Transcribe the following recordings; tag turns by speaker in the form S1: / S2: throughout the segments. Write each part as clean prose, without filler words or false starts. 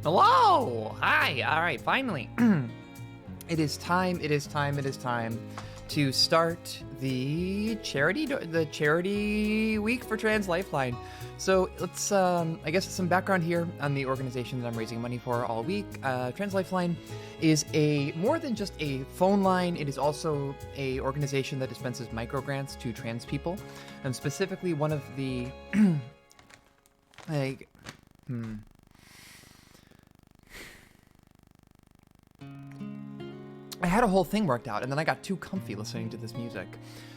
S1: Hello! Hi! Alright, finally. It is time to start the charity week for Trans Lifeline. So let's, I guess some background here on the organization that I'm raising money for all week. Trans Lifeline is more than just a phone line. It is also a organization that dispenses micro grants to trans people. And specifically one of the, I had a whole thing worked out, and then I got too comfy listening to this music.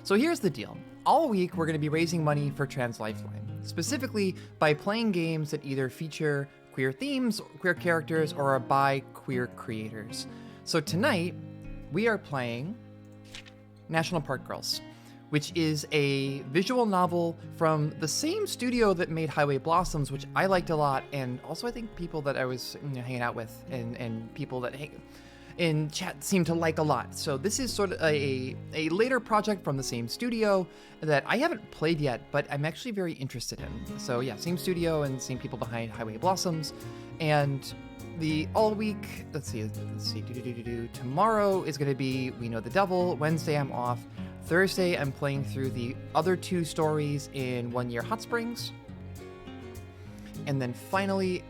S1: So here's the deal. All week, we're going to be raising money for Trans Lifeline, specifically by playing games that either feature queer themes, queer characters, or are by queer creators. So tonight, we are playing National Park Girls, which is a visual novel from the same studio that made Highway Blossoms, which I liked a lot, and also I think people that I was hanging out with and people that in chat seem to like a lot. So this is sort of a later project from the same studio that I haven't played yet, but I'm actually very interested in. So yeah, same studio and same people behind Highway Blossoms. And the all week, let's see, tomorrow is going to be We Know the Devil. Wednesday I'm off. Thursday I'm playing through the other two stories in 1 Year Hot Springs. And then finally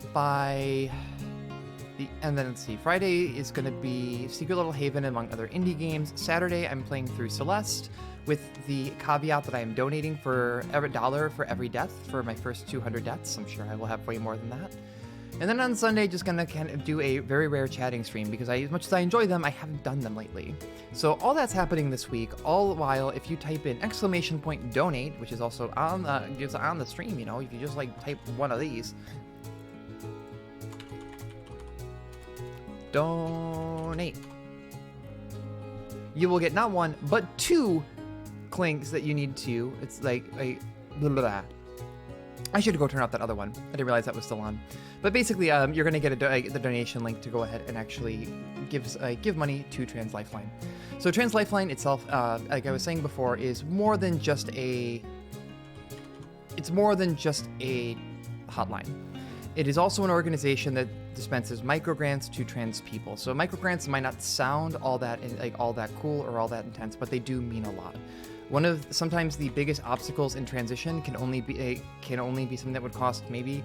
S1: let's see, Friday is going to be Secret Little Haven, among other indie games. Saturday, I'm playing through Celeste, with the caveat that I am donating for every $1 for every death for my first 200 deaths. I'm sure I will have way more than that. And then on Sunday, just going to kind of do a very rare chatting stream, because as much as I enjoy them, I haven't done them lately. So all that's happening this week, all the while, if you type in !donate, which is also on the stream, if you just type one of these, donate, you will get not one but two clinks that you need to. It's like a blah, blah, blah. I should go turn off that other one. I didn't realize that was still on. But basically, you're gonna get the donation link to go ahead and actually give money to Trans Lifeline. So Trans Lifeline itself, like I was saying before, is more than just a hotline. It is also an organization that dispenses microgrants to trans people. So microgrants might not sound all that cool or all that intense, but they do mean a lot. One of sometimes the biggest obstacles in transition can only be something that would cost maybe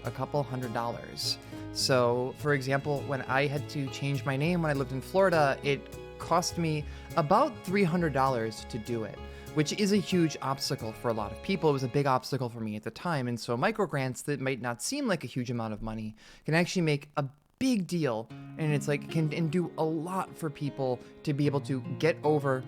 S1: a couple $100. So, for example, when I had to change my name when I lived in Florida, it cost me about $300 to do it, which is a huge obstacle for a lot of people. It was a big obstacle for me at the time. And so microgrants that might not seem like a huge amount of money can actually make a big deal. And it's can do a lot for people to be able to get over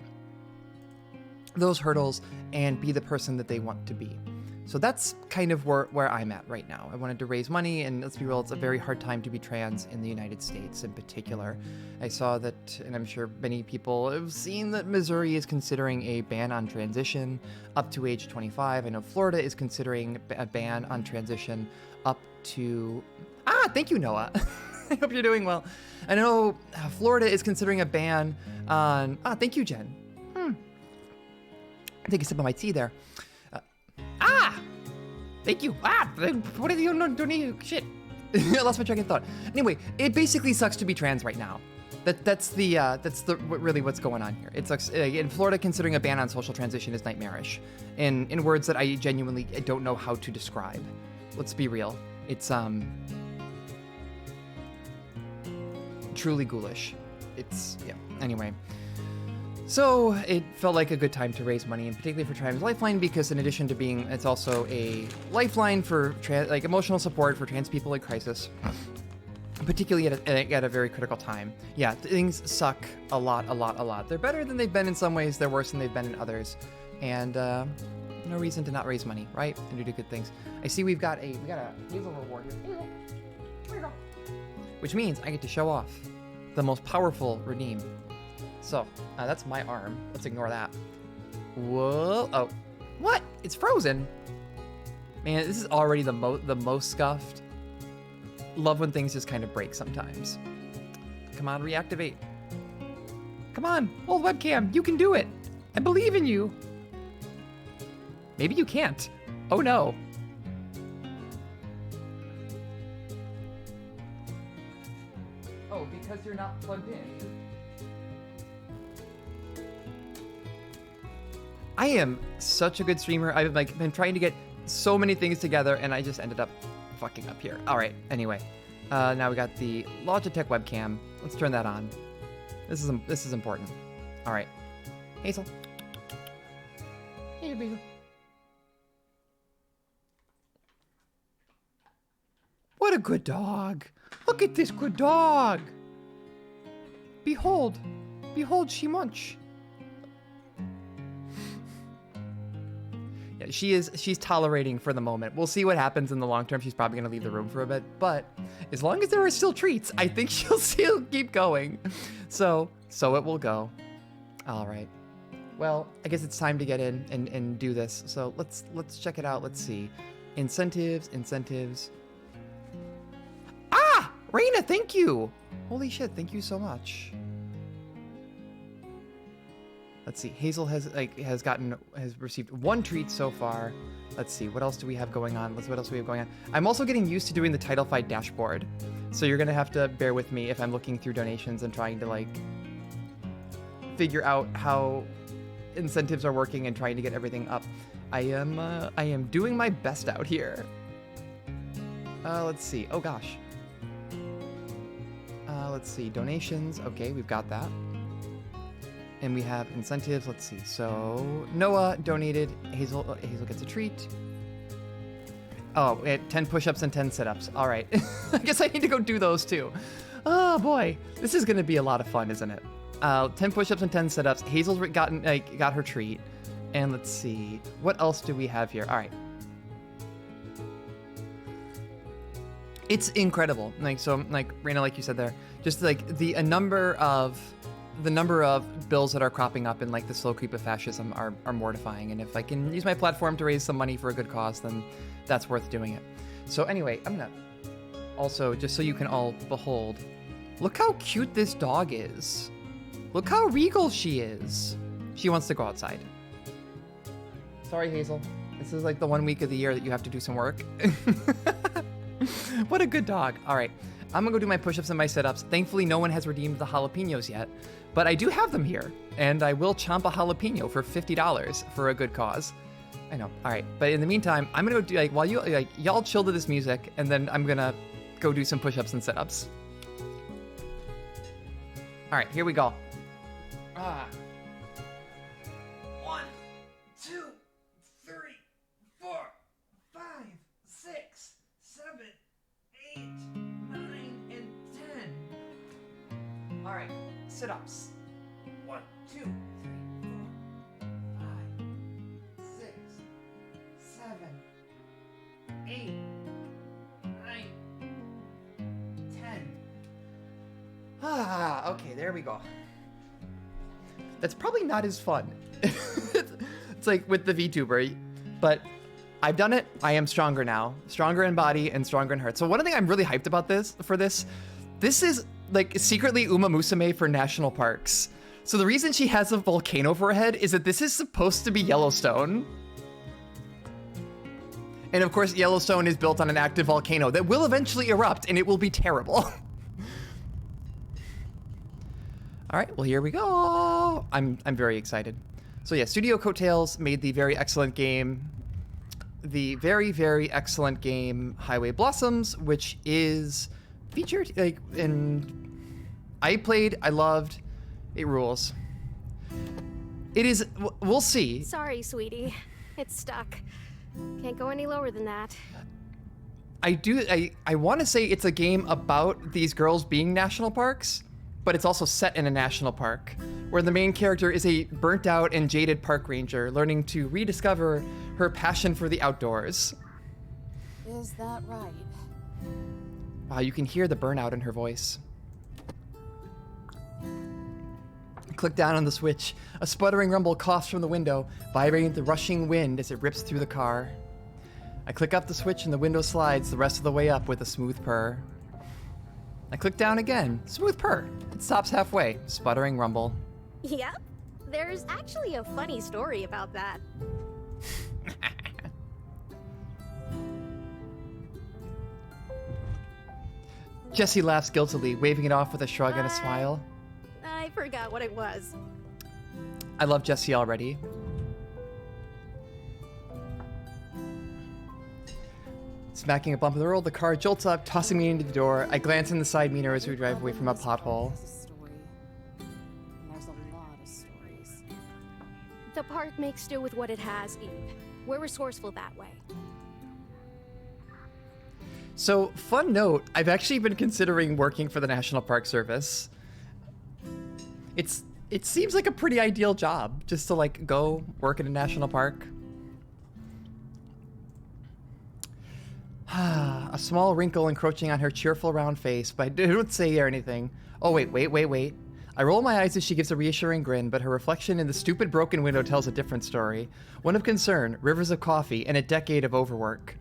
S1: those hurdles and be the person that they want to be. So that's kind of where I'm at right now. I wanted to raise money, and let's be real, it's a very hard time to be trans in the United States in particular. I saw that, and I'm sure many people have seen that Missouri is considering a ban on transition up to age 25. I know Florida is considering a ban on transition up to... thank you, Noah. I hope you're doing well. I know Florida is considering a ban on... thank you, Jen. I think a sip of my tea there. Thank you. What are you doing? Shit. I lost my train of thought. Anyway, it basically sucks to be trans right now. That's really what's going on here. It sucks. In Florida, considering a ban on social transition is nightmarish, in words that I genuinely don't know how to describe. Let's be real. It's truly ghoulish. Anyway. So it felt like a good time to raise money, and particularly for Trans Lifeline, because in addition to it's also a lifeline for emotional support for trans people in crisis, particularly at a very critical time. Yeah, things suck a lot. They're better than they've been in some ways. They're worse than they've been in others, and no reason to not raise money, right? And to do good things. I see we got a little reward here. Here we go. Which means I get to show off the most powerful redeem. So, that's my arm. Let's ignore that. Whoa. Oh. What? It's frozen. Man, this is already the most scuffed. Love when things just kind of break sometimes. Come on, reactivate. Come on, old webcam. You can do it. I believe in you. Maybe you can't. Oh no. Oh, because you're not plugged in. I am such a good streamer. I've like been trying to get so many things together, and I just ended up fucking up here. All right. Anyway, now we got the Logitech webcam. Let's turn that on. This is important. All right, Hazel. Hey, Hazel. What a good dog. Look at this good dog. Behold, behold, she munch. Yeah, she's tolerating for the moment. We'll see what happens in the long term. She's probably gonna leave the room for a bit, but as long as there are still treats, I think she'll still keep going. So it will go. All right. Well, I guess it's time to get in and do this. So let's check it out. Let's see. Incentives. Ah! Raina, thank you! Holy shit, thank you so much. Let's see, Hazel has received 1 treat so far. Let's see, what else do we have going on? What else do we have going on? I'm also getting used to doing the title fight dashboard. So you're gonna have to bear with me if I'm looking through donations and trying to like figure out how incentives are working and trying to get everything up. I am doing my best out here. Let's see, oh gosh. Let's see, donations, okay, we've got that. And we have incentives, let's see. So Noah donated, Hazel gets a treat. Oh, 10 push-ups and 10 sit-ups. All right, I guess I need to go do those too. Oh boy, this is gonna be a lot of fun, isn't it? 10 push-ups and 10 sit-ups. Hazel's got her treat. And let's see, what else do we have here? All right. It's incredible. Like, so like Raina, like you said there, just like the number of bills that are cropping up in like the slow creep of fascism are mortifying. And if I can use my platform to raise some money for a good cause, then that's worth doing it. So anyway, I'm gonna also, just so you can all behold, look how cute this dog is. Look how regal she is. She wants to go outside. Sorry, Hazel. This is like the 1 week of the year that you have to do some work. What a good dog. All right, I'm gonna go do my push-ups and my sit-ups. Thankfully, no one has redeemed the jalapenos yet, but I do have them here, and I will chomp a jalapeno for $50 for a good cause. I know. All right, but in the meantime, I'm gonna go do while y'all chill to this music, and then I'm gonna go do some push-ups and sit-ups. All right, here we go. 1, 2, 3, 4, 5, 6, 7, 8, 9, and 10. All right, sit-ups. 1, 2, 3, 4, 5, 6, 7, 8, 9, 10. Okay, there we go. That's probably not as fun. It's like with the VTuber, but I've done it. I am stronger now. Stronger in body and stronger in heart. So one thing I'm really hyped about this is like secretly Uma Musume for national parks. So the reason she has a volcano for her head is that this is supposed to be Yellowstone. And of course, Yellowstone is built on an active volcano that will eventually erupt, and it will be terrible. All right, well, here we go. I'm very excited. So yeah, Studio Coattails made the very excellent game, Highway Blossoms, which is featured like in. I played, I loved, it rules. It is. We'll see.
S2: Sorry, sweetie, it's stuck. Can't go any lower than that.
S1: I want to say it's a game about these girls being national parks, but it's also set in a national park, where the main character is a burnt out and jaded park ranger learning to rediscover her passion for the outdoors.
S3: Is that right?
S1: Wow, you can hear the burnout in her voice. Click down on the switch. A sputtering rumble coughs from the window, vibrating the rushing wind as it rips through the car. I click up the switch and the window slides the rest of the way up with a smooth purr. I click down again, smooth purr. It stops halfway, sputtering rumble.
S2: Yep, there's actually a funny story about that.
S1: Jessie laughs guiltily, waving it off with a shrug and a smile.
S2: I forgot what it was.
S1: I love Jessie already. Smacking a bump of the road, the car jolts up, tossing me into the door. I glance in the side mirror as we drive away from a pothole.
S3: There's a lot of stories.
S2: The park makes do with what it has, Eve. We're resourceful that way.
S1: So, fun note, I've actually been considering working for the National Park Service. It seems like a pretty ideal job, just to like go work in a national park. A small wrinkle encroaching on her cheerful round face, but I don't say or anything. Oh, wait. I roll my eyes as she gives a reassuring grin, but her reflection in the stupid broken window tells a different story. One of concern, rivers of coffee, and a decade of overwork.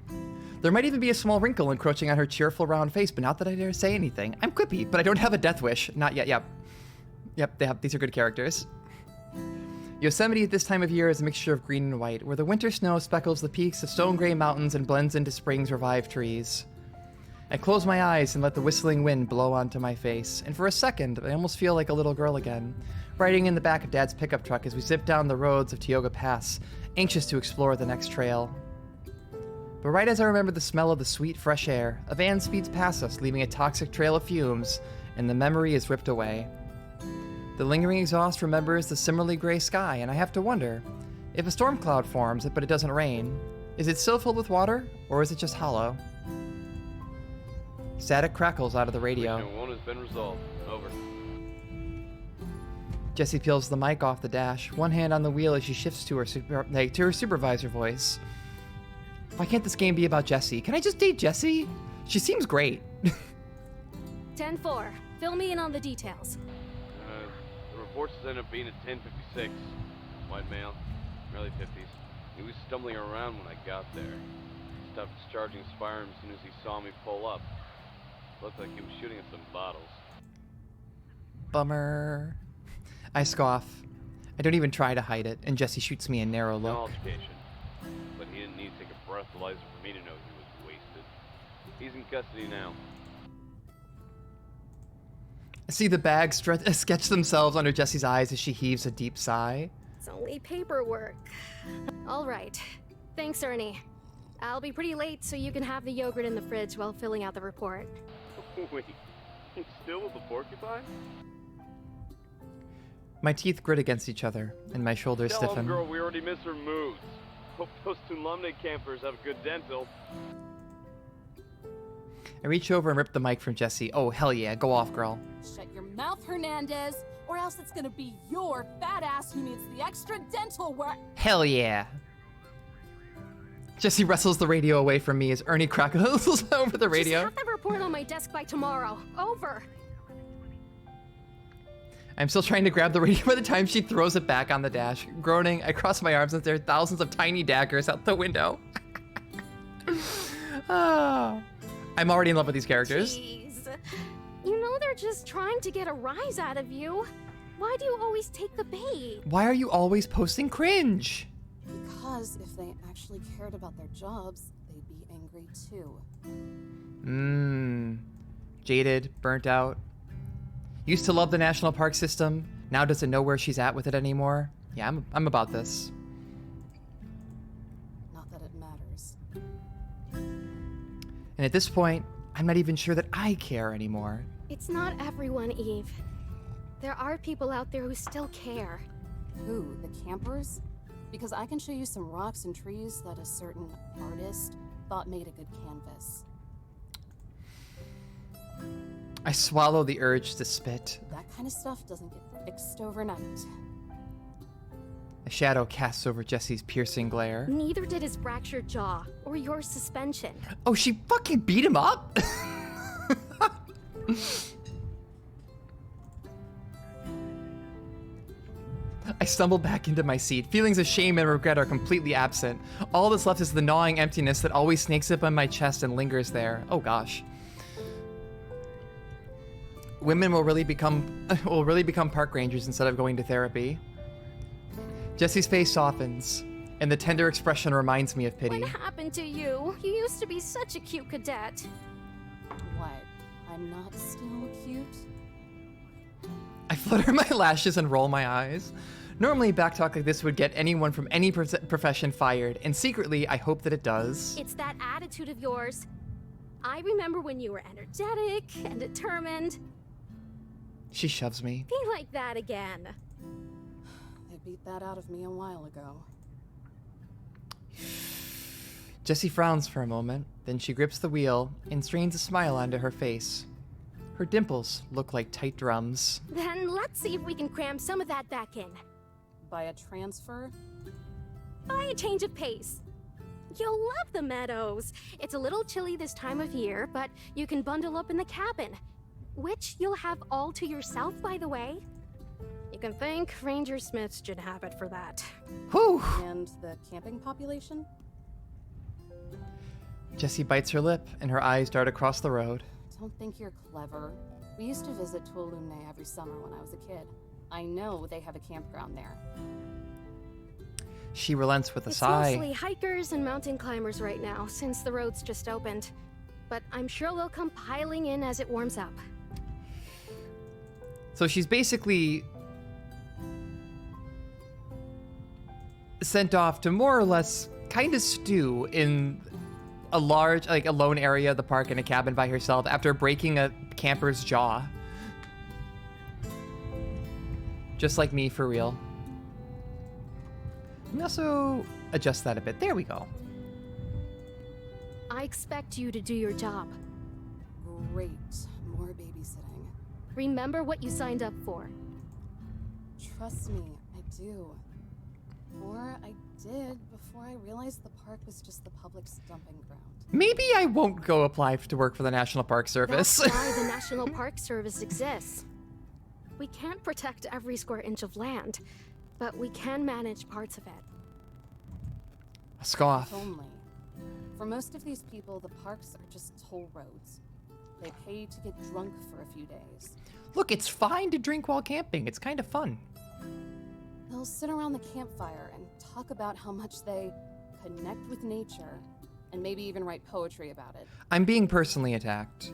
S1: There might even be a small wrinkle encroaching on her cheerful round face, but not that I dare say anything. I'm quippy, but I don't have a death wish. Not yet, Yep, these are good characters. Yosemite at this time of year is a mixture of green and white, where the winter snow speckles the peaks of stone-gray mountains and blends into spring's revived trees. I close my eyes and let the whistling wind blow onto my face, and for a second, I almost feel like a little girl again, riding in the back of Dad's pickup truck as we zip down the roads of Tioga Pass, anxious to explore the next trail. But right as I remember the smell of the sweet, fresh air, a van speeds past us, leaving a toxic trail of fumes, and the memory is ripped away. The lingering exhaust remembers the similarly gray sky, and I have to wonder, if a storm cloud forms but it doesn't rain, is it still filled with water, or is it just hollow? Static crackles out of the radio.
S4: Region 1 has been resolved. Over.
S1: Jessie peels the mic off the dash, one hand on the wheel as she shifts to her supervisor voice. Why can't this game be about Jessie? Can I just date Jessie? She seems great.
S2: 10-4. Fill me in on the details.
S4: The reports ended up being at 10:56. White male, early 50s. He was stumbling around when I got there. He stopped discharging his firearm as soon as he saw me pull up. Looked like he was shooting at some bottles.
S1: Bummer. I scoff. I don't even try to hide it, and Jessie shoots me a narrow
S4: No
S1: look.
S4: altercation. But he didn't need to take a breathalyzer for me to know he was wasted. He's in custody now.
S1: I see the bags sketch themselves under Jessie's eyes as she heaves a deep sigh.
S2: It's only paperwork. All right. Thanks, Ernie. I'll be pretty late, so you can have the yogurt in the fridge while filling out the report.
S4: Wait, he's still with the porcupine?
S1: My teeth grit against each other, and my shoulders
S4: Tell
S1: stiffen.
S4: him, girl, we already missed her moods. Hope those Tulumne campers have good dental.
S1: I reach over and rip the mic from Jessie. Oh, hell yeah, go off, girl.
S3: Shut your mouth, Hernandez, or else it's gonna be your fat ass who needs the extra dental work.
S1: Hell yeah. Jessie wrestles the radio away from me as Ernie crackles over the radio.
S2: Just have that report on my desk by tomorrow. Over.
S1: I'm still trying to grab the radio by the time she throws it back on the dash. Groaning, I cross my arms and there are thousands of tiny daggers out the window. I'm already in love with these characters.
S2: Jeez. You know they're just trying to get a rise out of you. Why do you always take the bait?
S1: Why are you always posting cringe?
S3: Because if they actually cared about their jobs, they'd be angry too.
S1: Jaded, burnt out. Used to love the national park system, now doesn't know where she's at with it anymore. Yeah, I'm about this.
S3: Not that it matters.
S1: And at this point, I'm not even sure that I care anymore.
S2: It's not everyone, Eve. There are people out there who still care.
S3: Who, the campers? Because I can show you some rocks and trees that a certain artist thought made a good canvas.
S1: I swallow the urge to spit.
S3: That kind of stuff doesn't get fixed overnight.
S1: A shadow casts over Jessie's piercing glare.
S2: Neither did his fractured jaw or your suspension.
S1: Oh, she fucking beat him up? I stumble back into my seat. Feelings of shame and regret are completely absent. All that's left is the gnawing emptiness that always snakes up on my chest and lingers there. Oh gosh. Women will really become park rangers instead of going to therapy. Jessie's face softens, and the tender expression reminds me of pity.
S2: What happened to you? You used to be such a cute cadet.
S3: What? I I'm not still cute?
S1: I flutter my lashes and roll my eyes. Normally, backtalk like this would get anyone from any profession fired, and secretly, I hope that it does.
S2: It's that attitude of yours. I remember when you were energetic and determined.
S1: She shoves me.
S2: Be like that again.
S3: They beat that out of me a while ago.
S1: Jessie frowns for a moment, then she grips the wheel and strains a smile onto her face. Her dimples look like tight drums.
S2: Then let's see if we can cram some of that back in.
S3: By a transfer?
S2: By a change of pace. You'll love the meadows. It's a little chilly this time of year, but you can bundle up in the cabin, which you'll have all to yourself, by the way. You can thank Ranger Smith's gin habit for that.
S1: Whew!
S3: And the camping population?
S1: Jessie bites her lip, and her eyes dart across the road.
S3: Don't think you're clever. We used to visit Tuolumne every summer when I was a kid. I know they have a campground there.
S1: She relents with a
S2: It's
S1: sigh.
S2: mostly hikers and mountain climbers right now, since the roads just opened. But I'm sure they'll come piling in as it warms up.
S1: So she's basically sent off to more or less kind of stew in a large, like a lone area of the park in a cabin by herself after breaking a camper's jaw. Just like me, for real. Let me also adjust that a bit. There we go.
S2: I expect you to do your job.
S3: Great. More babysitting.
S2: Remember what you signed up for.
S3: Trust me, I do. Or I did before I realized the park was just the public's dumping ground.
S1: Maybe I won't go apply to work for the National Park Service.
S2: That's why the National Park Service exists. We can't protect every square inch of land, but we can manage parts of it.
S1: A scoff.
S3: If only. For most of these people, the parks are just toll roads. They pay to get drunk for a few days.
S1: Look, it's fine to drink while camping. It's kind of fun.
S3: They'll sit around the campfire and talk about how much they connect with nature, and maybe even write poetry about it.
S1: I'm being personally attacked.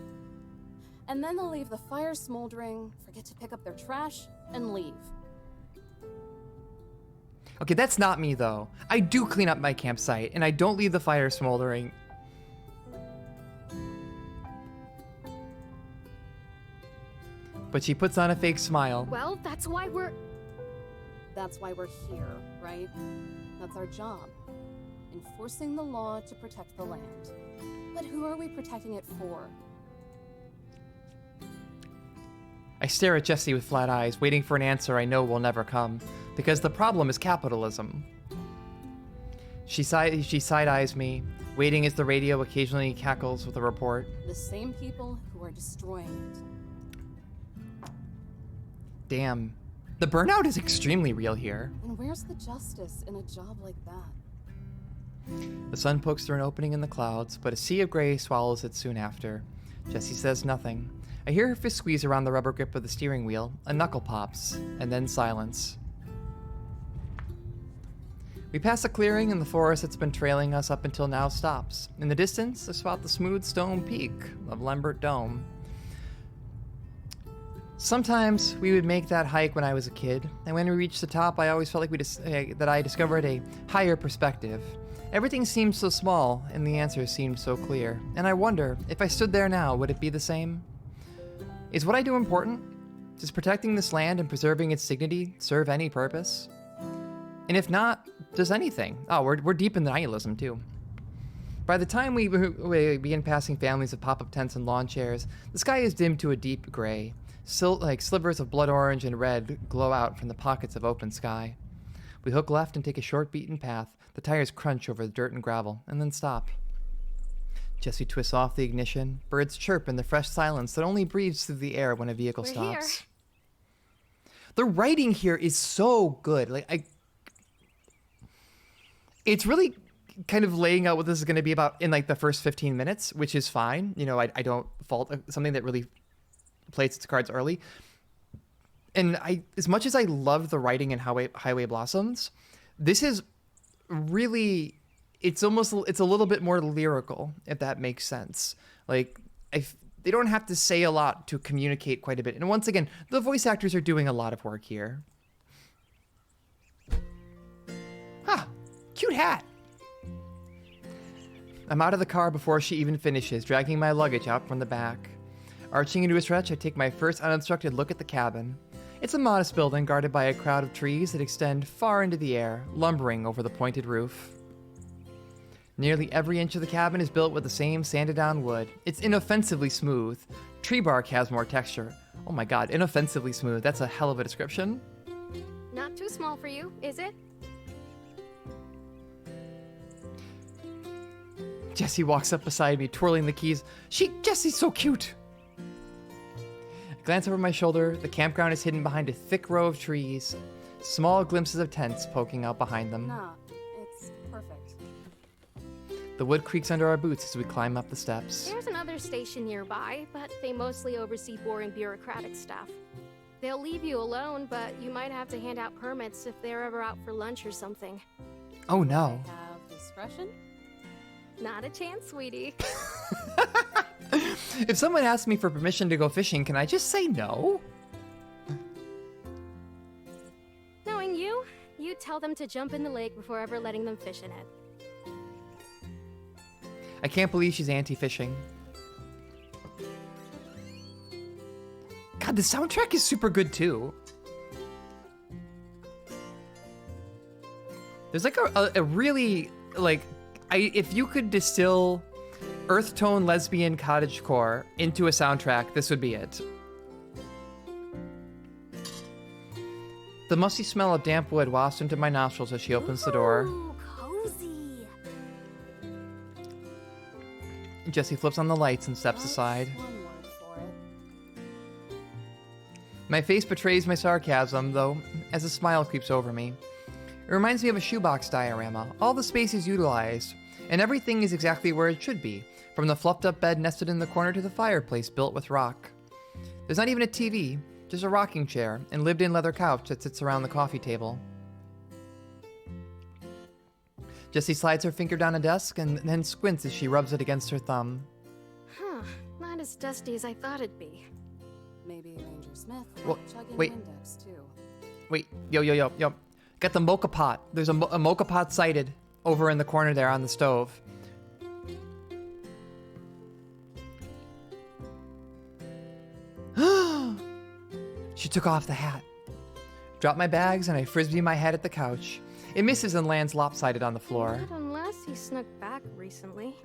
S3: And then they'll leave the fire smoldering, forget to pick up their trash, and leave.
S1: Okay, that's not me, though. I do clean up my campsite, and I don't leave the fire smoldering. But she puts on a fake smile.
S2: Well, that's why we're...
S3: That's why we're here, right? That's our job. Enforcing the law to protect the land. But who are we protecting it for?
S1: I stare at Jessie with flat eyes, waiting for an answer I know will never come, because the problem is capitalism. She side-eyes me, waiting as the radio occasionally cackles with a report.
S3: The same people who are destroying it.
S1: Damn. The burnout is extremely real here.
S3: And where's the justice in a job like that?
S1: The sun pokes through an opening in the clouds, but a sea of gray swallows it soon after. Jessie says nothing. I hear her fist squeeze around the rubber grip of the steering wheel, a knuckle pops, and then silence. We pass a clearing and the forest that's been trailing us up until now stops. In the distance, I spot the smooth stone peak of Lambert Dome. Sometimes we would make that hike when I was a kid, and when we reached the top, I always felt like that I discovered a higher perspective. Everything seemed so small, and the answers seemed so clear. And I wonder, if I stood there now, would it be the same? Is what I do important? Does protecting this land and preserving its dignity serve any purpose? And if not, does anything? Oh, we're deep in the nihilism, too. By the time we begin passing families of pop-up tents and lawn chairs, the sky is dimmed to a deep gray. Like slivers of blood orange and red glow out from the pockets of open sky. We hook left and take a short beaten path. The tires crunch over the dirt and gravel, and then stop. Jessie twists off the ignition. Birds chirp in the fresh silence that only breathes through the air when a vehicle
S2: We're
S1: stops.
S2: here.
S1: The writing here is so good. It's really kind of laying out what this is going to be about in like the first 15 minutes, which is fine. You know, I don't fault something that really plays its cards early. And as much as I love the writing in Highway Blossoms, this is really, it's a little bit more lyrical, if that makes sense. Like, They don't have to say a lot to communicate quite a bit. And once again, the voice actors are doing a lot of work here. Huh, cute hat. I'm out of the car before she even finishes, dragging my luggage out from the back. Arching into a stretch, I take my first unobstructed look at the cabin. It's a modest building guarded by a crowd of trees that extend far into the air, lumbering over the pointed roof. Nearly every inch of the cabin is built with the same sanded down wood. It's inoffensively smooth. Tree bark has more texture. Oh my god, inoffensively smooth. That's a hell of a description.
S2: Not too small for you, is it?
S1: Jessie walks up beside me, twirling the keys. Jessie's so cute! I glance over my shoulder. The campground is hidden behind a thick row of trees. Small glimpses of tents poking out behind them.
S3: Nah, it's perfect.
S1: The wood creaks under our boots as we climb up the steps.
S2: There's another station nearby, but they mostly oversee boring bureaucratic stuff. They'll leave you alone, but you might have to hand out permits if they're ever out for lunch or something.
S1: Oh no.
S3: I have discretion?
S2: Not a chance, sweetie.
S1: If someone asks me for permission to go fishing, can I just say no?
S2: Knowing you, you'd tell them to jump in the lake before ever letting them fish in it.
S1: I can't believe she's anti-fishing. God, the soundtrack is super good too. There's like a really, like, if you could distill earth tone lesbian cottagecore into a soundtrack, this would be it. The musty smell of damp wood wafts into my nostrils as she opens the door.
S2: Ooh, cozy.
S1: Jessie flips on the lights and steps
S3: That's
S1: aside.
S3: one word for it.
S1: My face betrays my sarcasm, though, as a smile creeps over me. It reminds me of a shoebox diorama. All the space is utilized, and everything is exactly where it should be, from the fluffed-up bed nested in the corner to the fireplace built with rock. There's not even a TV, just a rocking chair and lived-in leather couch that sits around the coffee table. Jessie slides her finger down a desk and then squints as she rubs it against her thumb.
S2: Huh, not as dusty as I thought it'd be.
S3: Maybe Ranger Smith
S1: Well,
S3: chugging
S1: wait.
S3: Windex too.
S1: Wait, yo. Got the mocha pot. There's a mocha pot sighted over in the corner there on the stove. She took off the hat. Drop my bags and I frisbee my head at the couch. It misses and lands lopsided on the floor.
S2: Not unless he snuck back recently.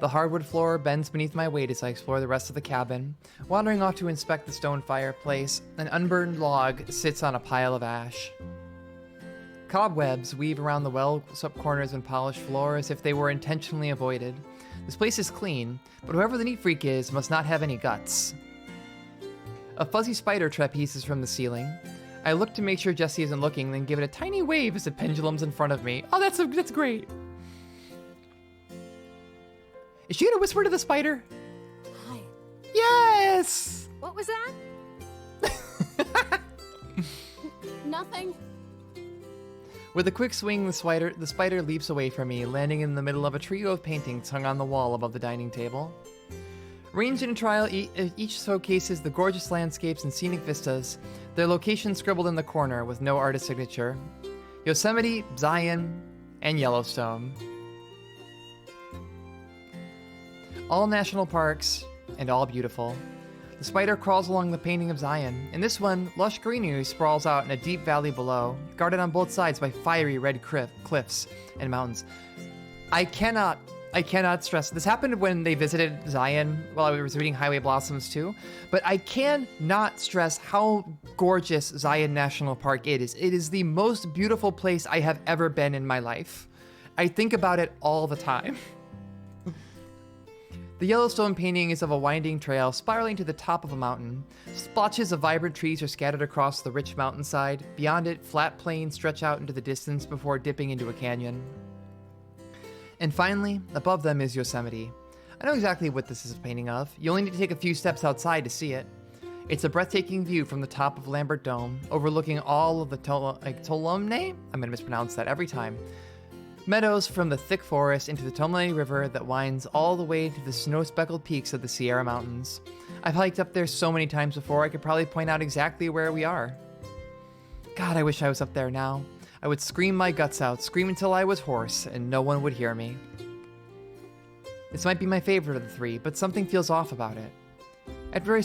S1: The hardwood floor bends beneath my weight as I explore the rest of the cabin. Wandering off to inspect the stone fireplace, an unburned log sits on a pile of ash. Cobwebs weave around the well-swept corners and polished floor as if they were intentionally avoided. This place is clean, but whoever the neat freak is must not have any guts. A fuzzy spider trapezes from the ceiling. I look to make sure Jessie isn't looking, then give it a tiny wave as it pendulums in front of me. Oh, that's great. Is she gonna whisper to the spider?
S3: Hi.
S1: Yes!
S2: What was that?
S3: Nothing.
S1: With a quick swing, the spider leaps away from me, landing in the middle of a trio of paintings hung on the wall above the dining table. Ranged in a trial, each showcases the gorgeous landscapes and scenic vistas, their location scribbled in the corner with no artist signature. Yosemite, Zion, and Yellowstone. All national parks, and all beautiful. The spider crawls along the painting of Zion. In this one, lush greenery sprawls out in a deep valley below, guarded on both sides by fiery red cliffs and mountains. I cannot stress, this happened when they visited Zion while I was reading Highway Blossoms too, but I cannot stress how gorgeous Zion National Park it is. It is the most beautiful place I have ever been in my life. I think about it all the time. The Yellowstone painting is of a winding trail spiraling to the top of a mountain. Splotches of vibrant trees are scattered across the rich mountainside. Beyond it, flat plains stretch out into the distance before dipping into a canyon. And finally, above them is Yosemite. I know exactly what this is a painting of. You only need to take a few steps outside to see it. It's a breathtaking view from the top of Lambert Dome, overlooking all of the Tuolumne? I'm gonna mispronounce that every time. Meadows from the thick forest into the Tomalini River that winds all the way to the snow-speckled peaks of the Sierra Mountains. I've hiked up there so many times before, I could probably point out exactly where we are. God, I wish I was up there now. I would scream my guts out, scream until I was hoarse, and no one would hear me. This might be my favorite of the three, but something feels off about it. After a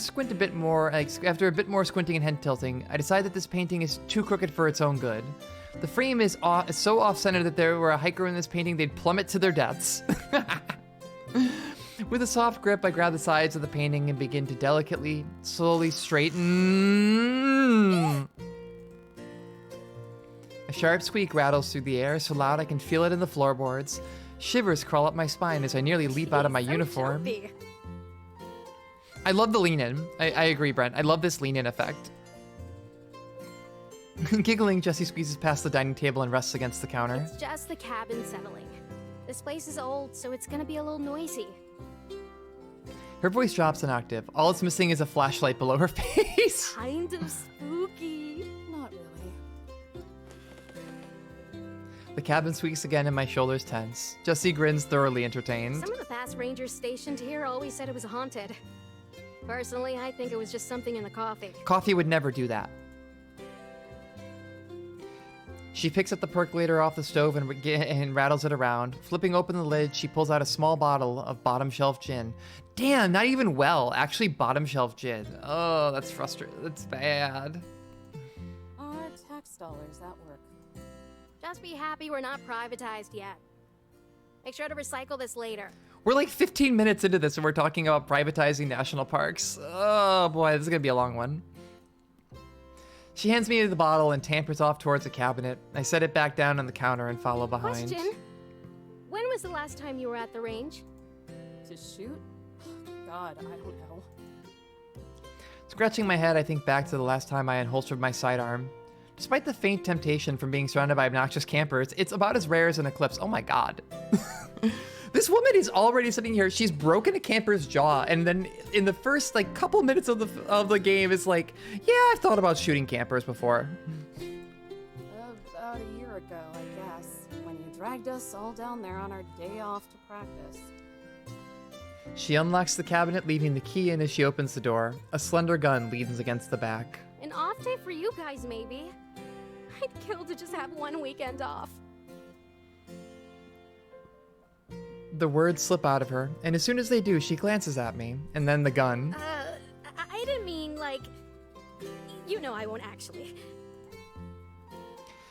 S1: bit more squinting and head tilting, I decide that this painting is too crooked for its own good. The frame is so off-centered that if there were a hiker in this painting, they'd plummet to their deaths. With a soft grip, I grab the sides of the painting and begin to delicately, slowly straighten. A sharp squeak rattles through the air so loud I can feel it in the floorboards. Shivers crawl up my spine as I nearly leap out of my uniform.
S2: Jumpy.
S1: I love the lean-in. I agree, Brent. I love this lean-in effect. Giggling, Jessie squeezes past the dining table and rests against the counter.
S2: It's just the cabin settling. This place is old, so it's gonna be a little noisy.
S1: Her voice drops an octave. All it's missing is a flashlight below her face.
S2: Kind of spooky.
S3: Not really.
S1: The cabin squeaks again and my shoulders tense. Jessie grins, thoroughly entertained.
S2: Some of the fast rangers stationed here always said it was haunted. Personally, I think it was just something in the coffee.
S1: Coffee would never do that. She picks up the percolator off the stove and rattles it around. Flipping open the lid, she pulls out a small bottle of bottom shelf gin. Damn, not even well. Actually, bottom shelf gin. Oh, that's frustrating. That's bad.
S3: Our tax dollars at work.
S2: Just be happy we're not privatized yet. Make sure to recycle this later.
S1: We're like 15 minutes into this and we're talking about privatizing national parks. Oh boy, this is gonna be a long one. She hands me the bottle and tampers off towards the cabinet. I set it back down on the counter and follow behind.
S2: Question. When was the last time you were at the range?
S3: To shoot? God, I don't know.
S1: Scratching my head, I think back to the last time I unholstered my sidearm. Despite the faint temptation from being surrounded by obnoxious campers, it's about as rare as an eclipse. Oh my god. This woman is already sitting here. She's broken a camper's jaw, and then in the first like couple minutes of the game is like, yeah, I've thought about shooting campers before.
S3: About a year ago, I guess, when you dragged us all down there on our day off to practice.
S1: She unlocks the cabinet, leaving the key in as she opens the door. A slender gun leans against the back.
S2: An off day for you guys, maybe. I'd kill to just have one weekend off.
S1: The words slip out of her, and as soon as they do, she glances at me, and then the gun.
S2: I didn't mean, like... You know I won't actually.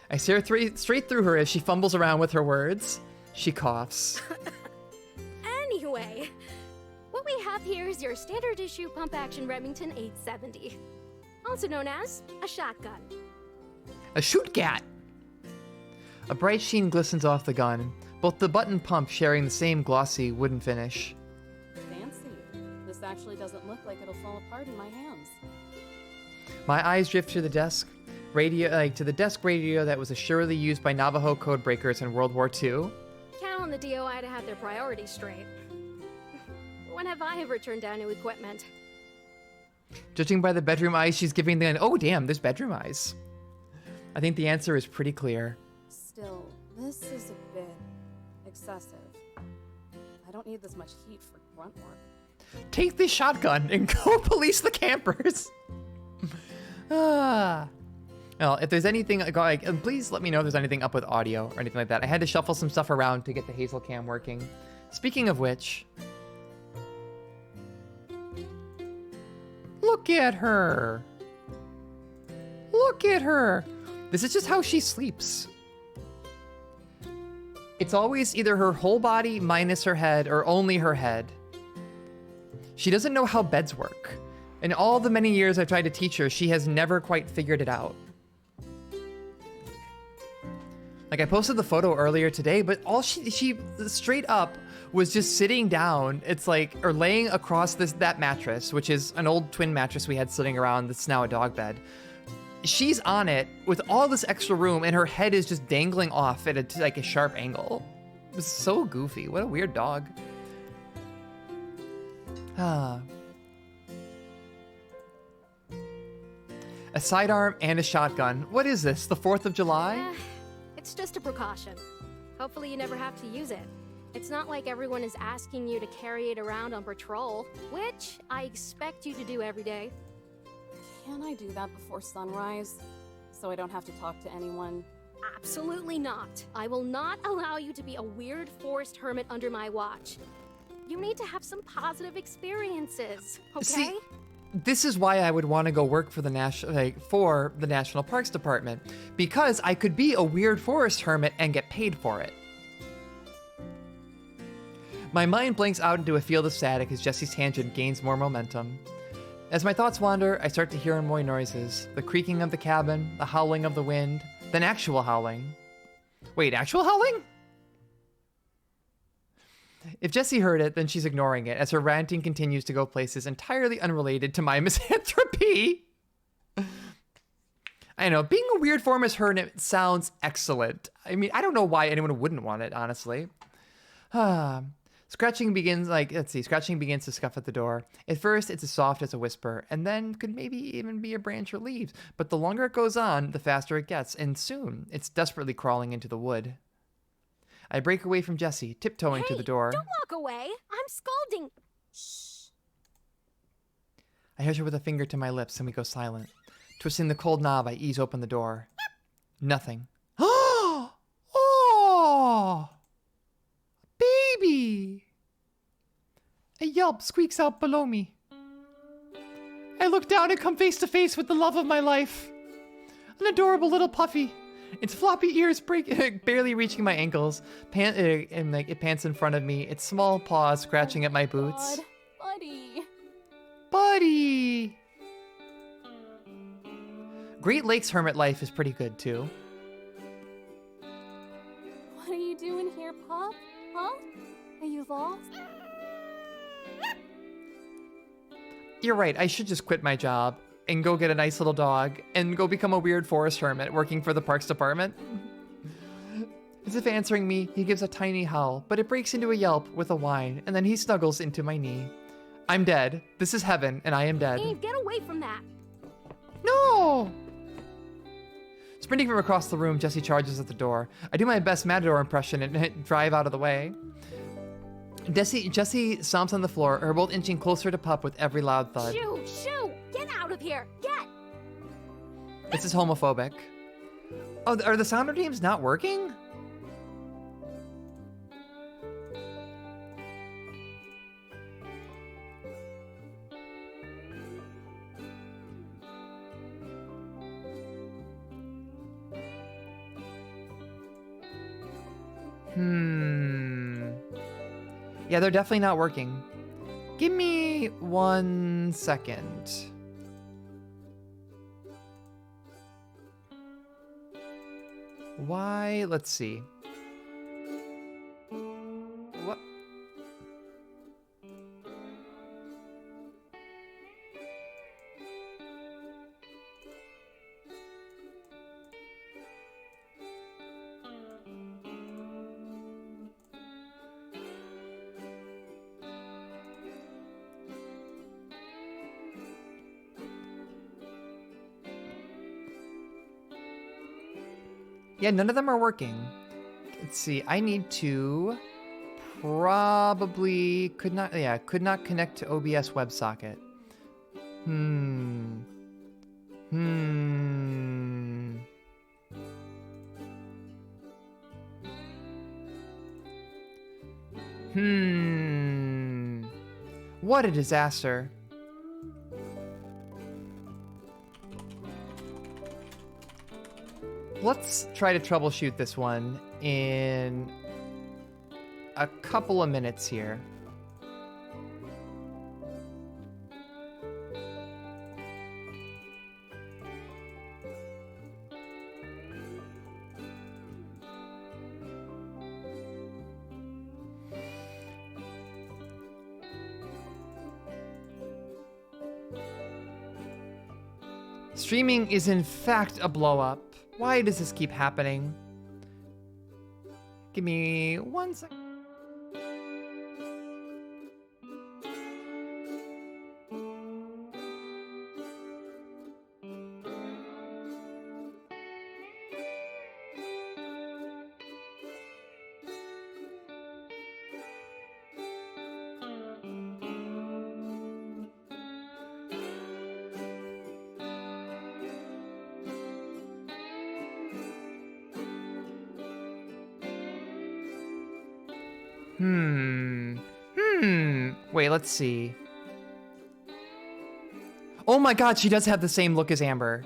S1: I stare straight through her as she fumbles around with her words. She coughs.
S2: Anyway, what we have here is your standard issue pump-action Remington 870. Also known as a shotgun.
S1: A shoot-gat! A bright sheen glistens off the gun, both the button pump sharing the same glossy wooden finish.
S3: Fancy. This actually doesn't look like it'll fall apart in my hands.
S1: My eyes drift to the desk radio, to the desk radio that was assuredly used by Navajo codebreakers in World War II.
S2: Count on the DOI to have their priorities straight. When have I ever turned down new equipment?
S1: Judging by the bedroom eyes she's giving the gun, oh damn, there's bedroom eyes. I think the answer is pretty clear.
S3: Still, this is a bit excessive. I don't need this much heat for grunt work.
S1: Take this shotgun and go police the campers. Well, if there's anything, like, please let me know if there's anything up with audio or anything like that. I had to shuffle some stuff around to get the Hazel cam working. Speaking of which, look at her. Look at her. This is just how she sleeps. It's always either her whole body minus her head or only her head. She doesn't know how beds work. In all the many years I've tried to teach her, she has never quite figured it out. Like, I posted the photo earlier today, but all she straight up was just sitting down. It's like, or laying across that mattress, which is an old twin mattress we had sitting around that's now a dog bed. She's on it with all this extra room, and her head is just dangling off at a sharp angle. It was so goofy. What a weird dog. A sidearm and a shotgun. What is this, the 4th of July?
S2: It's just a precaution. Hopefully you never have to use it. It's not like everyone is asking you to carry it around on patrol, which I expect you to do every day.
S3: Can I do that before sunrise? So I don't have to talk to anyone?
S2: Absolutely not. I will not allow you to be a weird forest hermit under my watch. You need to have some positive experiences, okay?
S1: See, this is why I would want to go work for the National Parks Department, because I could be a weird forest hermit and get paid for it. My mind blanks out into a field of static as Jesse's tangent gains more momentum. As my thoughts wander, I start to hear more noises. The creaking of the cabin, the howling of the wind, then actual howling. Wait, actual howling? If Jessie heard it, then she's ignoring it, as her ranting continues to go places entirely unrelated to my misanthropy. I know, being a weird forest hermit sounds excellent. I mean, I don't know why anyone wouldn't want it, honestly. Scratching begins to scuff at the door. At first, it's as soft as a whisper, and then could maybe even be a branch or leaves. But the longer it goes on, the faster it gets, and soon, it's desperately crawling into the wood. I break away from Jessie, tiptoeing to the door.
S2: Don't walk away! I'm scalding!
S3: Shh.
S1: I hush her with a finger to my lips, and we go silent. Twisting the cold knob, I ease open the door. Nothing. Oh! Baby! A yelp squeaks out below me. I look down and come face to face with the love of my life. An adorable little puppy. Its floppy ears barely reaching my ankles. It pants in front of me, its small paws scratching at my boots.
S3: God, buddy.
S1: Buddy! Great Lakes hermit life is pretty good, too.
S3: What are you doing here, pup? Huh? Are you lost?
S1: You're right, I should just quit my job and go get a nice little dog and go become a weird forest hermit working for the Parks Department. As if answering me, he gives a tiny howl, but it breaks into a yelp with a whine, and then he snuggles into my knee. I'm dead. This is heaven, and I am dead.
S2: Eve, get away from that!
S1: No! Sprinting from across the room, Jessie charges at the door. I do my best Matador impression and drive out of the way. Jessie stomps on the floor, her bolt inching closer to Pup with every loud thud.
S2: Shoo! Shoo! Get out of here! Get!
S1: This is homophobic. Oh, are the sound redeems not working? Yeah, they're definitely not working. Give me 1 second. Why? Let's see. What? Yeah, none of them are working. Let's see. I need to probably could not connect to OBS WebSocket. What a disaster. Let's try to troubleshoot this one in a couple of minutes here. Streaming is in fact a blow-up. Why does this keep happening? Give me 1 second. Wait, let's see. Oh my god, she does have the same look as Amber.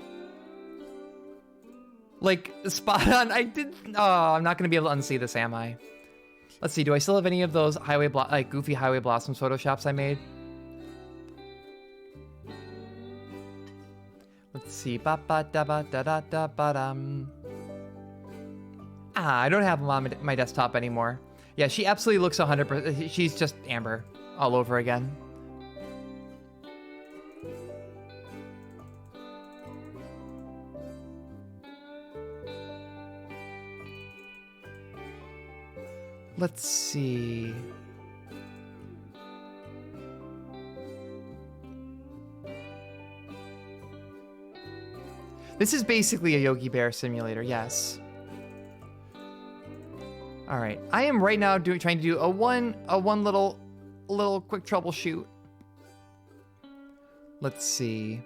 S1: Like, spot on. I'm not gonna be able to unsee this, am I? Let's see, do I still have any of those goofy Highway Blossoms photoshops I made? Let's see. Ba-ba-da-ba-da-da-da-ba-dum. I don't have them on my desktop anymore. Yeah, she absolutely looks 100%. She's just Amber all over again. Let's see. This is basically a Yogi Bear simulator, yes. All right, I am right now trying to do a one little quick troubleshoot. Let's see.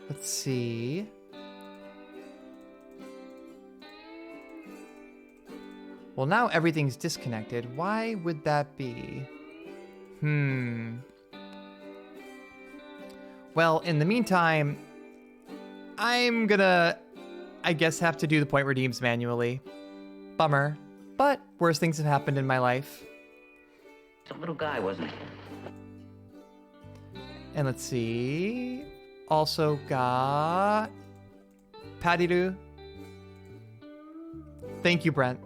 S1: Let's see. Well, now everything's disconnected. Why would that be? Well, in the meantime, I'm gonna, I guess, have to do the point redeems manually. Bummer. But worse things have happened in my life.
S5: It's a little guy, wasn't he?
S1: And let's see. Also got Patty-Doo. Thank you, Brent.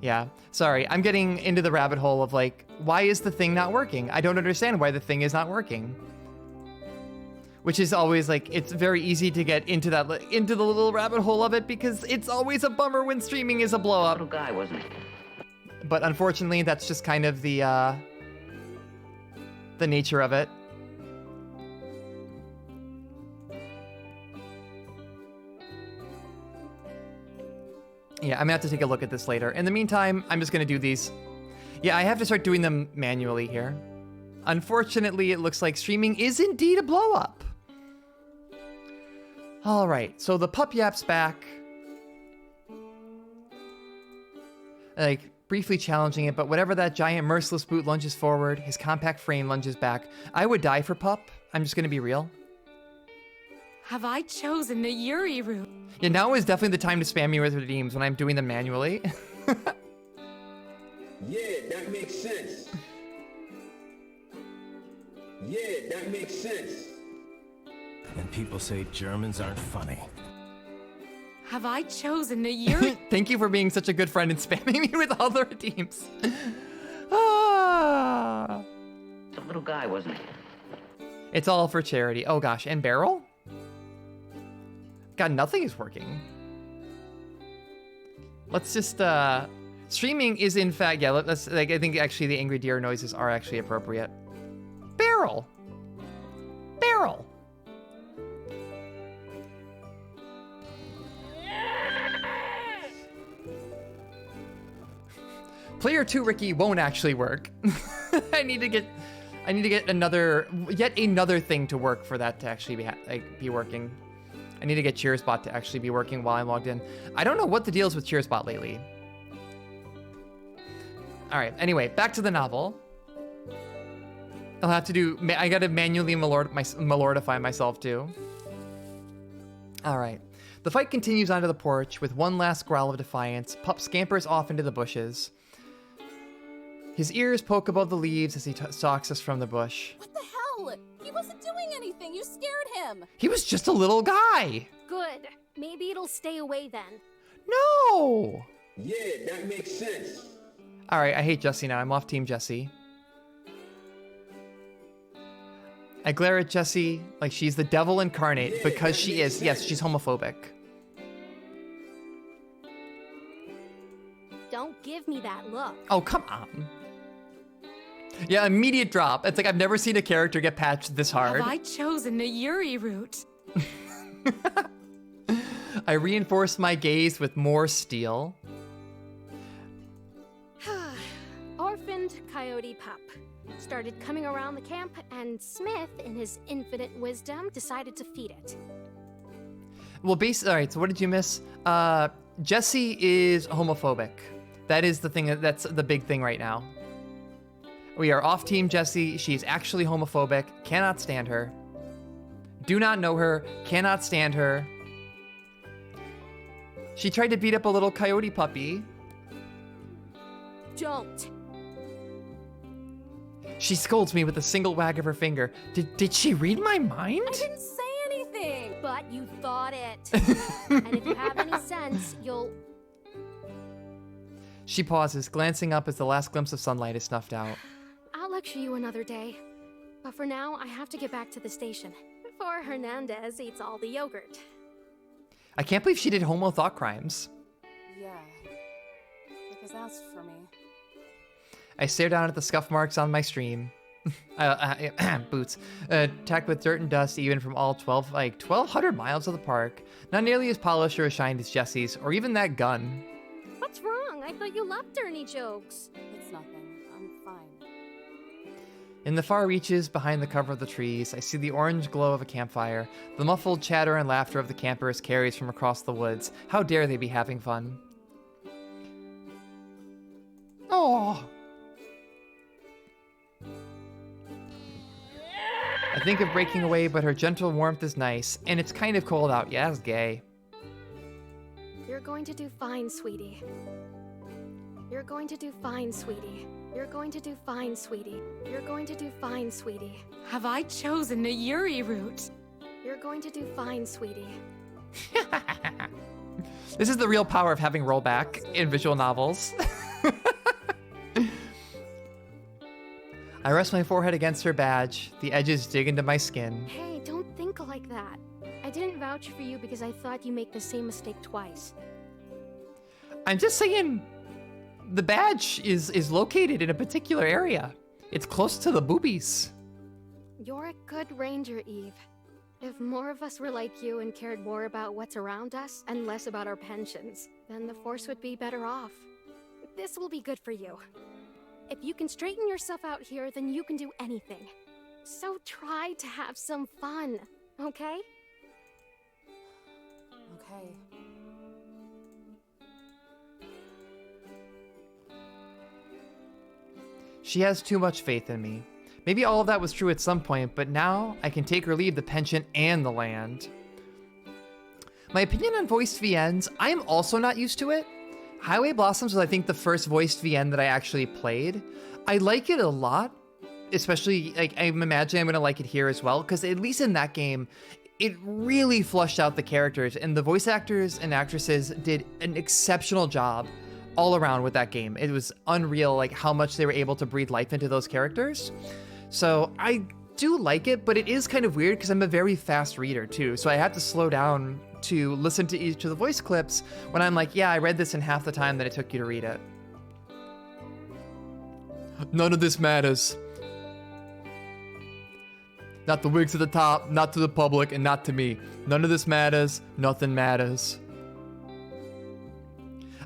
S1: Yeah, sorry. I'm getting into the rabbit hole of like, why is the thing not working? I don't understand why the thing is not working. Which is always like, it's very easy to get into the little rabbit hole of it because it's always a bummer when streaming is a blow up.
S5: Little guy, wasn't he?
S1: But unfortunately, that's just kind of the nature of it. Yeah, I'm gonna have to take a look at this later. In the meantime, I'm just gonna do these. Yeah, I have to start doing them manually here. Unfortunately, it looks like streaming is indeed a blow up. All right, so the pup yap's back. Like, briefly challenging it, but whatever that giant merciless boot lunges forward, his compact frame lunges back. I would die for pup. I'm just gonna be real.
S6: Have I chosen the Yuri route?
S1: Yeah, now is definitely the time to spam me with redeems when I'm doing them manually.
S7: Yeah, that makes sense. Yeah, that makes sense.
S8: And people say Germans aren't funny.
S6: Have I chosen the Yuri?
S1: Thank you for being such a good friend and spamming me with all the redeems. Ah.
S5: It's a little guy, wasn't he?
S1: It's all for charity. Oh gosh, and barrel? God, nothing is working. Let's just, streaming is in fact, yeah, let's, like, I think actually the angry deer noises are actually appropriate. Barrel! Barrel! Player 2 Ricky won't actually work. I need to get yet another thing to work for that to actually be working. I need to get Cheersbot to actually be working while I'm logged in. I don't know what the deal is with Cheersbot lately. All right, anyway, back to the novel. I'll have to do, I gotta manually malordify myself too. All right, the fight continues onto the porch with one last growl of defiance. Pup scampers off into the bushes. His ears poke above the leaves as he stalks us from the bush.
S3: What the hell? He wasn't doing anything. You scared him.
S1: He was just a little guy.
S2: Good. Maybe it'll stay away then.
S1: No.
S7: Yeah, that makes sense.
S1: All right, I hate Jessie now. I'm off Team Jessie. I glare at Jessie like she's the devil incarnate because she is. Yes, she's homophobic.
S2: Don't give me that look.
S1: Oh, come on. Yeah, immediate drop. It's like I've never seen a character get patched this hard.
S6: Have I chosen the Yuri route?
S1: I reinforced my gaze with more steel.
S2: Orphaned coyote pup. Started coming around the camp, and Smith, in his infinite wisdom, decided to feed it.
S1: Well, all right, so what did you miss? Jesse is homophobic. That is the thing, that's the big thing right now. We are off team Jesse. She's actually homophobic. Cannot stand her. Do not know her. Cannot stand her. She tried to beat up a little coyote puppy.
S2: Don't.
S1: She scolds me with a single wag of her finger. Did she read my mind?
S3: I didn't say anything.
S2: But you thought it. And if you have any sense, you'll...
S1: She pauses, glancing up as the last glimpse of sunlight is snuffed out.
S2: I'll lecture you another day. But for now, I have to get back to the station before Hernandez eats all the yogurt.
S1: I can't believe she did homo thought crimes.
S3: Yeah. Because that's for me.
S1: I stare down at the scuff marks on my stream. Boots. Tacked with dirt and dust even from all 1,200 miles of the park. Not nearly as polished or as shined as Jesse's, or even that gun.
S2: What's wrong? I thought you loved dirty jokes.
S3: It's nothing. I'm fine.
S1: In the far reaches, behind the cover of the trees, I see the orange glow of a campfire. The muffled chatter and laughter of the campers carries from across the woods. How dare they be having fun? Oh! I think of breaking away, but her gentle warmth is nice, and it's kind of cold out. Yeah, it's gay.
S2: You're going to do fine, sweetie. You're going to do fine, sweetie. You're going to do fine, sweetie. You're going to do fine, sweetie.
S6: Have I chosen the Yuri route?
S2: You're going to do fine, sweetie.
S1: This is the real power of having rollback in visual novels. I rest my forehead against her badge. The edges dig into my skin.
S2: Hey, don't think like that. I didn't vouch for you because I thought you make the same mistake twice.
S1: I'm just saying the badge is located in a particular area. It's close to the boobies.
S2: You're a good ranger, Eve. If more of us were like you and cared more about what's around us and less about our pensions, then the Force would be better off. This will be good for you. If you can straighten yourself out here, then you can do anything. So try to have some fun, okay?
S3: Okay.
S1: She has too much faith in me. Maybe all of that was true at some point, but now I can take or leave the pension and the land. My opinion on voiced VNs, I am also not used to it. Highway Blossoms was, I think, the first voiced VN that I actually played. I like it a lot, especially, like, I'm imagining I'm going to like it here as well, because at least in that game, it really flushed out the characters, and the voice actors and actresses did an exceptional job all around with that game. It was unreal, like, how much they were able to breathe life into those characters. So I do like it, but it is kind of weird because I'm a very fast reader too, so I have to slow down to listen to each of the voice clips when I'm like, yeah, I read this in half the time that it took you to read it. None of this matters. Not the wigs at the top, not to the public, and not to me. None of this matters. Nothing matters.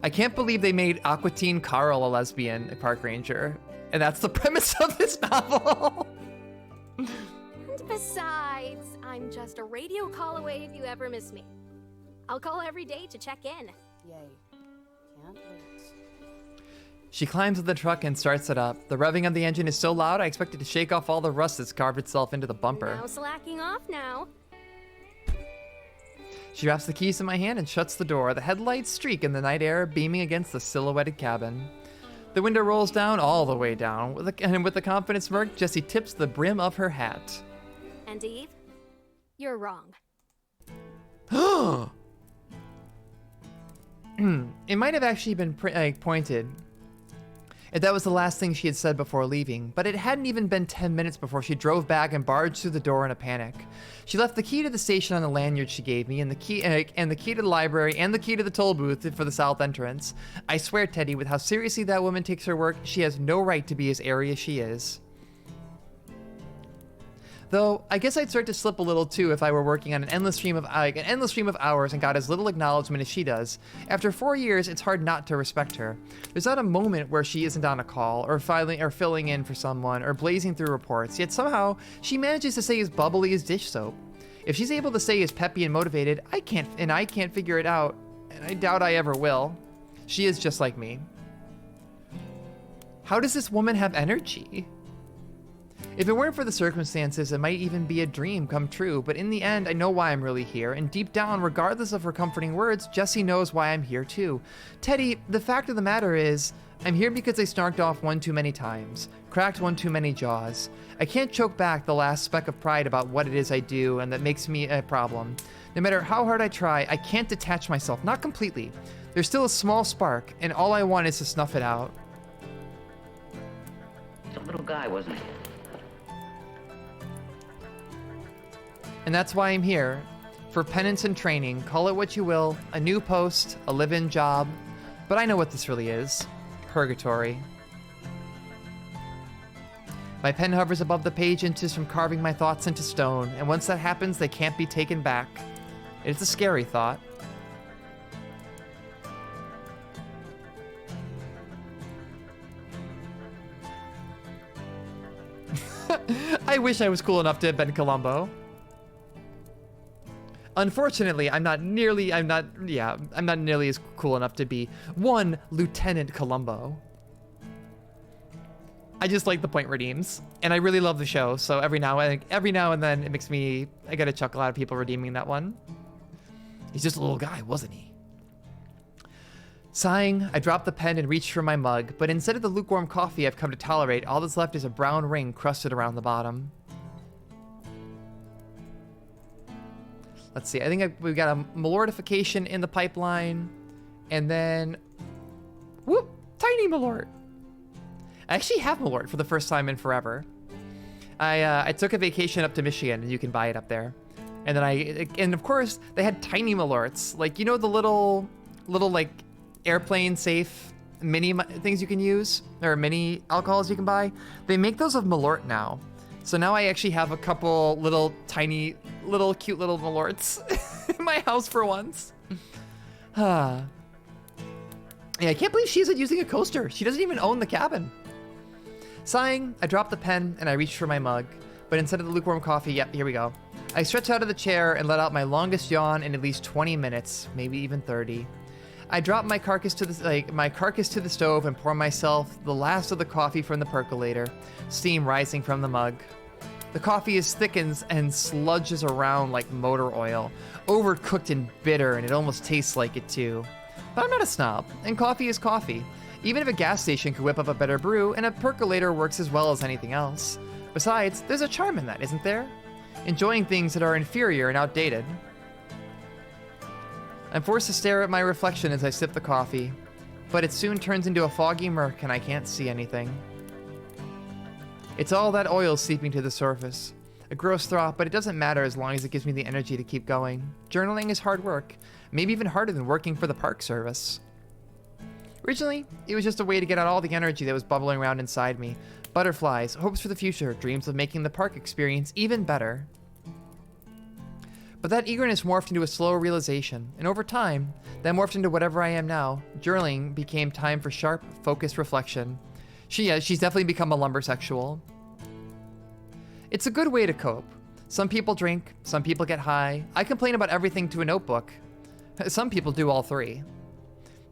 S1: I can't believe they made Aquatine Carl a lesbian, a park ranger. And that's the premise of this novel.
S2: And besides, I'm just a radio call away if you ever miss me. I'll call every day to check in.
S3: Yay. Can't wait.
S1: She climbs in the truck and starts it up. The revving of the engine is so loud, I expect it to shake off all the rust that's carved itself into the bumper.
S2: No slacking off now.
S1: She wraps the keys in my hand and shuts the door. The headlights streak in the night air, beaming against the silhouetted cabin. The window rolls down all the way down, and with a confident smirk, Jessie tips the brim of her hat.
S2: And Eve, you're wrong.
S1: It might have actually been pointed if that was the last thing she had said before leaving, but it hadn't even been 10 minutes before she drove back and barged through the door in a panic. She left the key to the station on the lanyard she gave me, and the key to the library, and the key to the toll booth for the south entrance. I swear, Teddy, with how seriously that woman takes her work, she has no right to be as airy as she is. Though I guess I'd start to slip a little too if I were working on an endless stream of hours and got as little acknowledgement as she does. After 4 years, it's hard not to respect her. There's not a moment where she isn't on a call or filling in for someone or blazing through reports, yet somehow she manages to stay as bubbly as dish soap. If she's able to stay as peppy and motivated, I can't figure it out, and I doubt I ever will. She is just like me. How does this woman have energy? If it weren't for the circumstances, it might even be a dream come true, but in the end, I know why I'm really here, and deep down, regardless of her comforting words, Jessie knows why I'm here too. Teddy, the fact of the matter is, I'm here because I snarked off one too many times, cracked one too many jaws. I can't choke back the last speck of pride about what it is I do, and that makes me a problem. No matter how hard I try, I can't detach myself, not completely. There's still a small spark, and all I want is to snuff it out.
S5: The little guy, wasn't he?
S1: And that's why I'm here. For penance and training, call it what you will, a new post, a live-in job. But I know what this really is. Purgatory. My pen hovers above the page inches from carving my thoughts into stone, and once that happens, they can't be taken back. It's a scary thought. I wish I was cool enough to have been Columbo. Unfortunately, I'm not nearly as cool enough to be one Lieutenant Columbo. I just like the point redeems, and I really love the show. So every now and then, I get a chuckle out of people redeeming that one. He's just a little guy, wasn't he? Sighing, I drop the pen and reach for my mug, but instead of the lukewarm coffee I've come to tolerate, all that's left is a brown ring crusted around the bottom. Let's see, I think we've got a malortification in the pipeline, and then, whoop, tiny malort. I actually have malort for the first time in forever. I took a vacation up to Michigan, and you can buy it up there. And then and of course, they had tiny malorts, like, you know, the little like airplane safe mini things you can use, or mini alcohols you can buy. They make those of malort now. So now I actually have a couple little tiny, cute little malorts in my house for once. Yeah, I can't believe she isn't using a coaster. She doesn't even own the cabin. Sighing, I drop the pen and I reach for my mug, but instead of the lukewarm coffee, yep, here we go. I stretch out of the chair and let out my longest yawn in at least 20 minutes, maybe even 30. I drop my carcass to the stove and pour myself the last of the coffee from the percolator, steam rising from the mug. The coffee is thickens and sludges around like motor oil, overcooked and bitter, and it almost tastes like it too. But I'm not a snob, and coffee is coffee. Even if a gas station could whip up a better brew, and a percolator works as well as anything else. Besides, there's a charm in that, isn't there? Enjoying things that are inferior and outdated. I'm forced to stare at my reflection as I sip the coffee, but it soon turns into a foggy murk and I can't see anything. It's all that oil seeping to the surface. A gross thought, but it doesn't matter as long as it gives me the energy to keep going. Journaling is hard work, maybe even harder than working for the Park Service. Originally, it was just a way to get out all the energy that was bubbling around inside me. Butterflies, hopes for the future, dreams of making the park experience even better. But that eagerness morphed into a slow realization, and over time, that morphed into whatever I am now. Journaling became time for sharp, focused reflection. She's definitely become a lumbersexual. It's a good way to cope. Some people drink, some people get high. I complain about everything to a notebook. Some people do all three.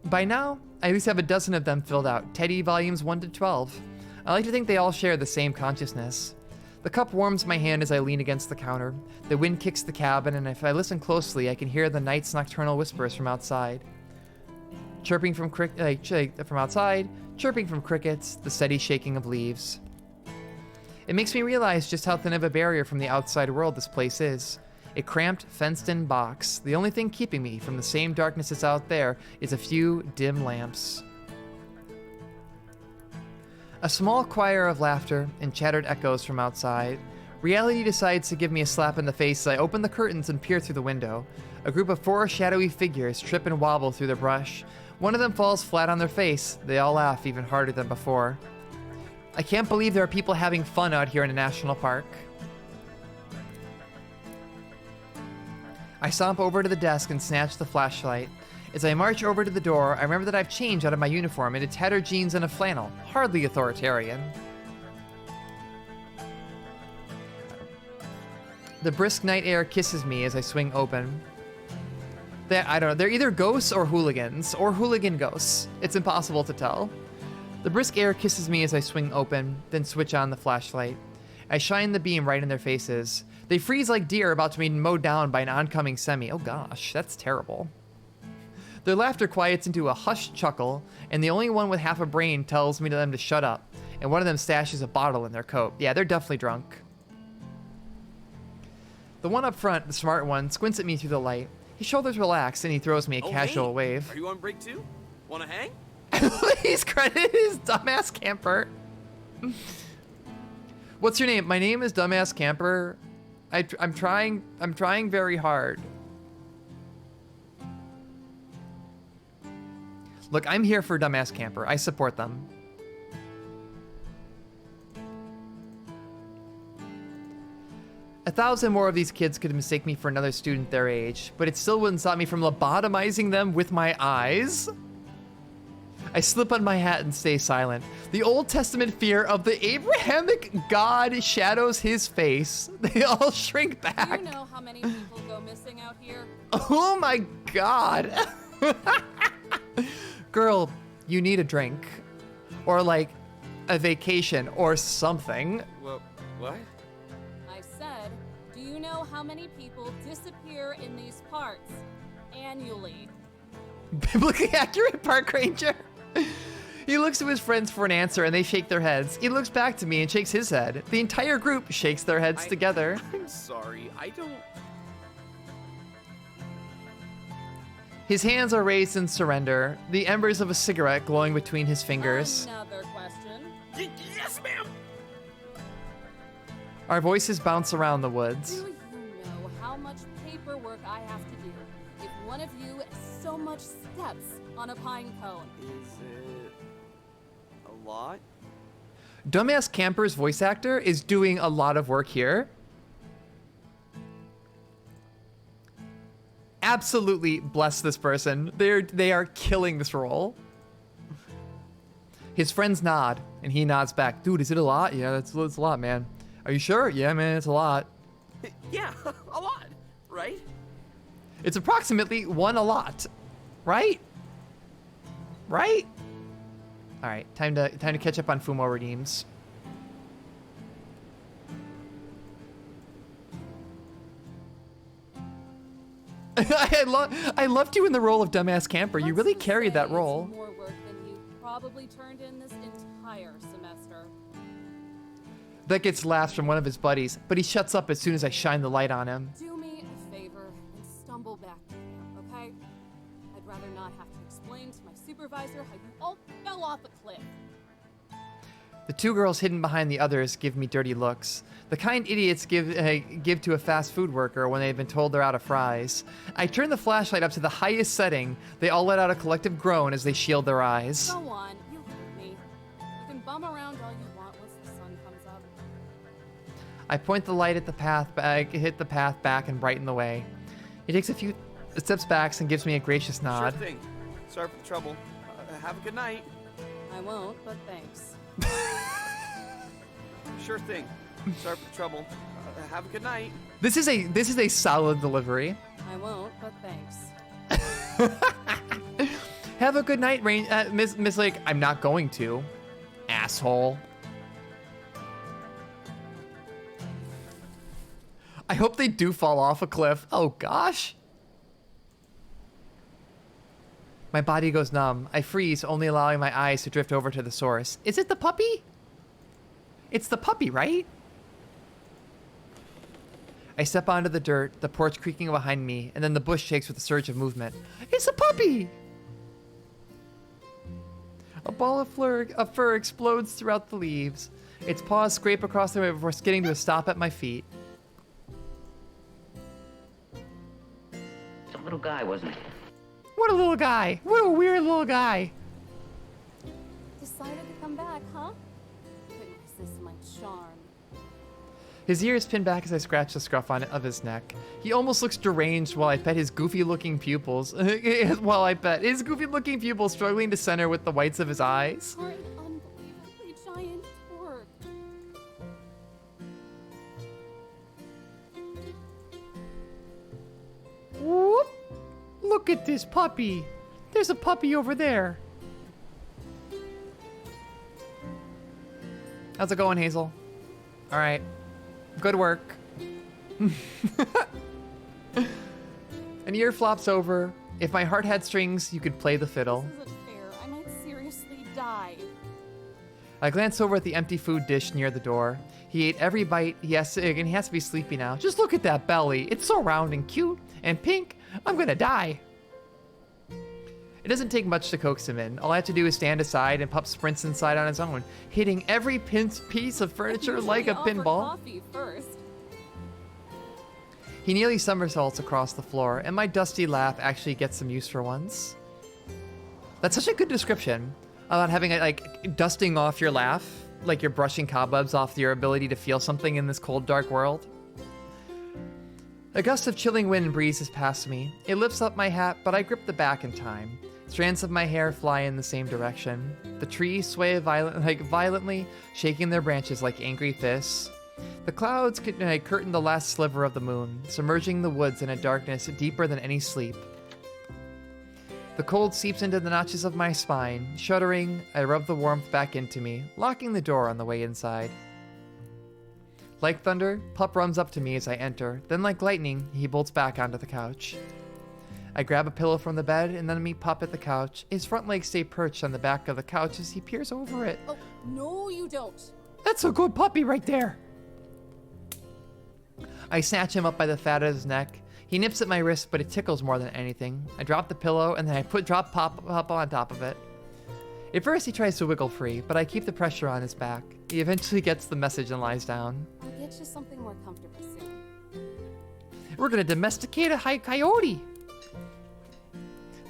S1: By now, I at least have a dozen of them filled out, Teddy volumes 1 to 12. I like to think they all share the same consciousness. The cup warms my hand as I lean against the counter. The wind kicks the cabin, and if I listen closely, I can hear the night's nocturnal whispers from outside. Chirping from outside, chirping from crickets, the steady shaking of leaves. It makes me realize just how thin of a barrier from the outside world this place is. A cramped, fenced-in box. The only thing keeping me from the same darkness that's out there is a few dim lamps. A small choir of laughter and chattered echoes from outside. Reality decides to give me a slap in the face as I open the curtains and peer through the window. A group of 4 shadowy figures trip and wobble through the brush. One of them falls flat on their face. They all laugh even harder than before. I can't believe there are people having fun out here in a national park. I stomp over to the desk and snatch the flashlight. As I march over to the door, I remember that I've changed out of my uniform into tattered jeans and a flannel. Hardly authoritarian. The brisk night air kisses me as I swing open. I don't know, they're either ghosts or hooligans, or hooligan ghosts. It's impossible to tell. The brisk air kisses me as I swing open, then switch on the flashlight. I shine the beam right in their faces. They freeze like deer about to be mowed down by an oncoming semi. Oh gosh, that's terrible. Their laughter quiets into a hushed chuckle, and the only one with half a brain tells me to them to shut up, and one of them stashes a bottle in their coat. Yeah, they're definitely drunk. The one up front, the smart one, squints at me through the light. His shoulders relax, and he throws me a casual wave.
S9: Are you on break too? Wanna hang?
S1: He's credited as Dumbass Camper. What's your name? My name is Dumbass Camper. I'm trying very hard. Look, I'm here for Dumbass Camper. I support them. A thousand more of these kids could mistake me for another student their age, but it still wouldn't stop me from lobotomizing them with my eyes. I slip on my hat and stay silent. The Old Testament fear of the Abrahamic God shadows his face. They all shrink back.
S3: Do you know how many people go missing out here?
S1: Oh my God. Girl, you need a drink. Or like a vacation or something.
S9: Well, what?
S3: I said, do you know how many people disappear in these parts annually?
S1: Biblically accurate, Park Ranger. He looks to his friends for an answer and they shake their heads. He looks back to me and shakes his head. The entire group shakes their heads together.
S9: I'm sorry, I don't...
S1: His hands are raised in surrender, the embers of a cigarette glowing between his fingers.
S3: Another question.
S9: Yes, ma'am!
S1: Our voices bounce around the woods.
S3: Do you know how much paperwork I have to do if one of you so much steps on a pine cone?
S9: Is it... a lot?
S1: Dumbass Camper's voice actor is doing a lot of work here. Absolutely bless this person. They are killing this role. His friends nod, and he nods back. Dude, is it a lot? Yeah, it's a lot, man. Are you sure? Yeah, man, it's a lot.
S9: Yeah, a lot, right?
S1: It's approximately one a lot, right? Right? All right, time to catch up on Fumo redeems. I loved you in the role of Dumbass Camper. You really carried that role.
S3: More work than you probably turned in this entire semester.
S1: That gets laughs from one of his buddies, but he shuts up as soon as I shine the light on him.
S3: Do me a favor and stumble back to camp, okay? I'd rather not have to explain to my supervisor how you all fell off a cliff.
S1: The two girls hidden behind the others give me dirty looks. The kind idiots give to a fast food worker when they've been told they're out of fries. I turn the flashlight up to the highest setting. They all let out a collective groan as they shield their eyes.
S3: Go on, you heard me. You can bum around all you want once the sun comes up.
S1: I point the light at the path, hit the path back and brighten the way. He takes a few steps back and gives me a gracious nod.
S9: Sure thing. Sorry for the trouble. Have a good night.
S3: I won't, but thanks.
S9: Sure thing. Sorry for the trouble. Have a good night.
S1: This is a solid delivery.
S3: I won't, but thanks.
S1: Have a good night, Miss Lake. I'm not going to, asshole. I hope they do fall off a cliff. Oh gosh. My body goes numb. I freeze, only allowing my eyes to drift over to the source. Is it the puppy? It's the puppy, right? I step onto the dirt, the porch creaking behind me, and then the bush shakes with a surge of movement. It's a puppy! A ball of fur explodes throughout the leaves. Its paws scrape across the way before skidding to a stop at my feet.
S5: It's a little guy, wasn't he?
S1: What a little guy! What a weird little guy!
S3: Decided to come back, huh? Couldn't resist my charm.
S1: His ears pin back as I scratch the scruff of his neck. He almost looks deranged while I pet his goofy-looking pupils. Struggling to center with the whites of his eyes.
S3: You're an unbelievably giant pork.
S1: Whoop! Look at this puppy. There's a puppy over there. How's it going, Hazel? All right. Good work. An ear flops over. If my heart had strings, you could play the fiddle.
S3: This isn't fair. I might seriously die.
S1: I glance over at the empty food dish near the door. He ate every bite. He has to be sleepy now. Just look at that belly. It's so round and cute and pink. I'm gonna die. It doesn't take much to coax him in. All I have to do is stand aside and Pup sprints inside on his own, hitting every piece of furniture like a pinball.
S3: Coffee first.
S1: He nearly somersaults across the floor, and my dusty laugh actually gets some use for once. That's such a good description about having like dusting off your laugh, like you're brushing cobwebs off your ability to feel something in this cold, dark world. A gust of chilling wind breezes past me. It lifts up my hat, but I grip the back in time. Strands of my hair fly in the same direction. The trees sway violently, shaking their branches like angry fists. The clouds curtain the last sliver of the moon, submerging the woods in a darkness deeper than any sleep. The cold seeps into the notches of my spine. Shuddering, I rub the warmth back into me, locking the door on the way inside. Like thunder, Pup runs up to me as I enter. Then like lightning, he bolts back onto the couch. I grab a pillow from the bed and then meet Pup at the couch. His front legs stay perched on the back of the couch as he peers over it.
S3: Oh, no you don't.
S1: That's a good puppy right there. I snatch him up by the fat of his neck. He nips at my wrist, but it tickles more than anything. I drop the pillow and then I drop Pup on top of it. At first he tries to wiggle free, but I keep the pressure on his back. He eventually gets the message and lies down.
S3: I'll get you something more comfortable soon.
S1: We're gonna domesticate a coyote.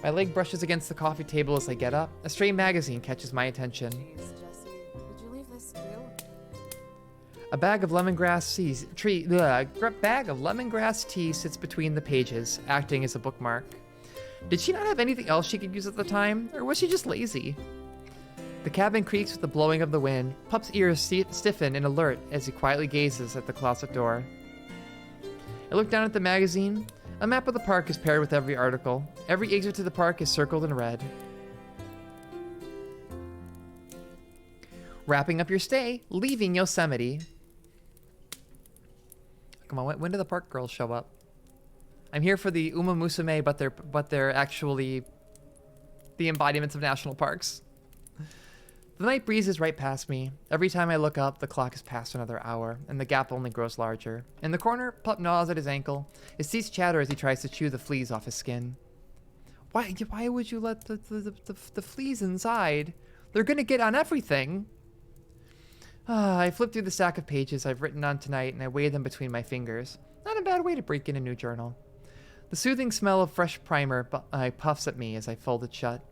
S1: My leg brushes against the coffee table as I get up. A stray magazine catches my attention.
S3: Jeez, Jesse, did you leave this too?
S1: A bag of lemongrass tea sits between the pages, acting as a bookmark. Did she not have anything else she could use at the time, or was she just lazy? The cabin creaks with the blowing of the wind. Pup's ears stiffen in alert as he quietly gazes at the closet door. I look down at the magazine. A map of the park is paired with every article. Every exit to the park is circled in red. Wrapping up your stay, leaving Yosemite. Come on, when do the park girls show up? I'm here for the Uma Musume, but they're actually the embodiments of national parks. The night breezes right past me. Every time I look up, the clock has passed another hour, and the gap only grows larger. In the corner, Pup gnaws at his ankle. His teeth chatter as he tries to chew the fleas off his skin. Why would you let the fleas inside? They're gonna get on everything. I flip through the stack of pages I've written on tonight, and I weigh them between my fingers. Not a bad way to break in a new journal. The soothing smell of fresh primer puffs at me as I fold it shut.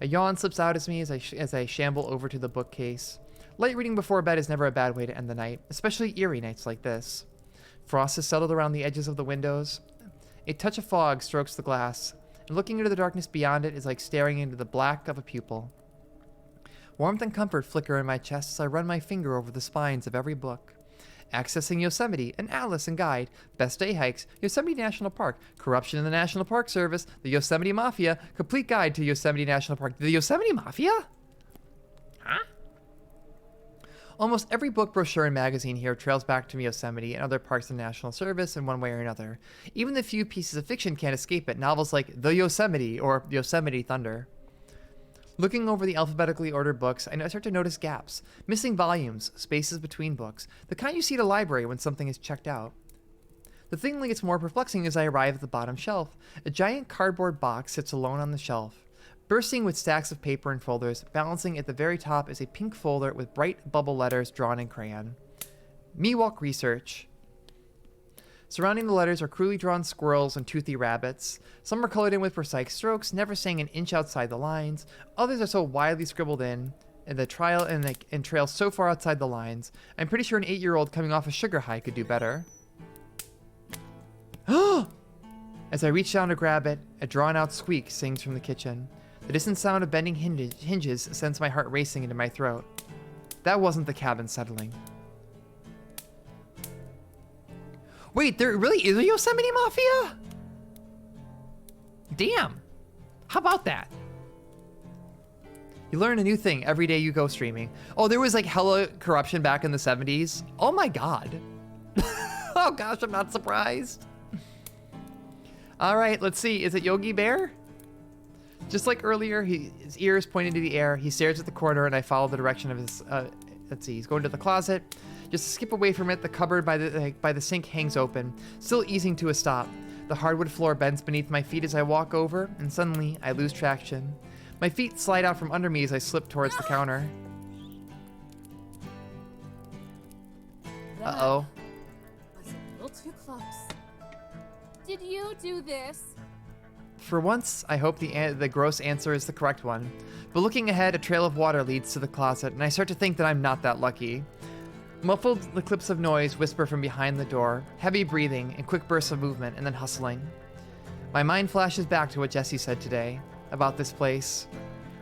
S1: A yawn slips out at me as I shamble over to the bookcase. Light reading before bed is never a bad way to end the night, especially eerie nights like this. Frost has settled around the edges of the windows. A touch of fog strokes the glass, and looking into the darkness beyond it is like staring into the black of a pupil. Warmth and comfort flicker in my chest as I run my finger over the spines of every book. Accessing Yosemite, an atlas and guide, best day hikes, Yosemite National Park, corruption in the National Park Service, the Yosemite Mafia, complete guide to Yosemite National Park. The Yosemite Mafia? Huh? Almost every book, brochure, and magazine here trails back to Yosemite and other parks in National Service in one way or another. Even the few pieces of fiction can't escape it, novels like The Yosemite or Yosemite Thunder. Looking over the alphabetically ordered books, I start to notice gaps, missing volumes, spaces between books, the kind you see at a library when something is checked out. The thing that gets more perplexing as I arrive at the bottom shelf. A giant cardboard box sits alone on the shelf, bursting with stacks of paper and folders. Balancing at the very top is a pink folder with bright bubble letters drawn in crayon. Miwok Research. Surrounding the letters are cruelly drawn squirrels and toothy rabbits. Some are colored in with precise strokes, never staying an inch outside the lines. Others are so widely scribbled in, and the trial and trail so far outside the lines. I'm pretty sure an 8-year-old coming off a sugar high could do better. As I reach down to grab it, a drawn-out squeak sings from the kitchen. The distant sound of bending hinges sends my heart racing into my throat. That wasn't the cabin settling. Wait, there really is a Yosemite Mafia? Damn. How about that? You learn a new thing every day you go streaming. Oh, there was like hella corruption back in the 70s. Oh my god. Oh gosh, I'm not surprised. All right, let's see. Is it Yogi Bear? Just like earlier, his ears pointed to the air. He stares at the corner, and I follow the direction of his. Let's see. He's going to the closet. Just to skip away from it, the cupboard by the sink hangs open, still easing to a stop. The hardwood floor bends beneath my feet as I walk over, and suddenly I lose traction. My feet slide out from under me as I slip towards the counter. Uh-oh.
S3: Was a little too close. Did you do this?
S1: For once, I hope the gross answer is the correct one. But looking ahead, a trail of water leads to the closet, and I start to think that I'm not that lucky. Muffled clips of noise whisper from behind the door, heavy breathing, and quick bursts of movement, and then hustling. My mind flashes back to what Jesse said today about this place.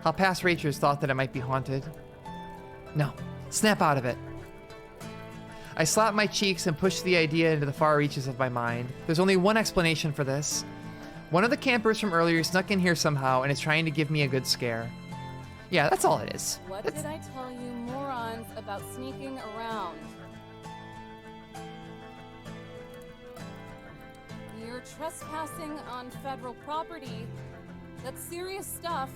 S1: How past Rachers thought that it might be haunted. No, snap out of it. I slap my cheeks and push the idea into the far reaches of my mind. There's only one explanation for this. One of the campers from earlier snuck in here somehow and is trying to give me a good scare. Yeah, that's all it is.
S3: What did I tell you morons about sneaking around? You're trespassing on federal property. That's serious stuff.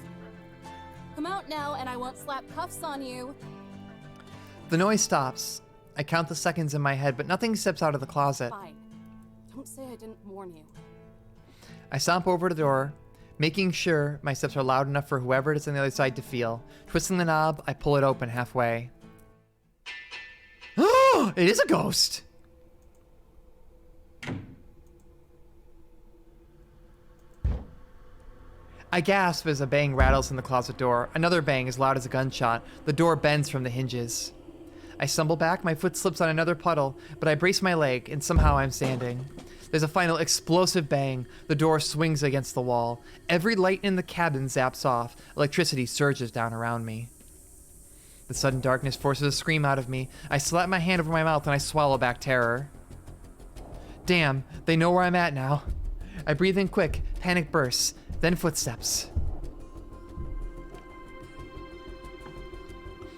S3: Come out now and I won't slap cuffs on you.
S1: The noise stops. I count the seconds in my head, but nothing steps out of the closet.
S3: Fine. Don't say I didn't warn you.
S1: I stomp over to the door, making sure my steps are loud enough for whoever it is on the other side to feel. Twisting the knob, I pull it open halfway. Oh, it is a ghost! I gasp as a bang rattles in the closet door. Another bang as loud as a gunshot. The door bends from the hinges. I stumble back, my foot slips on another puddle, but I brace my leg, and somehow I'm standing. There's a final explosive bang. The door swings against the wall. Every light in the cabin zaps off. Electricity surges down around me. The sudden darkness forces a scream out of me. I slap my hand over my mouth and I swallow back terror. Damn, they know where I'm at now. I breathe in quick, panic bursts, then footsteps.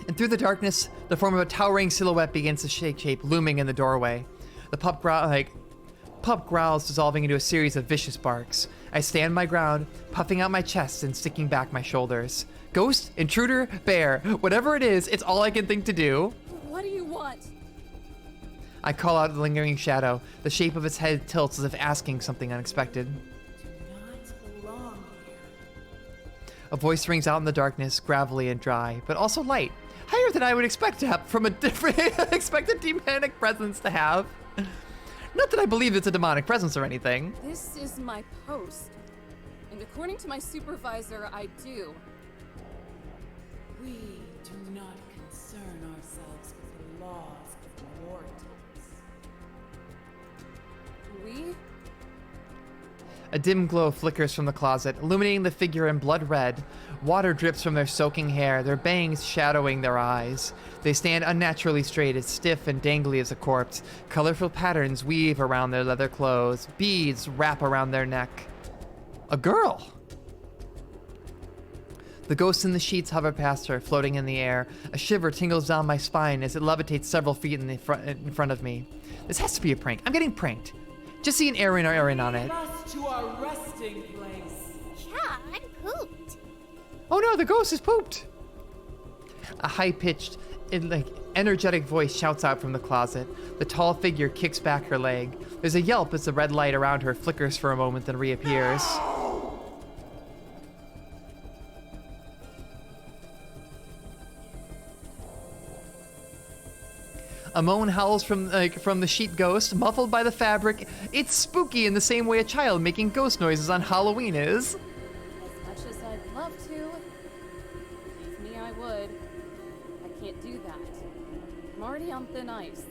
S1: And through the darkness, the form of a towering silhouette begins to shake shape, looming in the doorway. The pup growls, dissolving into a series of vicious barks. I stand my ground, puffing out my chest and sticking back my shoulders. Ghost, intruder, bear, whatever it is, it's all I can think to do.
S3: What do you want?
S1: I call out the lingering shadow. The shape of its head tilts as if asking something unexpected. A voice rings out in the darkness, gravelly and dry, but also light. Higher than I would expect to have from a different expected demonic presence to have. Not that I believe it's a demonic presence or anything.
S3: This is my post. And according to my supervisor, I do.
S10: We do not concern ourselves with the laws of mortals.
S3: We?
S1: A dim glow flickers from the closet, illuminating the figure in blood red. Water drips from their soaking hair, their bangs shadowing their eyes. They stand unnaturally straight, as stiff and dangly as a corpse. Colorful patterns weave around their leather clothes. Beads wrap around their neck. A girl! The ghost in the sheets hover past her, floating in the air. A shiver tingles down my spine as it levitates several feet in front of me. This has to be a prank. I'm getting pranked. Just see an errand on it.
S10: Us to our resting place.
S2: Yeah, I'm pooped.
S1: Oh no, the ghost is pooped! A high-pitched, energetic voice shouts out from the closet. The tall figure kicks back her leg. There's a yelp as the red light around her flickers for a moment then reappears. A moan howls from the sheet ghost, muffled by the fabric. It's spooky in the same way a child making ghost noises on Halloween is.
S3: As much as I'd love to, believe me, I would. already on thin ice.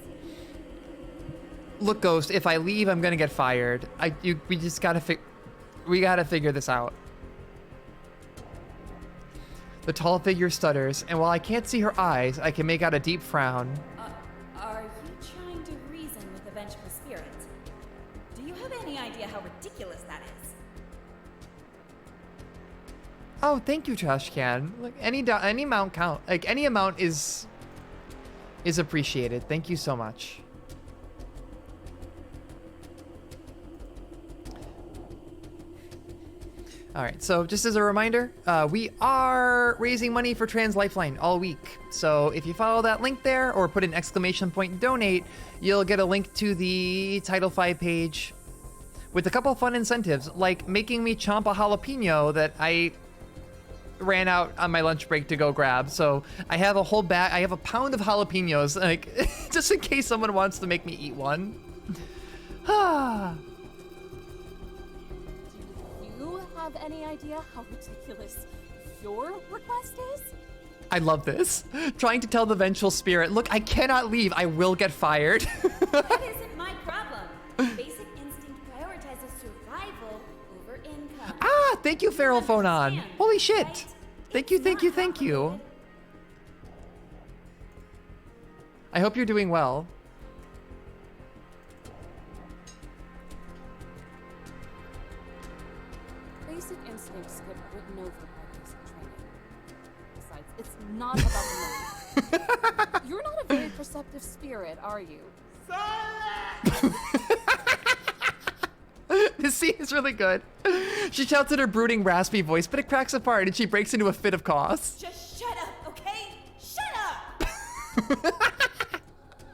S1: Look, Ghost, if I leave, I'm gonna get fired. We just gotta figure this out. The tall figure stutters, and while I can't see her eyes, I can make out a deep frown.
S11: Are you trying to reason with the vengeful spirit? Do you have any idea how ridiculous that is?
S1: Oh, thank you, Trash Can. Like any amount count. Like any amount is appreciated. Thank you so much. All right, so just as a reminder, we are raising money for Trans Lifeline all week. So if you follow that link there or put an exclamation point donate, you'll get a link to the Title 5 page with a couple fun incentives, like making me chomp a jalapeno that I ran out on my lunch break to go grab. So I have a whole bag, I have a pound of jalapenos, like just in case someone wants to make me eat one.
S3: Have any idea how ridiculous your request is?
S1: I love this. Trying to tell the vengeful spirit, look, I cannot leave. I will get fired.
S11: That isn't my problem. Basic instinct prioritizes survival over income.
S1: Ah, thank you, Feral Phone On. Holy shit.
S11: Right?
S1: Thank you, thank you, thank you. I hope you're doing well.
S3: Basic instincts get written over by basic training. Besides, it's not about the money. You're not a very perceptive spirit, are you?
S1: This scene is really good. She shouts in her brooding, raspy voice, but it cracks apart and she breaks into a fit of coughs.
S11: Just shut up, okay? Shut up!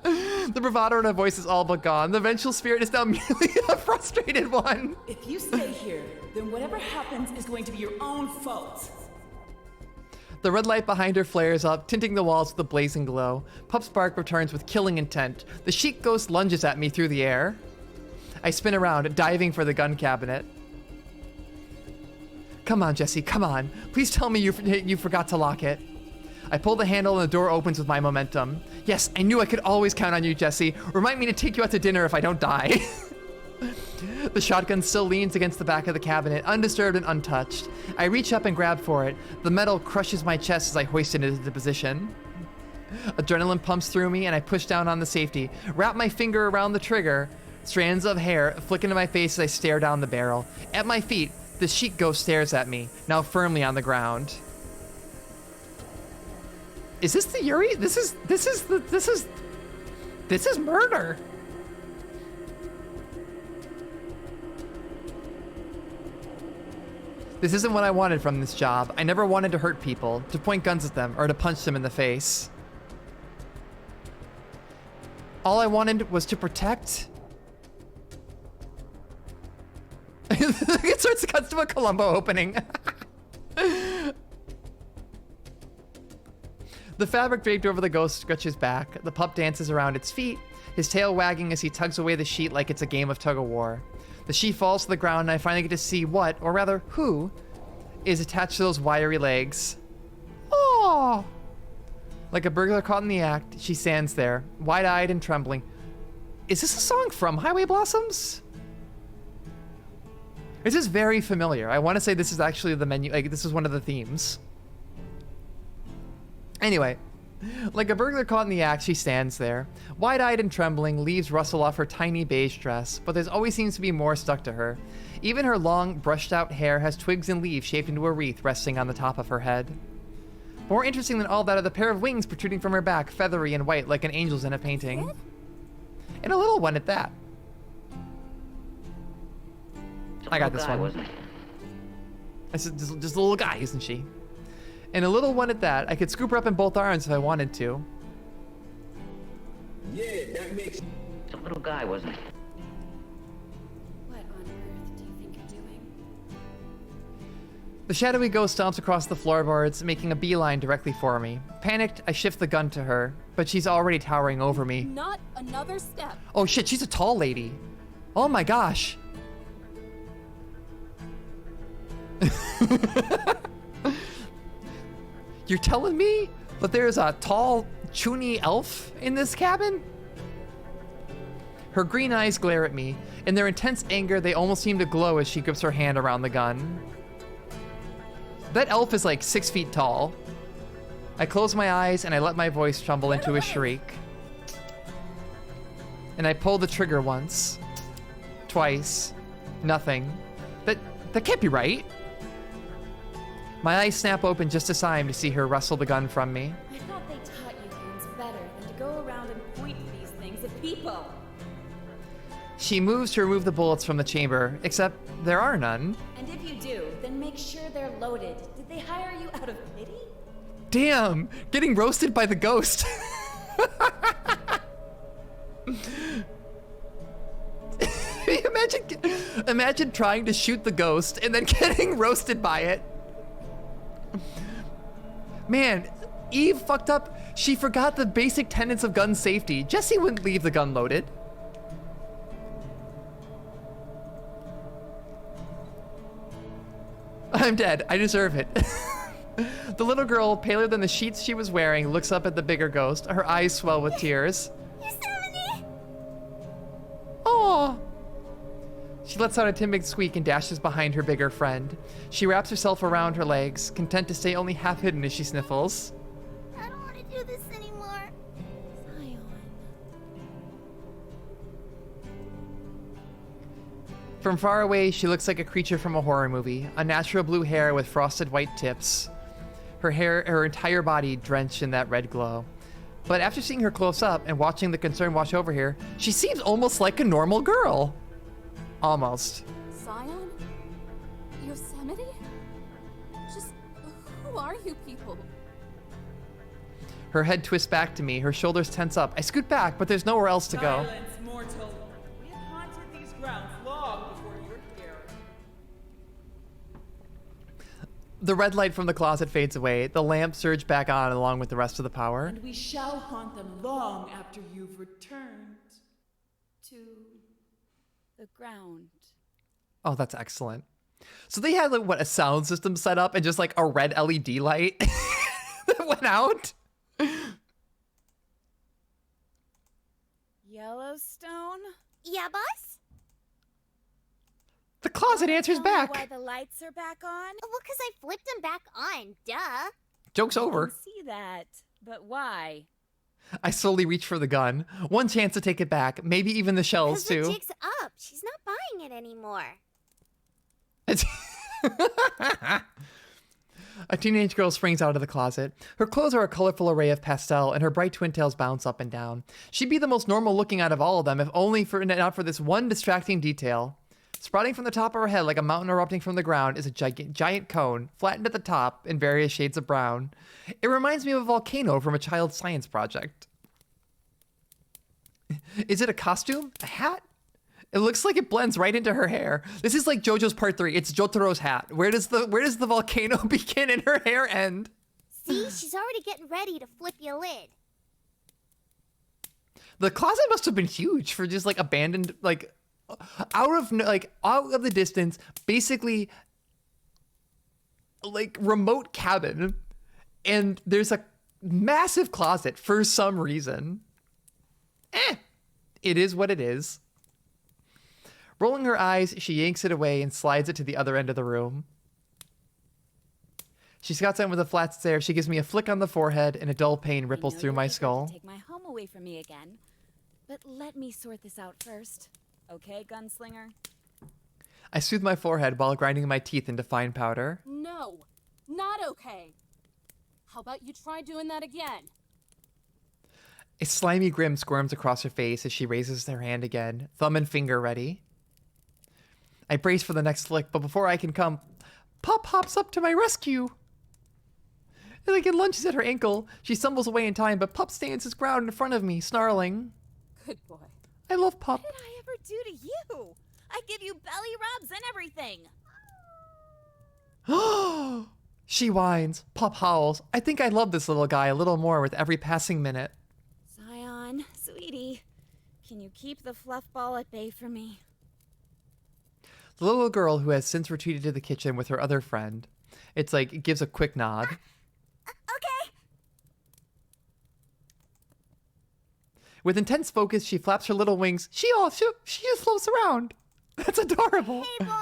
S1: The bravado in her voice is all but gone. The vengeful spirit is now merely a frustrated one.
S10: If you stay here, then whatever happens is going to be your own fault.
S1: The red light behind her flares up, tinting the walls with a blazing glow. Pup's bark returns with killing intent. The chic ghost lunges at me through the air. I spin around, diving for the gun cabinet. Come on, Jesse, come on. Please tell me you forgot to lock it. I pull the handle and the door opens with my momentum. Yes, I knew I could always count on you, Jesse. Remind me to take you out to dinner if I don't die. The shotgun still leans against the back of the cabinet, undisturbed and untouched. I reach up and grab for it. The metal crushes my chest as I hoist it into position. Adrenaline pumps through me and I push down on the safety, wrap my finger around the trigger. Strands of hair flick into my face as I stare down the barrel. At my feet, the chic ghost stares at me, now firmly on the ground. Is this the Yuri? This is murder. This isn't what I wanted from this job. I never wanted to hurt people, to point guns at them, or to punch them in the face. All I wanted was to protect. It starts to cut to a Columbo opening. The fabric draped over the ghost stretches back. The pup dances around its feet, his tail wagging as he tugs away the sheet like it's a game of tug-of-war. The sheet falls to the ground and I finally get to see what, or rather who, is attached to those wiry legs. Oh! Like a burglar caught in the act, she stands there, wide-eyed and trembling. Is this a song from Highway Blossoms? This is very familiar. I want to say this is actually the menu, like this is one of the themes. Anyway, like a burglar caught in the act, she stands there. Wide-eyed and trembling, leaves rustle off her tiny beige dress, but there always seems to be more stuck to her. Even her long, brushed-out hair has twigs and leaves shaped into a wreath resting on the top of her head. More interesting than all that are the pair of wings protruding from her back, feathery and white like an angel's in a painting. And a little one at that. I got this one. This is just a little guy, isn't she? And a little one at that. I could scoop her up in both arms if I wanted to.
S7: Yeah, that makes...
S5: It's a little guy, wasn't he?
S2: What on earth do you think you're doing?
S1: The shadowy ghost stomps across the floorboards, making a beeline directly for me. Panicked, I shift the gun to her, but she's already towering over me.
S3: Not another step.
S1: Oh shit, she's a tall lady. Oh my gosh. You're telling me that there's a tall Chuni elf in this cabin? Her green eyes glare at me. In their intense anger, they almost seem to glow as she grips her hand around the gun. That elf is like 6 feet tall. I close my eyes and I let my voice tremble into a shriek. And I pull the trigger once. Twice. Nothing. That can't be right. My eyes snap open just as time to see her wrestle the gun from me.
S11: I thought they taught you things better than to go around and point these things at people.
S1: She moves to remove the bullets from the chamber, except there are none.
S11: And if you do, then make sure they're loaded. Did they hire you out of pity?
S1: Damn, getting roasted by the ghost. Imagine trying to shoot the ghost and then getting roasted by it. Man, Eve fucked up. She forgot the basic tenets of gun safety. Jesse wouldn't leave the gun loaded. I'm dead. I deserve it. The little girl, paler than the sheets she was wearing, looks up at the bigger ghost. Her eyes swell with tears.
S2: Yosemite!
S1: Aww. She lets out a timid squeak and dashes behind her bigger friend. She wraps herself around her legs, content to stay only half hidden as she sniffles.
S2: I don't want to do this anymore.
S11: Zion.
S1: From far away, she looks like a creature from a horror movie. A natural blue hair with frosted white tips. Her entire body drenched in that red glow. But after seeing her close up and watching the concern wash over her, she seems almost like a normal girl. Almost.
S3: Zion? Yosemite? Just who are you people?
S1: Her head twists back to me, her shoulders tense up. I scoot back, but there's nowhere else to go.
S10: Silence, mortal. We have haunted these grounds long before you were here.
S1: The red light from the closet fades away. The lamp surges back on along with the rest of the power.
S10: And we shall haunt them long after you've returned
S11: To the ground.
S1: Oh, that's excellent. So they had like what, a sound system set up and just like a red LED light that went out.
S11: Yellowstone?
S2: Yeah, boss?
S1: The closet answers
S11: Tell me
S1: back.
S11: why the lights are back on?
S2: Well, because I flipped them back on. Duh.
S1: Joke's
S11: I
S1: over.
S11: can see that. But why?
S1: I slowly reach for the gun. One chance to take it back. Maybe even the shells
S2: Because the
S1: too.
S2: jig's up. She's not buying it anymore.
S1: A teenage girl springs out of the closet. Her clothes are a colorful array of pastel, and her bright twin tails bounce up and down. She'd be the most normal looking out of all of them, if only not for this one distracting detail. Sprouting from the top of her head like a mountain erupting from the ground is a giant cone, flattened at the top in various shades of brown. It reminds me of a volcano from a child's science project. Is it a costume? A hat? It looks like it blends right into her hair. This is like JoJo's Part 3. It's Jotaro's hat. Where does the volcano begin and her hair end?
S2: See, she's already getting ready to flip your lid.
S1: The closet must have been huge for just like abandoned, like out of the distance, basically like remote cabin, and there's a massive closet for some reason. It is what it is. Rolling her eyes, she yanks it away and slides it to the other end of the room. She scots in with a flat stare. She gives me a flick on the forehead, and a dull pain ripples through my skull.
S11: Take my home away from me again, but let me sort this out first. Okay, gunslinger?
S1: I soothe my forehead while grinding my teeth into fine powder.
S3: No, not okay. How about you try doing that again?
S1: A slimy grin squirms across her face as she raises her hand again, thumb and finger ready. I brace for the next flick, but before I can come, Pop hops up to my rescue. And like it lunges at her ankle. She stumbles away in time, but Pup stands his ground in front of me, snarling.
S3: Good boy.
S1: I love Pup.
S11: What did I ever do to you? I give you belly rubs and everything.
S1: She whines. Pup howls. I think I love this little guy a little more with every passing minute.
S11: Zion, sweetie, can you keep the fluff ball at bay for me?
S1: The little girl, who has since retreated to the kitchen with her other friend, it gives a quick nod.
S2: Okay.
S1: With intense focus, she flaps her little wings. She just floats around. That's adorable.
S12: Hey, boy.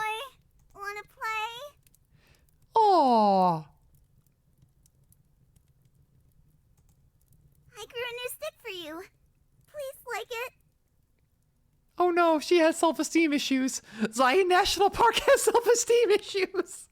S12: Wanna play?
S1: Aww.
S12: I grew a new stick for you. Please like it.
S1: Oh no, she has self-esteem issues. Zion National Park has self-esteem issues.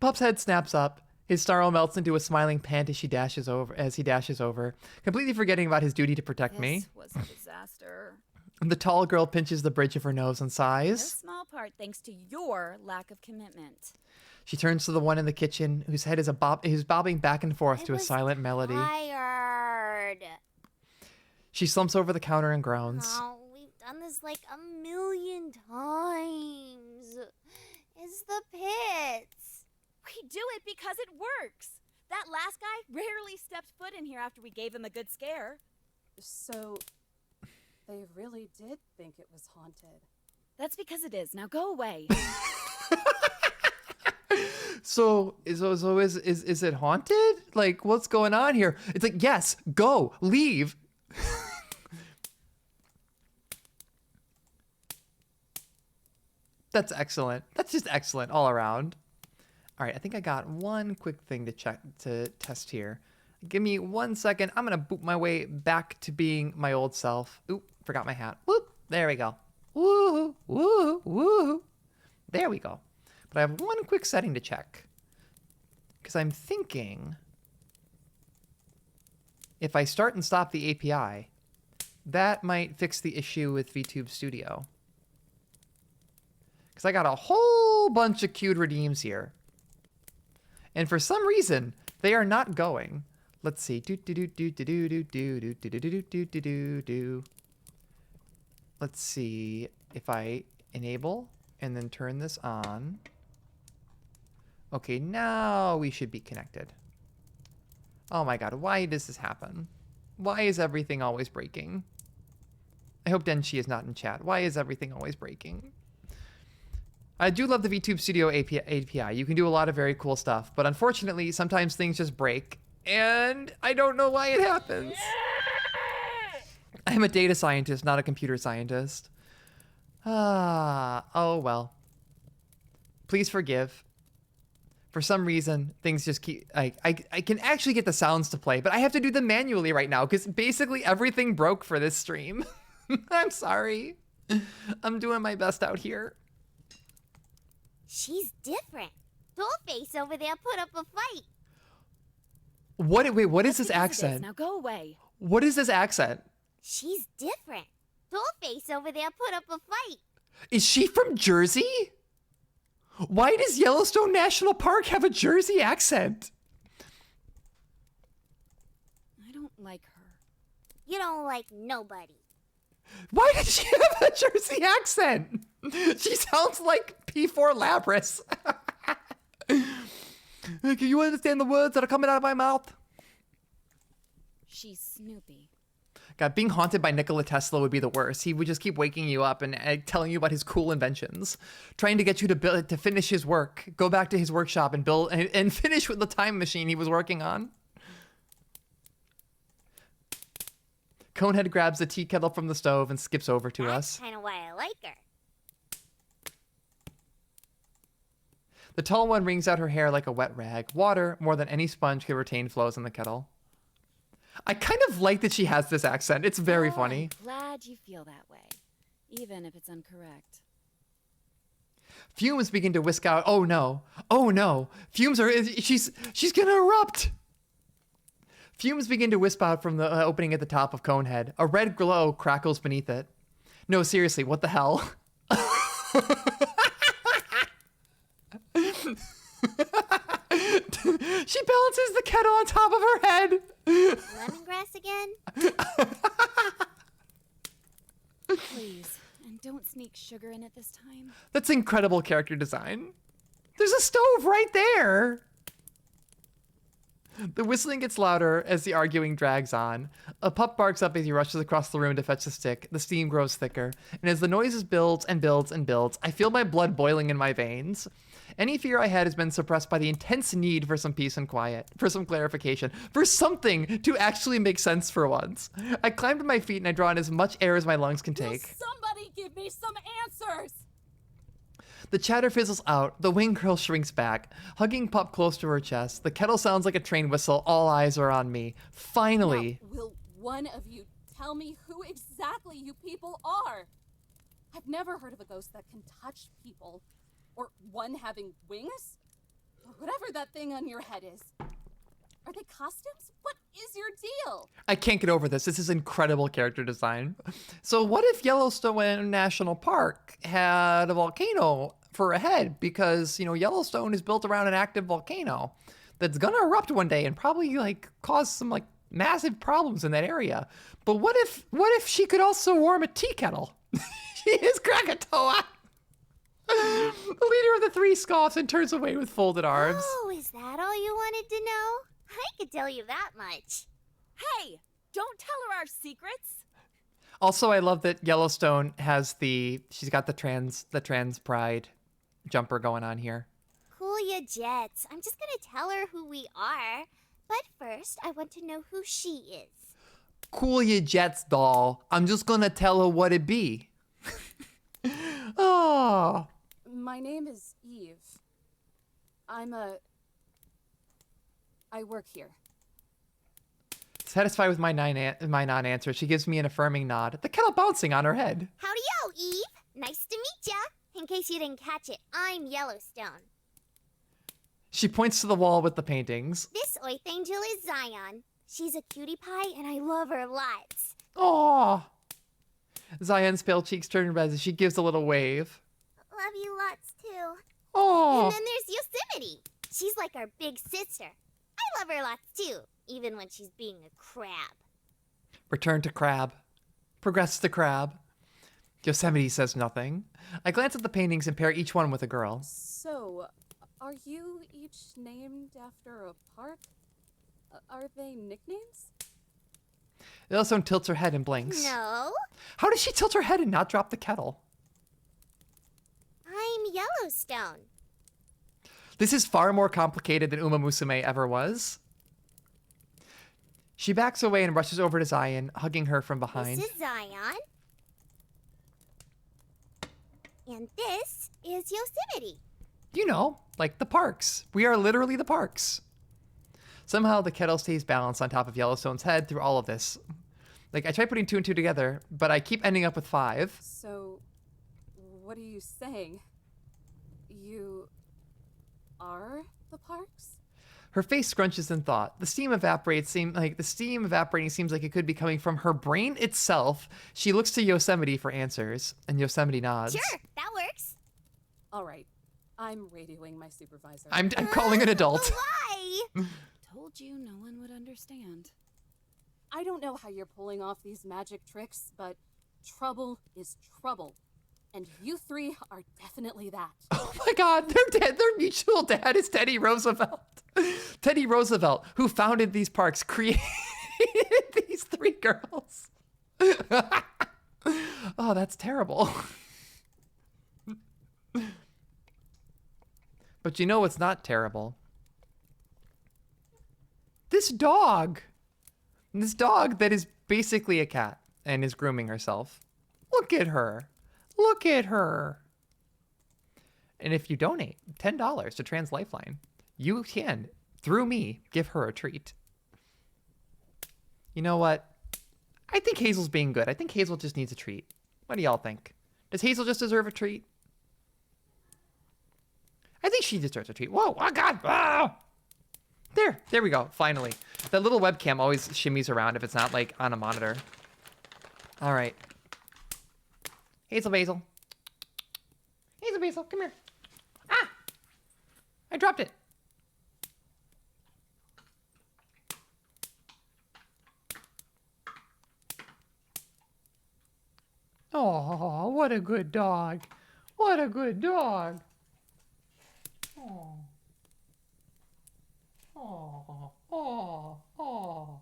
S1: Pup's head snaps up. His snarl melts into a smiling pant as he dashes over, completely forgetting about his duty to protect me.
S11: This was a disaster.
S1: The tall girl pinches the bridge of her nose and
S11: No
S1: sighs.
S11: small part thanks to your lack of commitment.
S1: She turns to the one in the kitchen, whose head is bobbing back and forth to a silent melody.
S12: Tired.
S1: She slumps over the counter and groans.
S12: Oh, we've done this like a million times. It's the pits.
S11: We do it because it works. That last guy rarely stepped foot in here after we gave him a good scare.
S3: So, they really did think it was haunted.
S11: That's because it is. Now go away.
S1: So is it haunted? Like, what's going on here? It's like, yes, go, leave. That's excellent. That's just excellent all around. All right, I think I got one quick thing to test here. Give me 1 second. I'm gonna boot my way back to being my old self. Oop, forgot my hat. Whoop, there we go. Woo, woo, woo. There we go. But I have one quick setting to check. Because I'm thinking if I start and stop the API, that might fix the issue with VTube Studio. Because I got a whole bunch of queued redeems here. And for some reason, they are not going. Let's see. Let's see if I enable and then turn this on. Okay, now we should be connected. Oh my god, why does this happen? Why is everything always breaking? I hope Denshi is not in chat. Why is everything always breaking? I do love the VTube Studio API. You can do a lot of very cool stuff, but unfortunately, sometimes things just break, and I don't know why it happens. I'm a data scientist, not a computer scientist. Oh well. Please forgive. For some reason, things just keep... I can actually get the sounds to play, but I have to do them manually right now, because basically everything broke for this stream. I'm sorry. I'm doing my best out here.
S12: She's different. Dollface over there put up a fight.
S1: Wait, what is this accent?
S11: Now go away.
S1: What is this accent?
S12: She's different. Dollface over there put up a fight.
S1: Is she from Jersey? Why does Yellowstone National Park have a Jersey accent?
S11: I don't like her.
S12: You don't like nobody.
S1: Why does she have a Jersey accent? She sounds like P4 Labris. Can you understand the words that are coming out of my mouth?
S11: She's Snoopy.
S1: God, being haunted by Nikola Tesla would be the worst. He would just keep waking you up and telling you about his cool inventions, trying to get you to finish his work, go back to his workshop and build and finish with the time machine he was working on. Conehead grabs the tea kettle from the stove and skips over to us.
S12: That's kind of why I like her.
S1: The tall one wrings out her hair like a wet rag. Water, more than any sponge could retain, flows in the kettle. I kind of like that she has this accent. It's very funny.
S11: I'm glad you feel that way, even if it's incorrect.
S1: Fumes begin to whisk out. Oh no. Oh no. Fumes are... She's gonna erupt. Fumes begin to wisp out from the opening at the top of Conehead. A red glow crackles beneath it. No, seriously, what the hell? She balances the kettle on top of her head.
S12: Lemongrass again?
S11: Please, and don't sneak sugar in it this time.
S1: That's incredible character design. There's a stove right there. The whistling gets louder as the arguing drags on. A pup barks up as he rushes across the room to fetch the stick. The steam grows thicker, and as the noises builds and builds and builds, I feel my blood boiling in my veins. Any fear I had has been suppressed by the intense need for some peace and quiet, for some clarification, for something to actually make sense for once. I climb to my feet and I draw in as much air as my lungs can take.
S3: Somebody give me some answers!
S1: The chatter fizzles out, the wing girl shrinks back, hugging Pup close to her chest. The kettle sounds like a train whistle, all eyes are on me. Finally.
S3: Now, will one of you tell me who exactly you people are? I've never heard of a ghost that can touch people. Or one having wings? Or whatever that thing on your head is. Are they costumes? What is your deal?
S1: I can't get over this. This is incredible character design. So what if Yellowstone National Park had a volcano for a head? Because, you know, Yellowstone is built around an active volcano that's gonna erupt one day and probably like cause some like massive problems in that area. But what if she could also warm a tea kettle? She is Krakatoa. The leader of the three scoffs and turns away with folded arms.
S12: Oh, is that all you wanted to know? I could tell you that much.
S11: Hey, don't tell her our secrets.
S1: Also, I love that Yellowstone has she's got the trans pride jumper going on here.
S12: Cool ya jets. I'm just gonna tell her who we are. But first, I want to know who she is.
S1: Cool ya jets, doll. I'm just gonna tell her what it be. Oh.
S3: My name is Eve. I work here.
S1: Satisfied with my non-answer, she gives me an affirming nod, the kettle bouncing on her head.
S12: Howdy-o, Eve. Nice to meet ya. In case you didn't catch it, I'm Yellowstone.
S1: She points to the wall with the paintings.
S12: This oith angel is Zion. She's a cutie pie, and I love her lots.
S1: Aww. Zion's pale cheeks turn red as she gives a little wave.
S12: Love you lots, too.
S1: Aww.
S12: And then there's Yosemite. She's like our big sister. I love her lots, too, even when she's being a crab.
S1: Return to crab. Progress to crab. Yosemite says nothing. I glance at the paintings and pair each one with a girl.
S3: So, are you each named after a park? Are they nicknames?
S1: Yellowstone tilts her head and blinks.
S12: No.
S1: How does she tilt her head and not drop the kettle?
S12: I'm Yellowstone.
S1: This is far more complicated than Uma Musume ever was. She backs away and rushes over to Zion, hugging her from behind.
S12: This is Zion. And this is Yosemite.
S1: You know, like the parks. We are literally the parks. Somehow the kettle stays balanced on top of Yellowstone's head through all of this. Like, I try putting 2 and 2 together, but I keep ending up with 5.
S3: So, what are you saying? You are the parks?
S1: Her face scrunches in thought. The steam evaporating seems like it could be coming from her brain itself. She looks to Yosemite for answers, and Yosemite nods.
S12: Sure, that works.
S3: All right. I'm radioing my supervisor.
S1: I'm calling an adult.
S12: Why?
S6: Told you no one would understand.
S3: I don't know how you're pulling off these magic tricks, but trouble is trouble. And you 3 are definitely that.
S1: Oh my God, their mutual dad is Teddy Roosevelt. Teddy Roosevelt, who founded these parks, created these 3 girls. Oh, that's terrible. But you know what's not terrible? This dog. This dog that is basically a cat and is grooming herself. Look at her. Look at her. And if you donate $10 to Trans Lifeline, you can, through me, give her a treat. You know what? I think Hazel's being good. I think Hazel just needs a treat. What do y'all think? Does Hazel just deserve a treat? I think she deserves a treat. Whoa, oh God. Ah! There we go, finally. That little webcam always shimmies around if it's not like on a monitor. All right. Hazel Basil. Hazel Basil, come here. Ah! I dropped it. Oh, what a good dog. What a good dog. Oh. Oh. Oh, oh.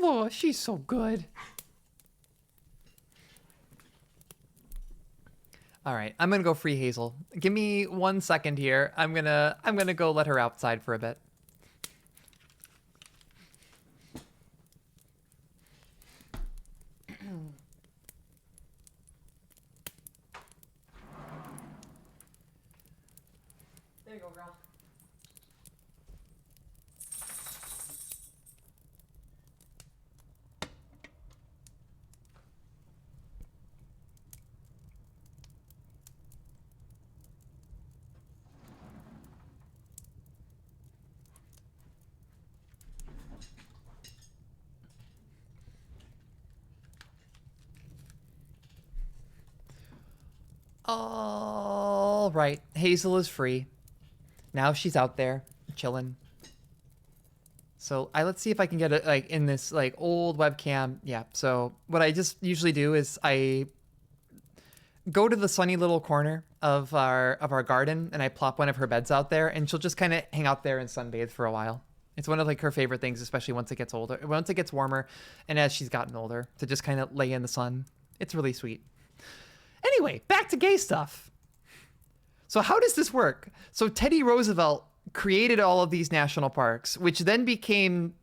S1: Oh, she's so good. All right, I'm gonna go free Hazel. Give me 1 second here. I'm gonna go let her outside for a bit. There you go, girl. All right, Hazel is free. Now she's out there chilling. So let's see if I can get it like in this like old webcam. Yeah. So what I just usually do is I go to the sunny little corner of our garden and I plop one of her beds out there, and she'll just kind of hang out there and sunbathe for a while. It's one of like her favorite things, especially once it gets older, once it gets warmer, and as she's gotten older, to just kind of lay in the sun. It's really sweet. Anyway, back to gay stuff. So how does this work? So Teddy Roosevelt created all of these national parks, which then became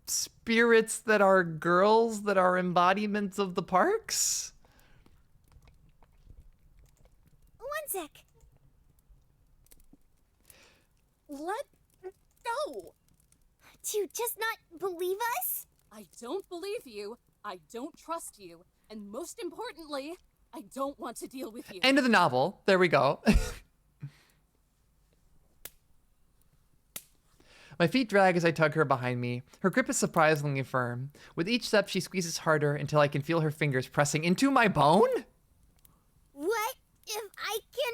S1: spirits that are girls that are embodiments of the parks?
S12: One sec.
S3: Let go!
S12: Do you just not believe us?
S3: I don't believe you, I don't trust you, and most importantly, I don't want to deal with you.
S1: End of the novel. There we go. My feet drag as I tug her behind me. Her grip is surprisingly firm. With each step, she squeezes harder until I can feel her fingers pressing into my bone?
S12: What if I can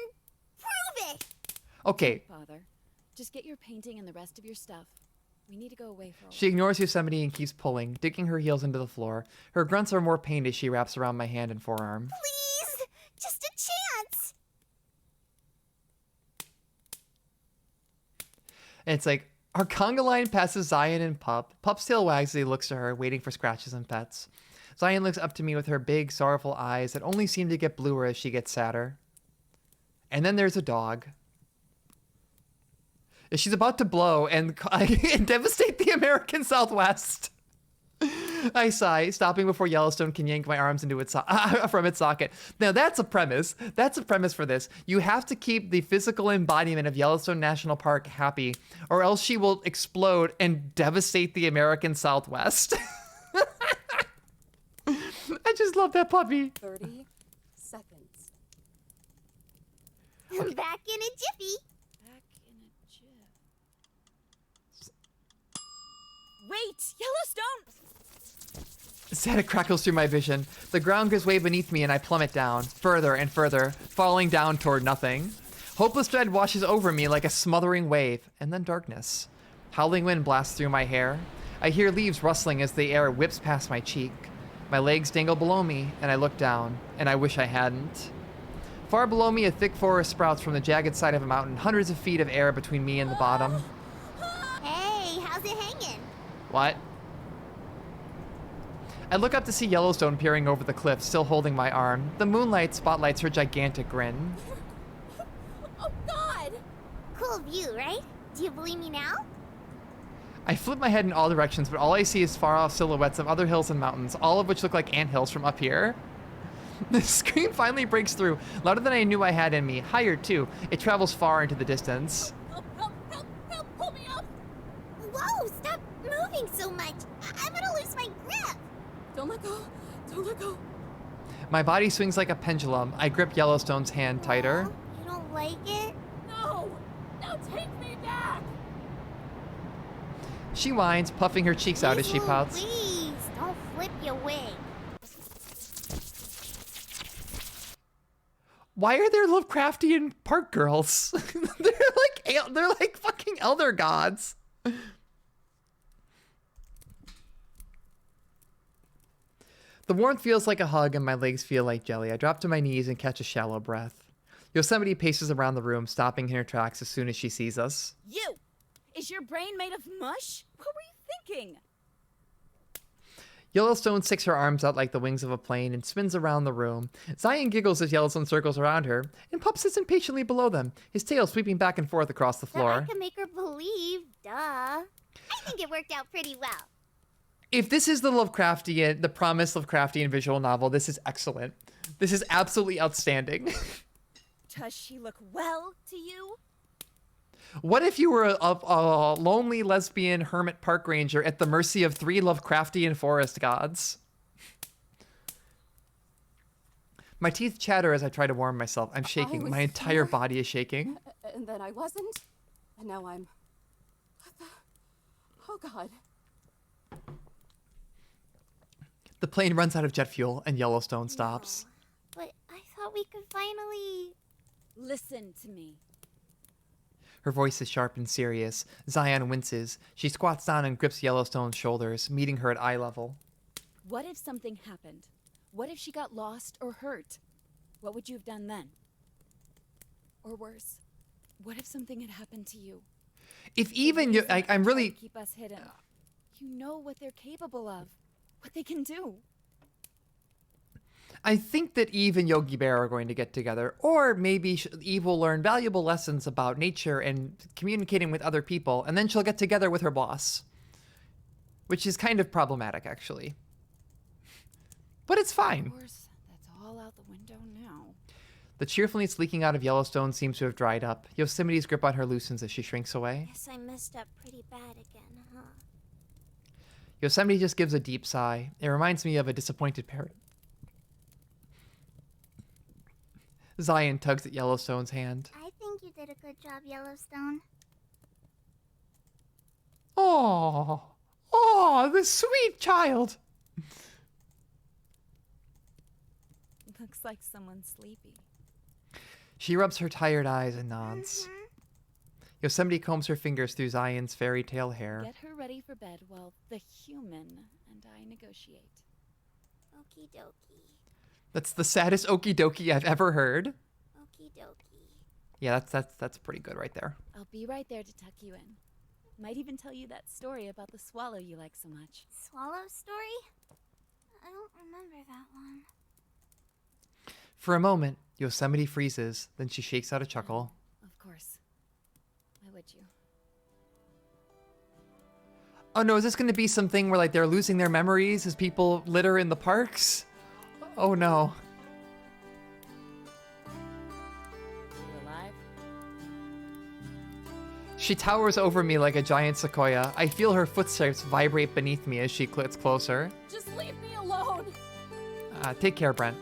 S12: prove it?
S1: Okay.
S13: Father, just get your painting and the rest of your stuff. We need to go away for a while.
S1: She ignores Yosemite and keeps pulling, digging her heels into the floor. Her grunts are more pained as she wraps around my hand and forearm.
S12: Please, just a chance.
S1: And it's like, our conga line passes Zion and Pup. Pup's tail wags as he looks to her, waiting for scratches and pets. Zion looks up to me with her big, sorrowful eyes that only seem to get bluer as she gets sadder. And then there's a dog. She's about to blow and devastate the American Southwest. I sigh, stopping before Yellowstone can yank my arms into its from its socket. Now that's a premise. That's a premise for this. You have to keep the physical embodiment of Yellowstone National Park happy, or else she will explode and devastate the American Southwest. I just love that puppy.
S3: 30 seconds.
S12: Okay. Back in a jiffy.
S11: Wait, Yellowstone!
S1: Static crackles through my vision. The ground gives way beneath me and I plummet down, further and further, falling down toward nothing. Hopeless dread washes over me like a smothering wave, and then darkness. Howling wind blasts through my hair. I hear leaves rustling as the air whips past my cheek. My legs dangle below me, and I look down, and I wish I hadn't. Far below me, a thick forest sprouts from the jagged side of a mountain, hundreds of feet of air between me and the bottom.
S12: Hey, how's it hanging?
S1: What? I look up to see Yellowstone peering over the cliff, still holding my arm. The moonlight spotlights her gigantic grin.
S3: Oh, God!
S12: Cool view, right? Do you believe me now?
S1: I flip my head in all directions, but all I see is far-off silhouettes of other hills and mountains, all of which look like anthills from up here. The scream finally breaks through, louder than I knew I had in me, higher too. It travels far into the distance.
S3: Help, help, help, help, pull me up!
S12: Whoa, stop moving so much. I'm gonna lose my grip.
S3: Don't let go, don't let go.
S1: My body swings like a pendulum. I grip Yellowstone's hand tighter.
S12: You don't like it?
S3: No, now take me back!
S1: She whines, puffing her cheeks out as she pouts.
S12: Please, don't flip your wig.
S1: Why are there Lovecraftian park girls? they're like fucking elder gods. The warmth feels like a hug and my legs feel like jelly. I drop to my knees and catch a shallow breath. Yosemite paces around the room, stopping in her tracks as soon as she sees us.
S11: You! Is your brain made of mush? What were you thinking?
S1: Yellowstone sticks her arms out like the wings of a plane and spins around the room. Zion giggles as Yellowstone circles around her, and Pup sits impatiently below them, his tail sweeping back and forth across the floor.
S12: So I can make her believe, duh. I think it worked out pretty well.
S1: If this is the Lovecraftian, the promised Lovecraftian visual novel, this is excellent. This is absolutely outstanding.
S11: Does she look well to you?
S1: What if you were a lonely lesbian hermit park ranger at the mercy of 3 Lovecraftian forest gods? My teeth chatter as I try to warm myself. I'm shaking. My entire body is shaking.
S3: And then I wasn't. And now I'm... What the... Oh, God.
S1: The plane runs out of jet fuel and Yellowstone stops.
S12: No, but I thought we could finally...
S11: Listen to me.
S1: Her voice is sharp and serious. Zion winces. She squats down and grips Yellowstone's shoulders, meeting her at eye level.
S13: What if something happened? What if she got lost or hurt? What would you have done then? Or worse, what if something had happened to you?
S1: If even you, I'm really...
S13: Keep us hidden. You know what they're capable of. What they can do.
S1: I think that Eve and Yogi Bear are going to get together, or maybe Eve will learn valuable lessons about nature and communicating with other people, and then she'll get together with her boss. Which is kind of problematic, actually. But it's fine.
S13: Of course, that's all out the window now.
S1: The cheerfulness leaking out of Yellowstone seems to have dried up. Yosemite's grip on her loosens as she shrinks away.
S12: Guess I messed up pretty bad again, huh?
S1: Yosemite just gives a deep sigh. It reminds me of a disappointed parrot. Zion tugs at Yellowstone's hand.
S12: I think you did a good job, Yellowstone.
S1: Oh, the sweet child.
S13: Looks like someone's sleepy.
S1: She rubs her tired eyes and nods. Yosemite combs her fingers through Zion's fairy tale hair.
S13: Get her ready for bed while the human and I negotiate.
S12: Okie dokie.
S1: That's the saddest okie dokie I've ever heard.
S12: Okie dokie.
S1: Yeah, that's pretty good right there.
S13: I'll be right there to tuck you in. Might even tell you that story about the swallow you like so much.
S12: Swallow story? I don't remember that one.
S1: For a moment, Yosemite freezes, then she shakes out a chuckle.
S13: Of course. Why would you?
S1: Oh no, is this going to be something where like they're losing their memories as people litter in the parks? Oh no.
S13: You alive?
S1: She towers over me like a giant sequoia. I feel her footsteps vibrate beneath me as she gets closer.
S3: Just leave me alone.
S1: Take care, Brent.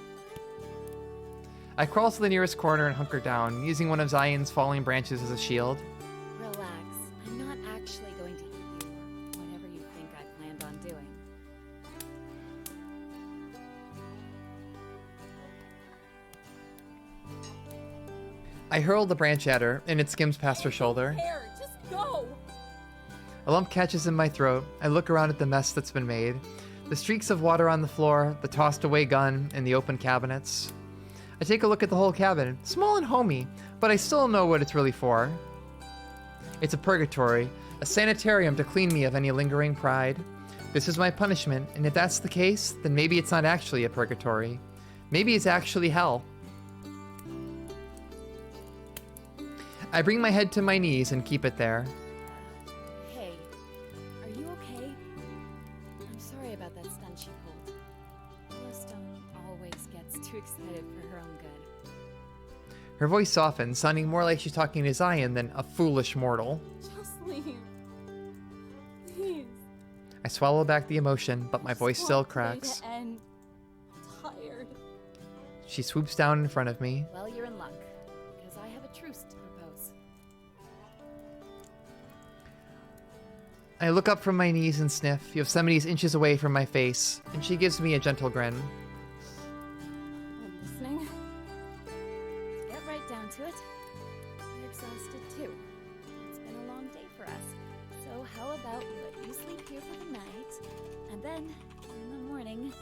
S1: I crawl to the nearest corner and hunker down, using one of Zion's falling branches as a shield.
S13: Relax. I'm not actually going to eat you or whatever you think I planned on doing.
S1: I hurl the branch at her, and it skims past her shoulder.
S3: Just go.
S1: A lump catches in my throat. I look around at the mess that's been made. The streaks of water on the floor, the tossed away gun, and the open cabinets. I take a look at the whole cabin, small and homey, but I still don't know what it's really for. It's a purgatory, a sanitarium to clean me of any lingering pride. This is my punishment, and if that's the case, then maybe it's not actually a purgatory. Maybe it's actually hell. I bring my head to my knees and keep it there.
S13: Hey, are you okay? I'm sorry about that stunt she pulled. Yellowstone always gets too excited for her own good.
S1: Her voice softens, sounding more like she's talking to Zion than a foolish mortal.
S3: Just leave. Please.
S1: I swallow back the emotion, but my voice still cracks.
S3: I'm tired.
S1: She swoops down in front of me.
S13: Well, you're in luck, because I have a truce to propose.
S1: I look up from my knees and sniff. Yosemite's inches away from my face, and she gives me a gentle grin.
S3: I'm listening.
S13: Get right down to it. You're exhausted too. It's been a long day for us. So how about we let you sleep here for the night, and then, in the morning, you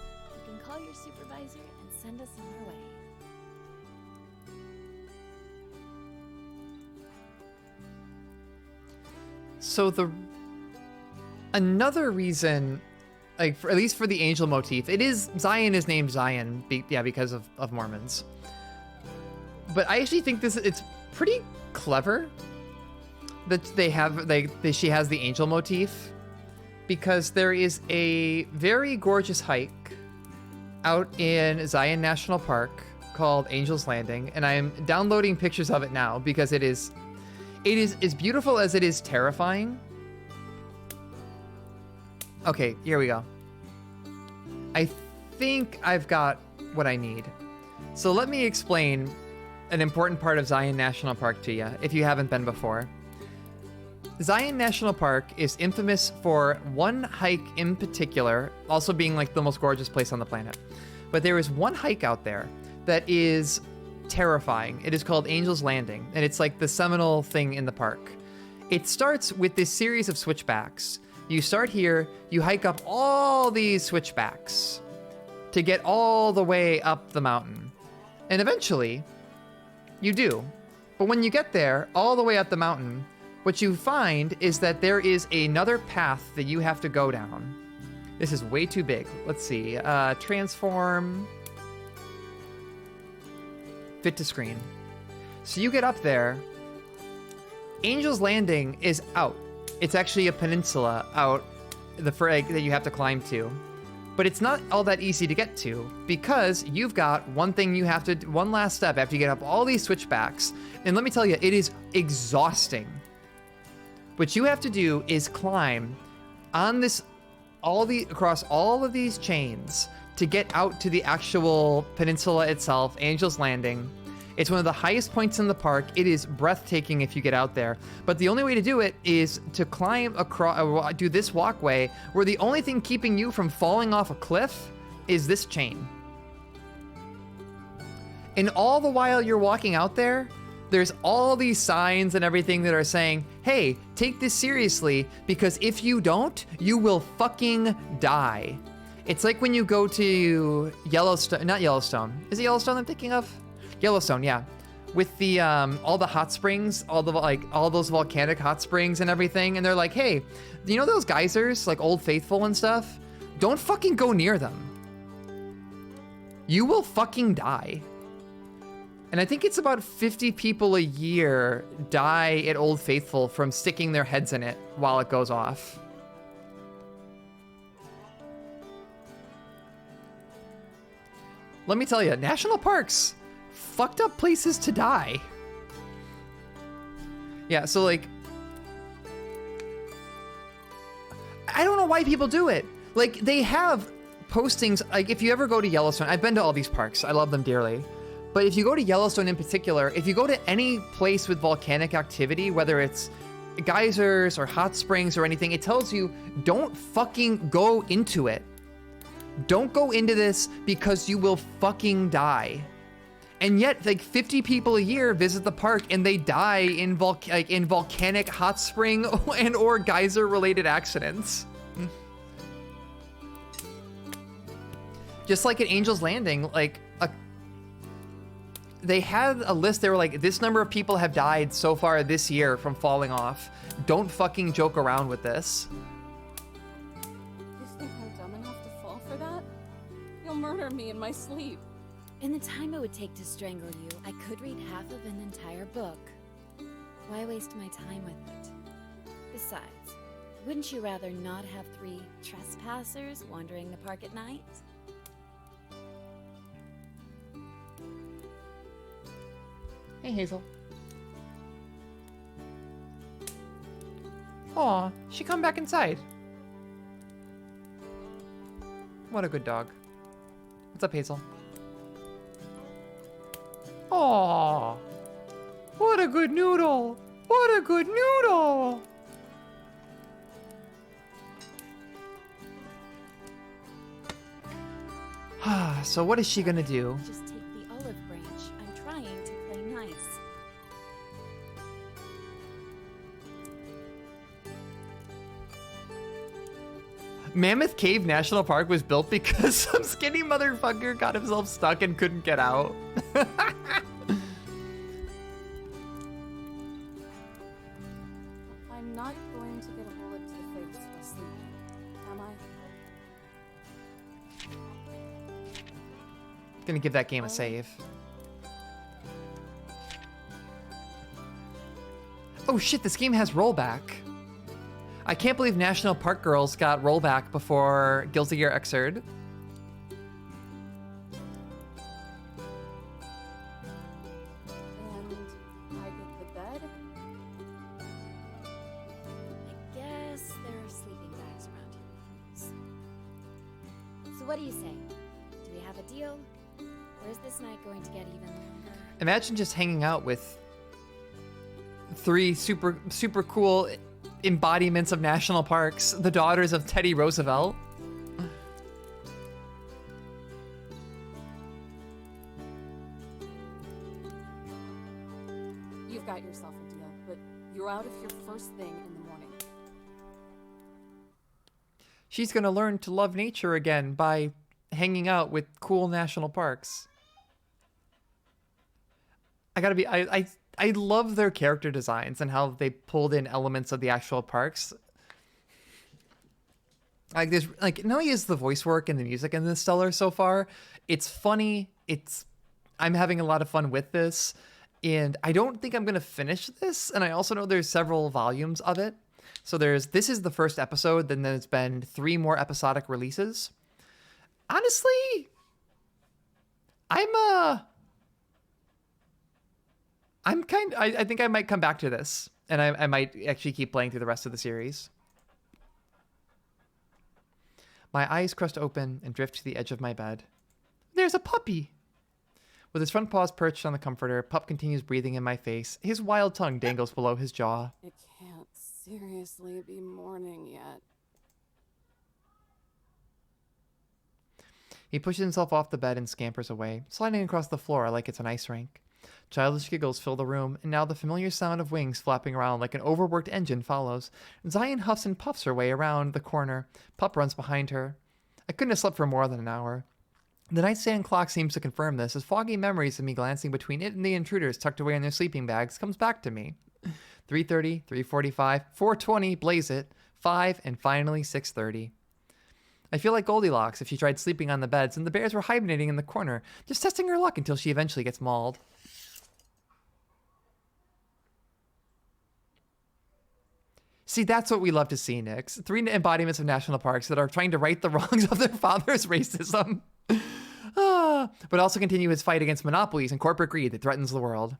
S13: can call your supervisor and send us on our way.
S1: So another reason, like at least for the angel motif, Zion is named Zion, because of Mormons. But I actually think it's pretty clever that she has the angel motif, because there is a very gorgeous hike out in Zion National Park called Angel's Landing, and I'm downloading pictures of it now because it is as beautiful as it is terrifying. Okay, here we go. I think I've got what I need. So let me explain an important part of Zion National Park to you, if you haven't been before. Zion National Park is infamous for one hike in particular, also being like the most gorgeous place on the planet. But there is one hike out there that is terrifying. It is called Angel's Landing, and it's like the seminal thing in the park. It starts with this series of switchbacks. You start here, you hike up all these switchbacks to get all the way up the mountain. And eventually, you do. But when you get there, all the way up the mountain, what you find is that there is another path that you have to go down. This is way too big. Let's see. Transform. Fit to screen. So you get up there. Angel's Landing is out. It's actually a peninsula out that you have to climb to. But it's not all that easy to get to, because you've got one last step after you get up all these switchbacks. And let me tell you, it is exhausting. What you have to do is climb on across all of these chains to get out to the actual peninsula itself, Angel's Landing. It's one of the highest points in the park. It is breathtaking if you get out there. But the only way to do it is to climb across, do this walkway, where the only thing keeping you from falling off a cliff is this chain. And all the while you're walking out there, there's all these signs and everything that are saying, hey, take this seriously, because if you don't, you will fucking die. It's like when you go to Yellowstone, not Yellowstone. Is it Yellowstone I'm thinking of? Yellowstone, yeah. With the all the hot springs, all those volcanic hot springs and everything, and they're like, hey, you know those geysers, like Old Faithful and stuff? Don't fucking go near them. You will fucking die. And I think it's about 50 people a year die at Old Faithful from sticking their heads in it while it goes off. Let me tell you, national parks, fucked up places to die. Yeah, so like, I don't know why people do it. Like, they have postings, like if you ever go to Yellowstone, I've been to all these parks, I love them dearly. But if you go to Yellowstone in particular, if you go to any place with volcanic activity, whether it's geysers or hot springs or anything, it tells you, don't fucking go into it. Don't go into this because you will fucking die. And yet, like 50 people a year visit the park and they die in volcanic hot spring and or geyser related accidents. Just like at Angel's Landing, they had a list. They were like, this number of people have died so far this year from falling off. Don't fucking joke around with this.
S3: You think I'm dumb enough to fall for that? You'll murder me in my sleep.
S13: In the time it would take to strangle you, I could read half of an entire book. Why waste my time with it? Besides, wouldn't you rather not have 3 trespassers wandering the park at night?
S1: Hey, Hazel. Aw, she come back inside. What a good dog. What's up, Hazel? Aw, what a good noodle. What a good noodle. So what is she gonna do?
S13: Just take the olive branch. I'm trying to play nice.
S1: Mammoth Cave National Park was built because some skinny motherfucker got himself stuck and couldn't get out.
S3: I'm not going to
S1: Gonna give that game a save. Oh shit, this game has rollback. I can't believe National Park Girls got rollback before Guilty Gear Xrd.
S3: And I get the bed?
S13: I guess there are sleeping bags around here. So what do you say? Do we have a deal? Or is this night going to get even longer?
S1: Imagine just hanging out with 3 super cool embodiments of national parks, the daughters of Teddy Roosevelt.
S3: You've got yourself a deal, but you're out of here first thing in the morning.
S1: She's gonna learn to love nature again by hanging out with cool national parks. I love their character designs and how they pulled in elements of the actual parks. Like there's like not only is the voice work and the music in this stellar so far, it's funny. I'm having a lot of fun with this, and I don't think I'm gonna finish this. And I also know there's several volumes of it. So this is the first episode, then there's been 3 more episodic releases. Honestly, I think I might come back to this, and I might actually keep playing through the rest of the series. My eyes crust open and drift to the edge of my bed. There's a puppy! With his front paws perched on the comforter, Pup continues breathing in my face. His wild tongue dangles below his jaw.
S3: It can't seriously be morning yet.
S1: He pushes himself off the bed and scampers away, sliding across the floor like it's an ice rink. Childish giggles fill the room, and now the familiar sound of wings flapping around like an overworked engine follows. Zion huffs and puffs her way around the corner. Pup runs behind her. I couldn't have slept for more than an hour. The nightstand clock seems to confirm this, as foggy memories of me glancing between it and the intruders tucked away in their sleeping bags comes back to me. 3:30, 3:45, 4:20, blaze it, 5, and finally 6:30. I feel like Goldilocks if she tried sleeping on the beds and the bears were hibernating in the corner, just testing her luck until she eventually gets mauled. See, that's what we love to see, Nix. 3 embodiments of national parks that are trying to right the wrongs of their father's racism. But also continue his fight against monopolies and corporate greed that threatens the world.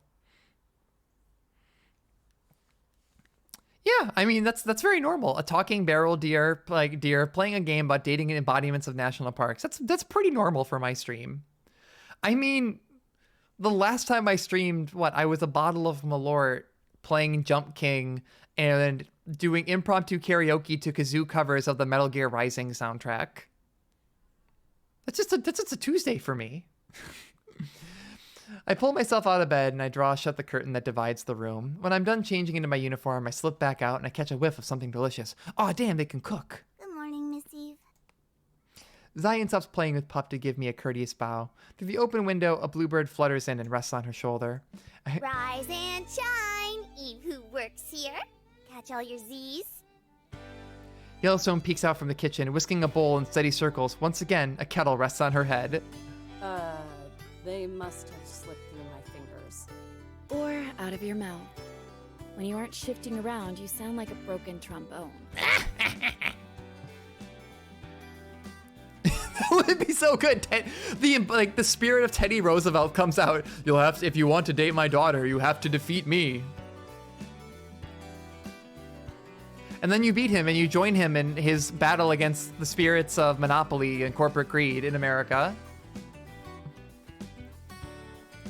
S1: Yeah, I mean, that's very normal. A talking barrel deer playing a game about dating embodiments of national parks. That's pretty normal for my stream. I mean, the last time I streamed, I was a bottle of Malort playing Jump King and doing impromptu karaoke to kazoo covers of the Metal Gear Rising soundtrack. That's just a Tuesday for me. I pull myself out of bed and I draw shut the curtain that divides the room. When I'm done changing into my uniform, I slip back out and I catch a whiff of something delicious. Aw, damn, they can cook.
S12: Good morning, Miss Eve.
S1: Zion stops playing with Pup to give me a courteous bow. Through the open window, a bluebird flutters in and rests on her shoulder.
S12: Rise and shine, Eve who works here. Catch all your Z's.
S1: Yellowstone peeks out from the kitchen, whisking a bowl in steady circles. Once again, a kettle rests on her head.
S3: They must have slipped through my fingers.
S13: Or out of your mouth. When you aren't shifting around, you sound like a broken trombone.
S1: That would be so good. The spirit of Teddy Roosevelt comes out. If you want to date my daughter, you have to defeat me. And then you beat him and you join him in his battle against the spirits of monopoly and corporate greed in America.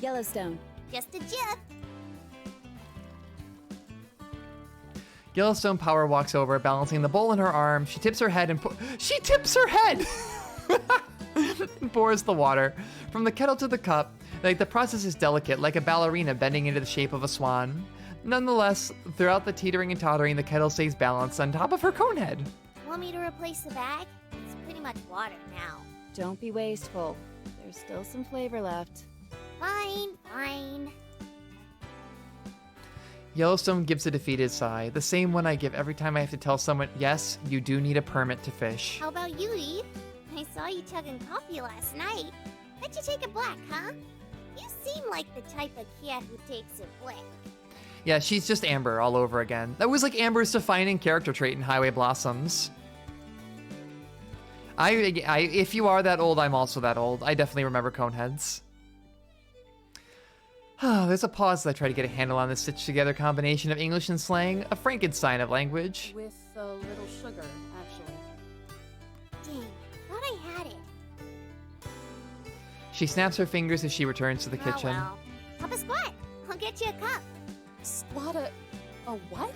S13: Yellowstone.
S12: Just a jip.
S1: Yellowstone power walks over, balancing the bowl in her arm. She tips her head and and pours the water from the kettle to the cup. The process is delicate, like a ballerina bending into the shape of a swan. Nonetheless, throughout the teetering and tottering, the kettle stays balanced on top of her cone head.
S12: Want me to replace the bag? It's pretty much water now.
S13: Don't be wasteful. There's still some flavor left.
S12: Fine.
S1: Yellowstone gives a defeated sigh, the same one I give every time I have to tell someone, yes, you do need a permit to fish.
S12: How about you, Eve? I saw you chugging coffee last night. Bet you take a black, huh? You seem like the type of kid who takes a black.
S1: Yeah, she's just Amber all over again. That was like Amber's defining character trait in Highway Blossoms. If you are that old, I'm also that old. I definitely remember Coneheads. There's a pause as I try to get a handle on this stitched together combination of English and slang, a Frankenstein of language.
S3: With a little sugar, actually.
S12: Dang, thought I had it.
S1: She snaps her fingers as she returns to the kitchen.
S12: Well. Have a squat. I'll get you a cup.
S3: Squat a what?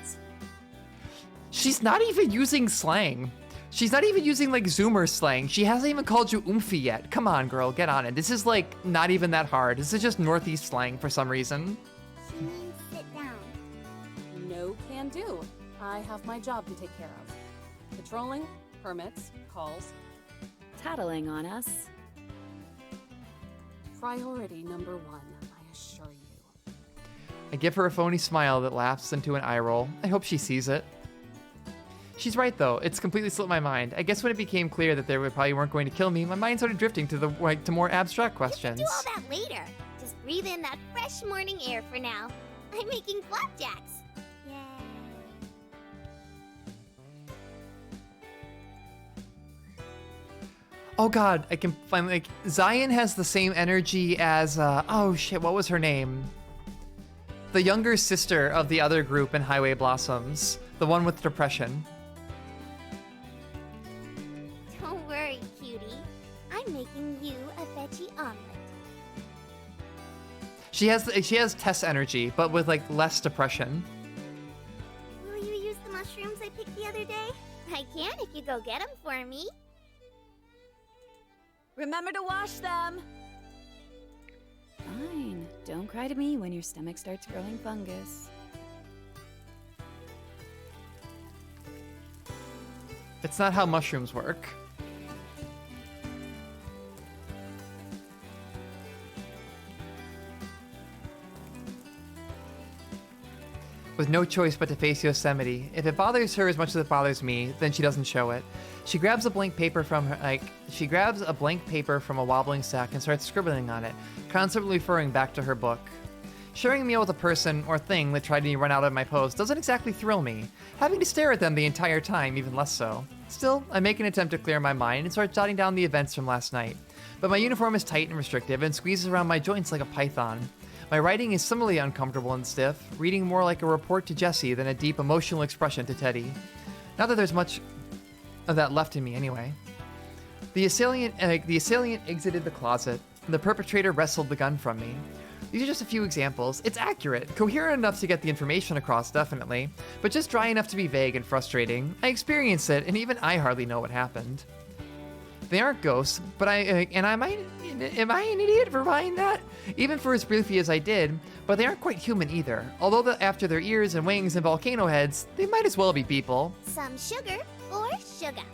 S1: She's not even using slang. She's not even using like Zoomer slang. She hasn't even called you oomphy yet. Come on, girl, get on it. This is like not even that hard. This is just Northeast slang for some reason.
S12: She means sit down.
S3: No can do. I have my job to take care of. Patrolling, permits, calls.
S6: Tattling on us.
S3: Priority number 1, I assure you.
S1: I give her a phony smile that laughs into an eye roll. I hope she sees it. She's right though. It's completely slipped my mind. I guess when it became clear that they probably weren't going to kill me, my mind started drifting to more abstract questions.
S12: You can do all that later. Just breathe in that fresh morning air for now. I'm making flapjacks. Yay.
S1: Oh god, I can finally, like, Zion has the same energy as, oh shit, what was her name? The younger sister of the other group in Highway Blossoms. The one with depression.
S12: Don't worry, cutie. I'm making you a veggie omelet.
S1: She has Tess energy, but with like less depression.
S12: Will you use the mushrooms I picked the other day? I can if you go get them for me.
S13: Remember to wash them. Fine. Don't cry to me when your stomach starts growing fungus.
S1: It's not how mushrooms work. With no choice but to face Yosemite. If it bothers her as much as it bothers me, then she doesn't show it. She grabs a blank paper from a wobbling sack and starts scribbling on it, constantly referring back to her book. Sharing a meal with a person or thing that tried to run out of my post doesn't exactly thrill me. Having to stare at them the entire time, even less so. Still, I make an attempt to clear my mind and start jotting down the events from last night. But my uniform is tight and restrictive and squeezes around my joints like a python. My writing is similarly uncomfortable and stiff, reading more like a report to Jessie than a deep emotional expression to Teddy. Not that there's much of that left in me anyway. The assailant exited the closet. The perpetrator wrestled the gun from me. These are just a few examples. It's accurate, coherent enough to get the information across, definitely, but just dry enough to be vague and frustrating. I experienced it, and even I hardly know what happened. They aren't ghosts, but am I an idiot for buying that? Even for as briefly as I did, but they aren't quite human either. Although after their ears and wings and volcano heads, they might as well be people.
S12: Some sugar or sugar.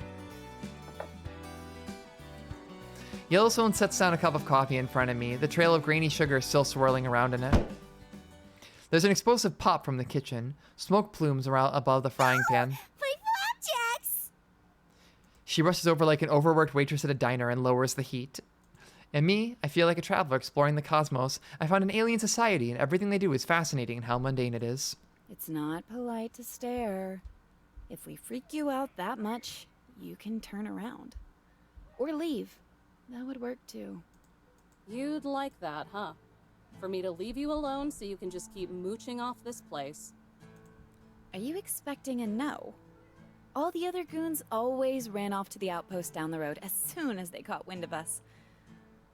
S1: Yellowstone sets down a cup of coffee in front of me, the trail of grainy sugar still swirling around in it. There's an explosive pop from the kitchen. Smoke plumes around above the frying pan.
S12: My flapjacks!
S1: She rushes over like an overworked waitress at a diner and lowers the heat. And me, I feel like a traveler exploring the cosmos. I found an alien society, and everything they do is fascinating in how mundane it is.
S6: It's not polite to stare. If we freak you out that much, you can turn around. Or leave. That would work too.
S3: You'd like that, huh? For me to leave you alone so you can just keep mooching off this place.
S6: Are you expecting a no? All the other goons always ran off to the outpost down the road as soon as they caught wind of us.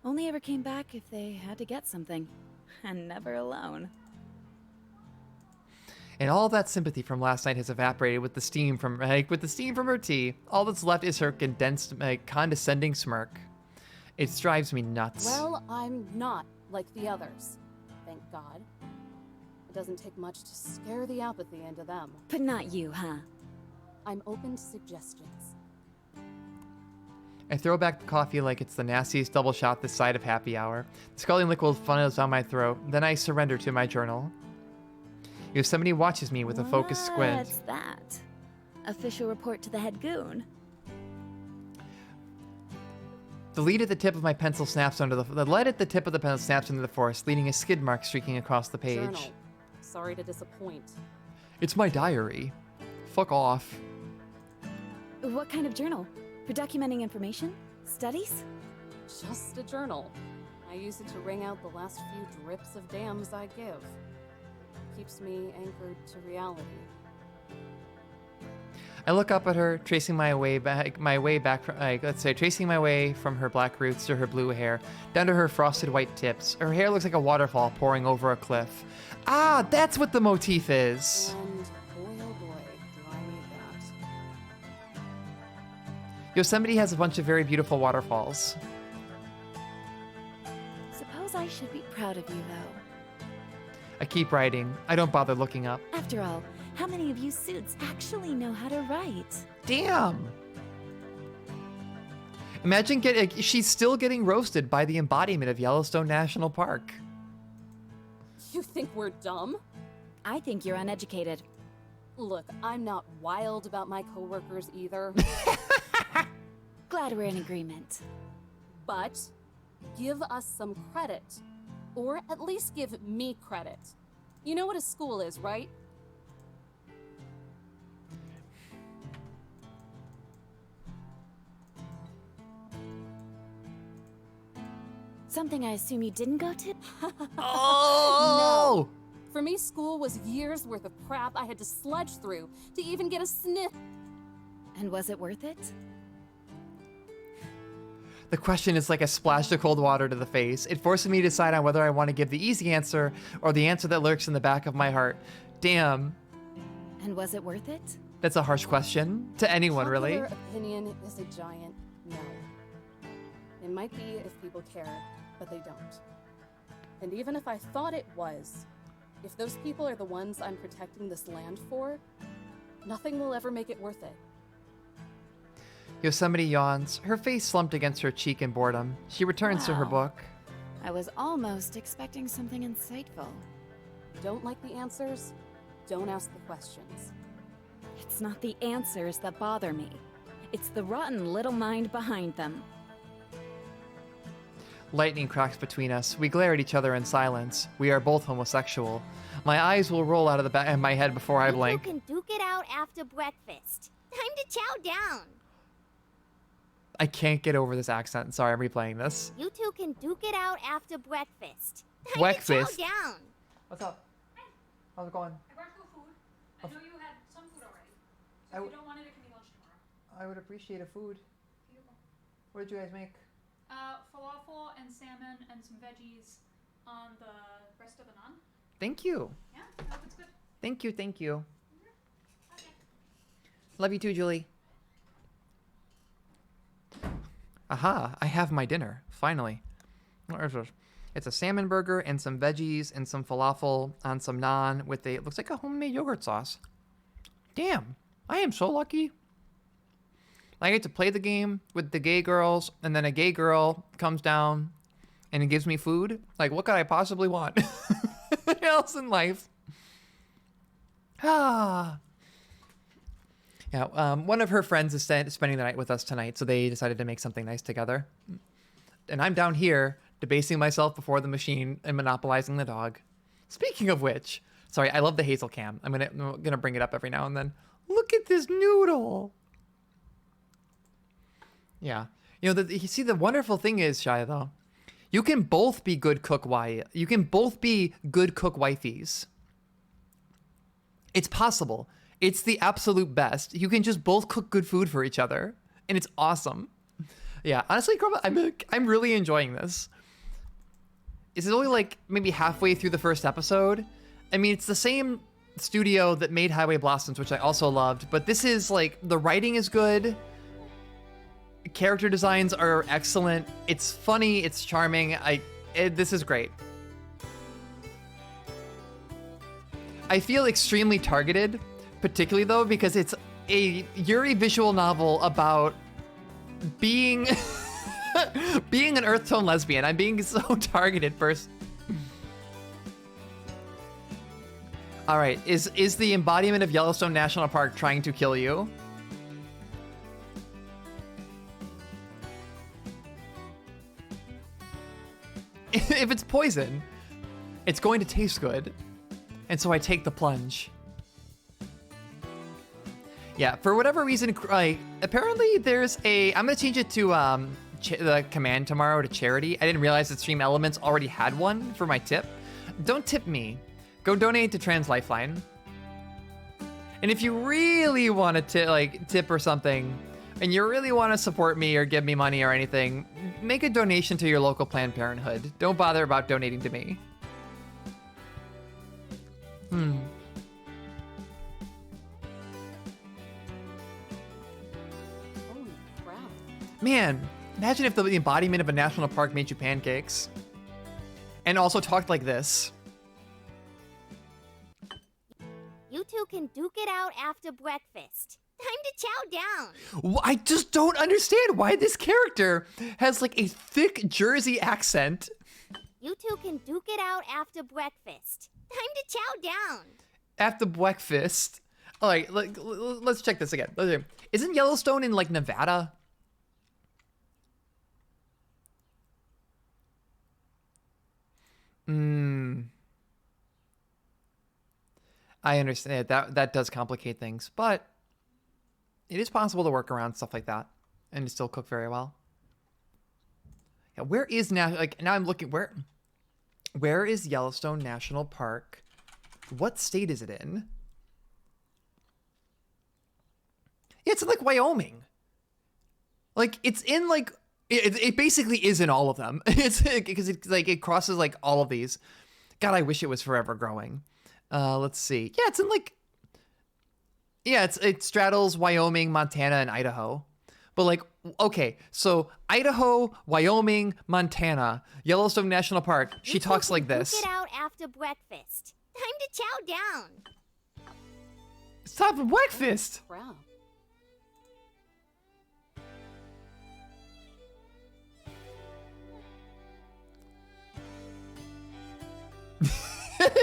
S6: Only ever came back if they had to get something. And never alone.
S1: And all that sympathy from last night has evaporated with the steam from her tea. All that's left is her condensed, condescending smirk. It drives me nuts.
S3: Well, I'm not like the others. Thank God. It doesn't take much to scare the apathy into them.
S6: But not you, huh?
S3: I'm open to suggestions.
S1: I throw back the coffee like it's the nastiest double shot this side of happy hour. The scalding liquid funnels down my throat. Then I surrender to my journal. Yosemite watches me with a focused squint.
S6: What's that? Official report to the head goon.
S1: The lead at the tip of my pencil snaps under the lead at the tip of the pencil snaps into the forest, leaving a skid mark streaking across the page.
S3: Journal. Sorry to disappoint.
S1: It's my diary. Fuck off.
S6: What kind of journal? For documenting information? Studies?
S3: Just a journal. I use it to wring out the last few drips of dams I give. Keeps me anchored to reality.
S1: I look up at her, tracing my way back from, tracing my way from her black roots to her blue hair, down to her frosted white tips. Her hair looks like a waterfall pouring over a cliff. Ah, that's what the motif is.
S3: And boy, oh boy, do I need that.
S1: Yosemite has a bunch of very beautiful waterfalls.
S6: Suppose I should be proud of you, though.
S1: I keep writing. I don't bother looking up.
S6: After all, how many of you suits actually know how to write?
S1: Damn! Imagine she's still getting roasted by the embodiment of Yellowstone National Park.
S3: You think we're dumb?
S6: I think you're uneducated.
S3: Look, I'm not wild about my coworkers either.
S6: Glad we're in agreement.
S3: But give us some credit. Or at least give me credit. You know what a school is, right?
S6: Something I assume you didn't go to?
S1: Oh!
S3: No. For me, school was years worth of crap I had to sludge through to even get a sniff.
S6: And was it worth it?
S1: The question is like a splash of cold water to the face. It forces me to decide on whether I want to give the easy answer or the answer that lurks in the back of my heart. Damn.
S6: And was it worth it?
S1: That's a harsh question to anyone, really.
S3: Popular opinion is a giant no. It might be if people care, but they don't. And even if I thought it was, if those people are the ones I'm protecting this land for, nothing will ever make it worth it.
S1: Yosemite yawns, her face slumped against her cheek in boredom. She returns to her book.
S6: I was almost expecting something insightful.
S3: Don't like the answers? Don't ask the questions.
S6: It's not the answers that bother me. It's the rotten little mind behind them.
S1: Lightning cracks between us. We glare at each other in silence. We are both homosexual. My eyes will roll out of the back of my head before I blink.
S12: You can duke it out after breakfast. Time to chow down.
S1: I can't get over this accent. Sorry, I'm replaying this.
S12: You two can duke it out after breakfast. Time
S1: Breakfast?
S12: to chow down.
S1: What's up? How's it going?
S14: I brought you food. I know you had some food already. So if you don't want it, it can be lunch tomorrow.
S1: I would appreciate a food. What did you guys make?
S14: Falafel and salmon and some veggies on the rest of the naan.
S1: Thank you.
S14: Yeah, I hope it's good.
S1: Thank you, thank you. Okay. Love you too, Julie. Aha, I have my dinner, finally. It's a salmon burger and some veggies and some falafel on some naan with it looks like a homemade yogurt sauce. Damn, I am so lucky. I get to play the game with the gay girls, and then a gay girl comes down and it gives me food. Like, what could I possibly want else in life? Ah. Yeah, one of her friends is spending the night with us tonight, so they decided to make something nice together. And I'm down here debasing myself before the machine and monopolizing the dog. Speaking of which, sorry, I love the Hazel cam. I'm gonna bring it up every now and then. Look at this noodle. Yeah, you know, you see, the wonderful thing is, Shia, though, you can both be good cook You can both be good cook wifeys. It's possible. It's the absolute best. You can just both cook good food for each other, and it's awesome. Yeah, honestly, I'm really enjoying this. Is it only like maybe halfway through the first episode? I mean, it's the same studio that made Highway Blossoms, which I also loved, but this is like, the writing is good. Character designs are excellent. It's funny. It's charming. This is great. I feel extremely targeted, particularly though, because it's a Yuri visual novel about being being an earth tone lesbian. I'm being so targeted first. All right, is the embodiment of Yellowstone National Park trying to kill you? if it's poison, it's going to taste good. And so I take the plunge. Yeah, for whatever reason, apparently there's a, I'm gonna change it to the command tomorrow to charity. I didn't realize that Stream Elements already had one for my tip. Don't tip me. Go donate to Trans Lifeline. And if you really want to tip or something, and you really want to support me or give me money or anything, make a donation to your local Planned Parenthood. Don't bother about donating to me.
S3: Holy crap.
S1: Man, imagine if the embodiment of a national park made you pancakes. And also talked like this.
S12: You two can duke it out after breakfast. Time to chow down.
S1: I just don't understand why this character has like a thick Jersey accent.
S12: You two can duke it out after breakfast. Time to chow down.
S1: After breakfast. All right, let's check this again. Isn't Yellowstone in like Nevada? I understand that does complicate things, but it is possible to work around stuff like that and still cook very well. Yeah, where is now? Like now I'm looking where is Yellowstone National Park? What state is it in? Yeah, it's in like Wyoming. Like it's in like it basically is in all of them. It's because it's like it crosses like all of these. God, I wish it was forever growing. Let's see. Yeah, it's in like it straddles Wyoming, Montana, and Idaho. But like, okay, so Idaho, Wyoming, Montana, Yellowstone National Park. She talks like this.
S12: Duke it out after breakfast. Time to chow down.
S1: It's time for breakfast.
S3: Wow.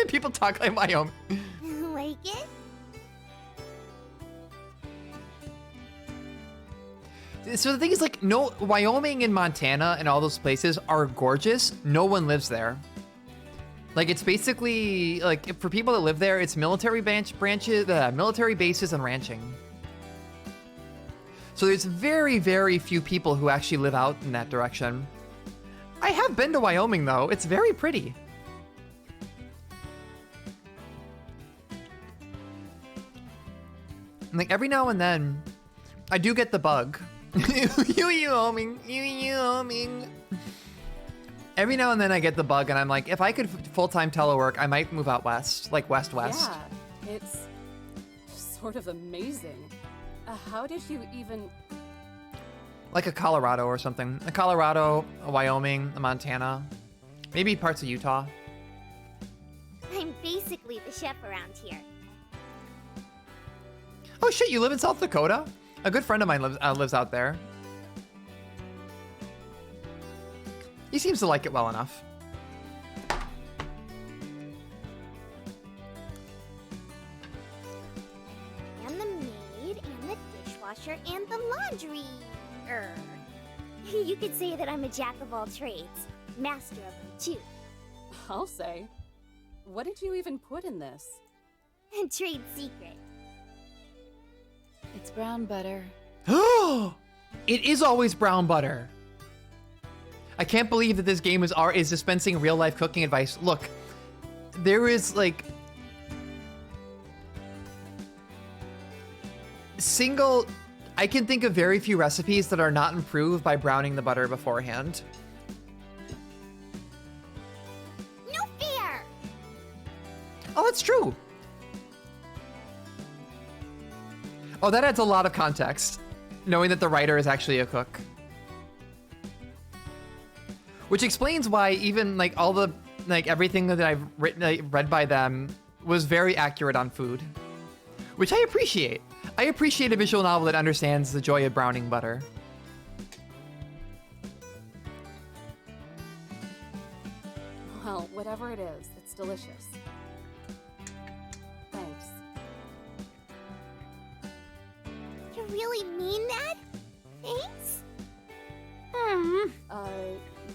S1: People talk like Wyoming.
S12: Like it?
S1: So the thing is, like, no, Wyoming and Montana and all those places are gorgeous. No one lives there. Like, it's basically, like, for people that live there, it's military branches, military bases and ranching. So there's very, very few people who actually live out in that direction. I have been to Wyoming, though. It's very pretty. And, like, every now and then, I do get the bug. Wyoming. Every now and then I get the bug and I'm like, if I could full-time telework, I might move out west, like west.
S3: Yeah, it's sort of amazing. How did you even...
S1: Like a Colorado or something. A Colorado, a Wyoming, a Montana. Maybe parts of Utah.
S12: I'm basically the chef around here.
S1: Oh shit, you live in South Dakota? A good friend of mine lives out there. He seems to like it well enough.
S12: And the maid, and the dishwasher, and the laundry. You could say that I'm a jack of all trades. Master of them, too.
S3: I'll say. What did you even put in this?
S12: Trade secret.
S6: It's brown butter.
S1: It is always brown butter. I can't believe that this game is dispensing real life cooking advice. Look, there is like I can think of very few recipes that are not improved by browning the butter beforehand.
S12: No fear.
S1: Oh, that's true. Oh, that adds a lot of context, knowing that the writer is actually a cook. Which explains why even like all the everything that I've read by them was very accurate on food, which I appreciate. I appreciate a visual novel that understands the joy of browning butter.
S3: Well, whatever it is, it's delicious. Thanks.
S12: You really mean that? Thanks?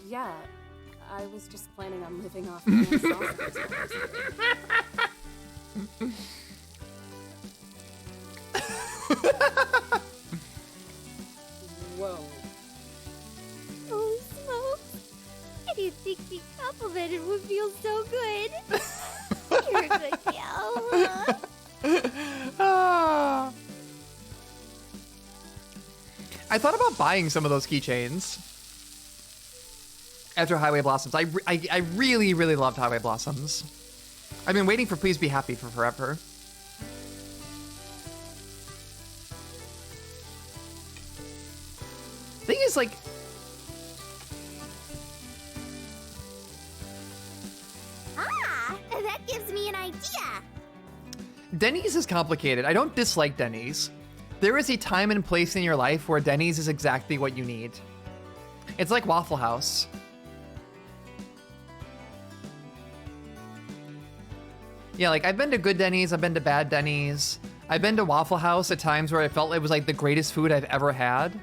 S3: Yeah. I was just planning on living off canned sausages. Whoa.
S12: Oh, Smokes. I didn't think being complimented would feel so good. You're a good gal.
S1: I thought about buying some of those keychains after Highway Blossoms. I really, really loved Highway Blossoms. I've been waiting for Please Be Happy for forever. Thing is, like,
S12: That gives me an idea.
S1: Denny's is complicated. I don't dislike Denny's. There is a time and place in your life where Denny's is exactly what you need. It's like Waffle House. Yeah, like I've been to good Denny's, I've been to bad Denny's. I've been to Waffle House at times where I felt it was like the greatest food I've ever had.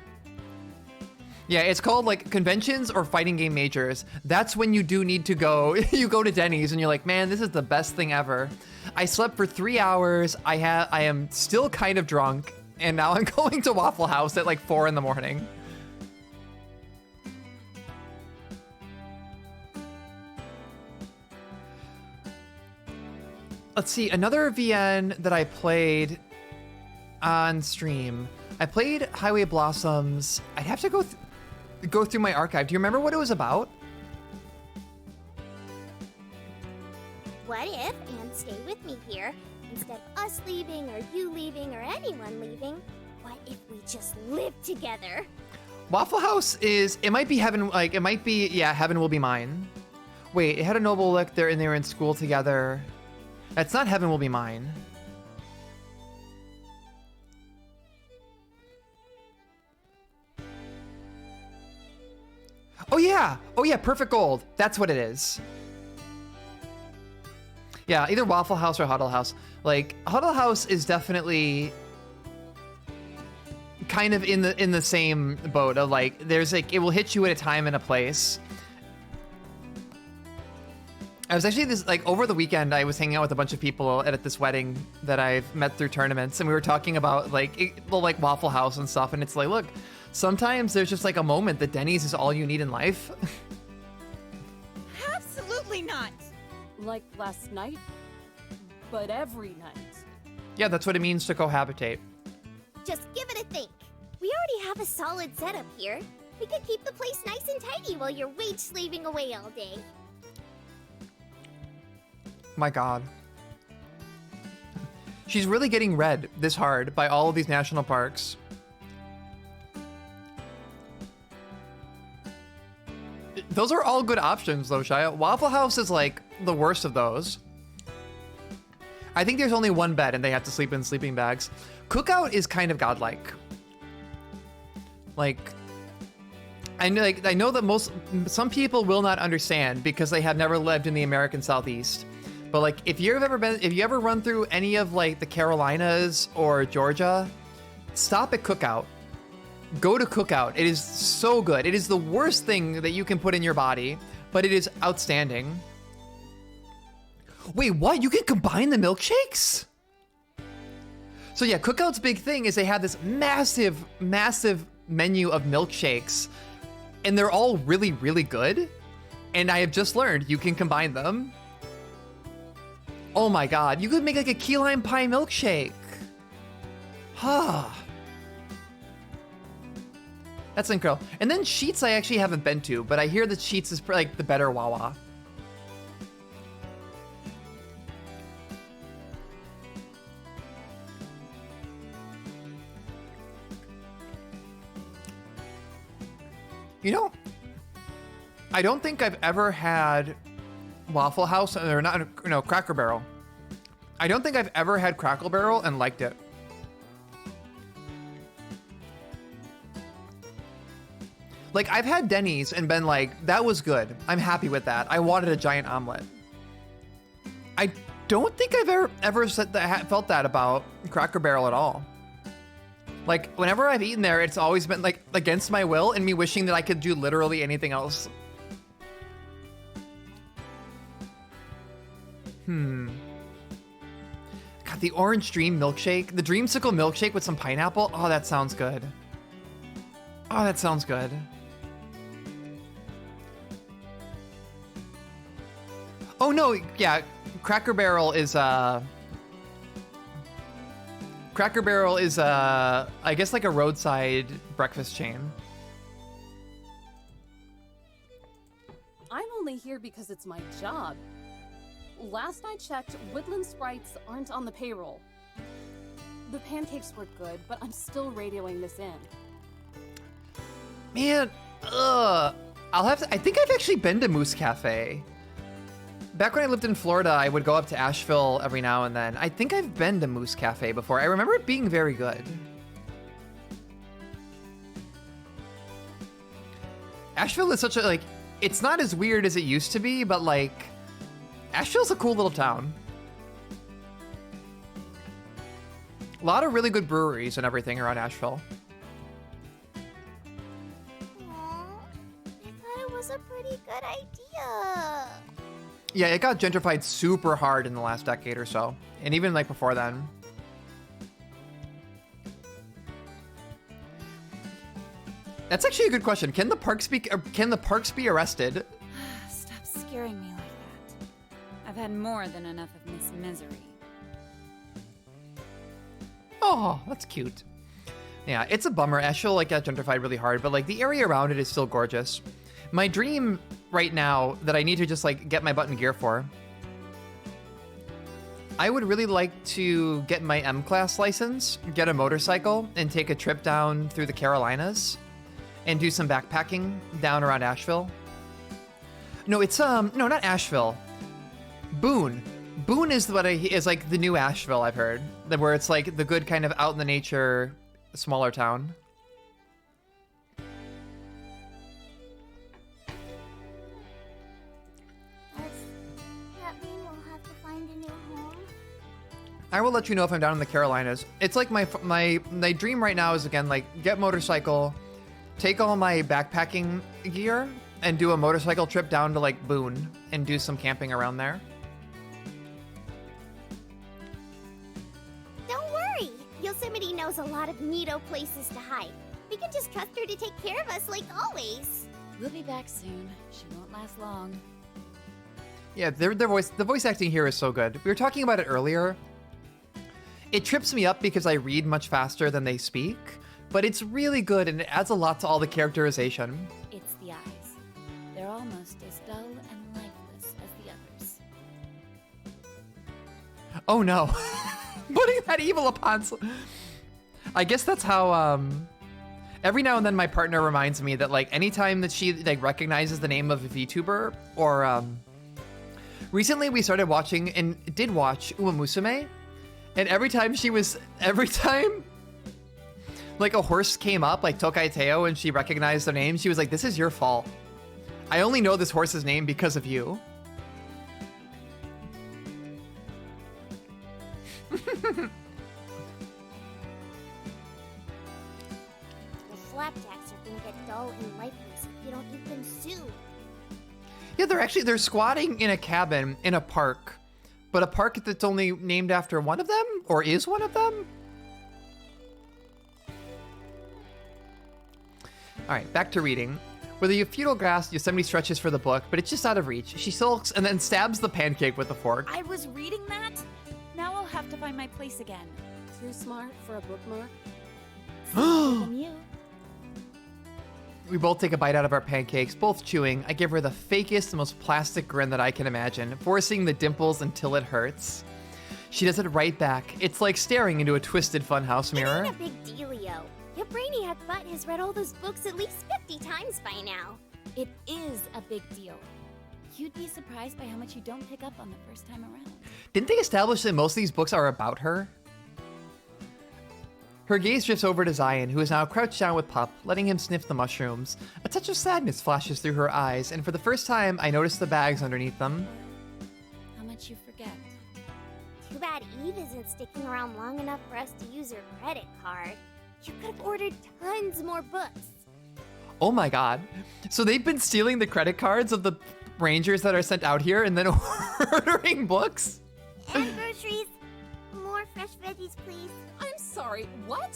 S1: Yeah, it's called like conventions or fighting game majors. That's when you do need to go. You go to Denny's and you're like, man, this is the best thing ever. I slept for 3 hours. I am still kind of drunk. And now I'm going to Waffle House at like 4 in the morning. Let's see, another VN that I played on stream. I played Highway Blossoms. I'd have to go through my archive. Do you remember what it was about?
S12: What if, and stay with me here, instead of us leaving or you leaving or anyone leaving, what if we just live together?
S1: Waffle House is, it might be heaven, like, it might be, yeah, heaven will be mine. Wait, it had a noble look there and they were in school together. That's not heaven will be mine. Oh yeah, Perfect Gold. That's what it is. Yeah, either Waffle House or Huddle House. Like, Huddle House is definitely kind of in the same boat of like, there's like, it will hit you at a time and a place. I was actually over the weekend, I was hanging out with a bunch of people at this wedding that I've met through tournaments, and we were talking about like Waffle House and stuff, and it's like, look, sometimes there's just like a moment that Denny's is all you need in life.
S11: Absolutely not.
S3: Like last night, but every night.
S1: Yeah, that's what it means to cohabitate.
S12: Just give it a think. We already have a solid setup here. We could keep the place nice and tidy while you're wage slaving away all day.
S1: My God. She's really getting read this hard by all of these national parks. Those are all good options though, Shia. Waffle House is like the worst of those. I think there's only one bed and they have to sleep in sleeping bags. Cookout is kind of godlike. Like, I know that some people will not understand because they have never lived in the American Southeast. But like, if you ever run through any of like the Carolinas or Georgia, stop at Cookout. Go to Cookout. It is so good. It is the worst thing that you can put in your body, but it is outstanding. Wait, what? You can combine the milkshakes? So yeah, Cookout's big thing is they have this massive, massive menu of milkshakes, and they're all really, really good. And I have just learned you can combine them. Oh my God, you could make like a key lime pie milkshake. Huh. That's incredible. And then Sheetz I actually haven't been to, but I hear that Sheetz is like the better Wawa. You know, I don't think I've ever had Waffle House, or not, no, Cracker Barrel. I don't think I've ever had Cracker Barrel and liked it. Like, I've had Denny's and been like, that was good. I'm happy with that. I wanted a giant omelet. I don't think I've ever said that, felt that about Cracker Barrel at all. Like, whenever I've eaten there, it's always been like against my will and me wishing that I could do literally anything else. God, the orange dream milkshake. The dreamsicle milkshake with some pineapple. Oh, that sounds good. Oh, that sounds good. Oh, no. Yeah. Cracker Barrel is, I guess like a roadside breakfast chain.
S3: I'm only here because it's my job. Last I checked, Woodland Sprites aren't on the payroll. The pancakes were good, but I'm still radioing this in.
S1: Man, I think I've actually been to Moose Cafe. Back when I lived in Florida, I would go up to Asheville every now and then. I think I've been to Moose Cafe before. I remember it being very good. Asheville is such a, like, it's not as weird as it used to be, but like, Asheville's a cool little town. A lot of really good breweries and everything around Asheville.
S12: I thought it was a pretty good idea.
S1: Yeah, it got gentrified super hard in the last decade or so, and even like before then. That's actually a good question. Can the parks be arrested?
S6: Stop scaring me like that. I've had more than enough of Miss Misery.
S1: Oh, that's cute. Yeah, it's a bummer. Asheville like got gentrified really hard, but like the area around it is still gorgeous. My dream right now that I need to just like get my butt in gear for, I would really like to get my M-Class license, get a motorcycle, and take a trip down through the Carolinas and do some backpacking down around Asheville. No, it's no, not Asheville. Boone. Boone is is like the new Asheville, I've heard, where it's like the good kind of out in the nature, smaller town. I will let you know if I'm down in the Carolinas. It's like my dream right now is, again, like get motorcycle, take all my backpacking gear, and do a motorcycle trip down to like Boone and do some camping around there.
S12: Don't worry. Yosemite knows a lot of neato places to hide. We can just trust her to take care of us like always.
S6: We'll be back soon. She won't last long.
S1: Yeah, the voice acting here is so good. We were talking about it earlier. It trips me up because I read much faster than they speak, but it's really good and it adds a lot to all the characterization.
S6: It's the eyes. They're almost as dull and lifeless as the others.
S1: Oh no. Putting that evil upon... I guess that's how, every now and then my partner reminds me that, like, anytime that she, like, recognizes the name of a VTuber, or, recently we started watching, and did watch, Uma Musume, and every time, like, a horse came up, like Coattails, and she recognized their name, she was like, this is your fault. I only know this horse's name because of you.
S12: The flapjacks are gonna get dull and lifeless if you don't eat them soon.
S1: Yeah, they're squatting in a cabin in a park, but a park that's only named after one of them, or is one of them? All right, back to reading. With a futile grasp, Yosemite stretches for the book, but it's just out of reach. She sulks and then stabs the pancake with a fork.
S6: I was reading that? Now I'll have to find my place again.
S3: Too smart for a bookmark?
S6: From you.
S1: We both take a bite out of our pancakes, both chewing. I give her the fakest, most plastic grin that I can imagine, forcing the dimples until it hurts. She does it right back. It's like staring into a twisted funhouse mirror.
S12: It ain't a big dealio. Your brainiac butt has read all those books at least 50 times by now.
S6: It is a big deal. You'd be surprised by how much you don't pick up on the first time around.
S1: Didn't they establish that most of these books are about her? Her gaze drifts over to Zion, who is now crouched down with Pup, letting him sniff the mushrooms. A touch of sadness flashes through her eyes, and for the first time, I notice the bags underneath them.
S6: How much you forget.
S12: Too bad Eve isn't sticking around long enough for us to use her credit card. You could have ordered tons more books.
S1: Oh my god. So they've been stealing the credit cards of the rangers that are sent out here and then ordering books?
S12: And groceries. More fresh veggies, please.
S3: I'm sorry, what?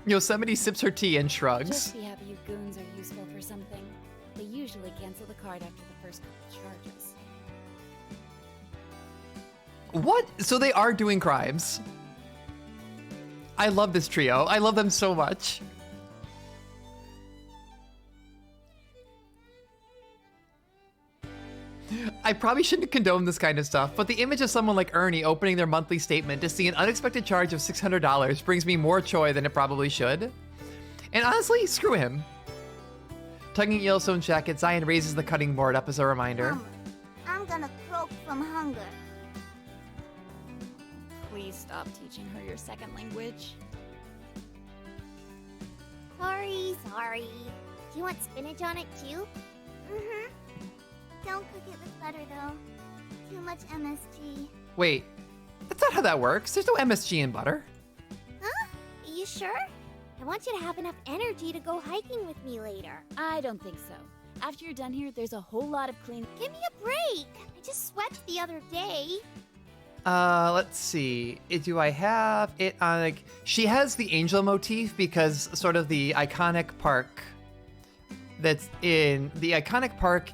S1: Yosemite sips her tea and shrugs.
S6: Just be happy you goons are useful for something. They usually cancel the card after the first couple charges.
S1: What? So they are doing crimes. I love this trio. I love them so much. I probably shouldn't condone this kind of stuff, but the image of someone like Ernie opening their monthly statement to see an unexpected charge of $600 brings me more joy than it probably should. And honestly, screw him. Tugging Yellowstone's jacket, Zion raises the cutting board up as a reminder.
S12: I'm gonna croak from hunger.
S6: Please stop teaching her your second language.
S12: Sorry. Do you want spinach on it too? Mm-hmm. Don't cook it with butter though. Too much MSG.
S1: Wait, that's not how that works. There's no MSG in butter.
S12: Huh? Are you sure? I want you to have enough energy to go hiking with me later.
S6: I don't think so. After you're done here, there's a whole lot of cleaning.
S12: Give me a break. I just swept the other day.
S1: Let's see. Do I have it on, like, she has the angel motif because sort of the iconic park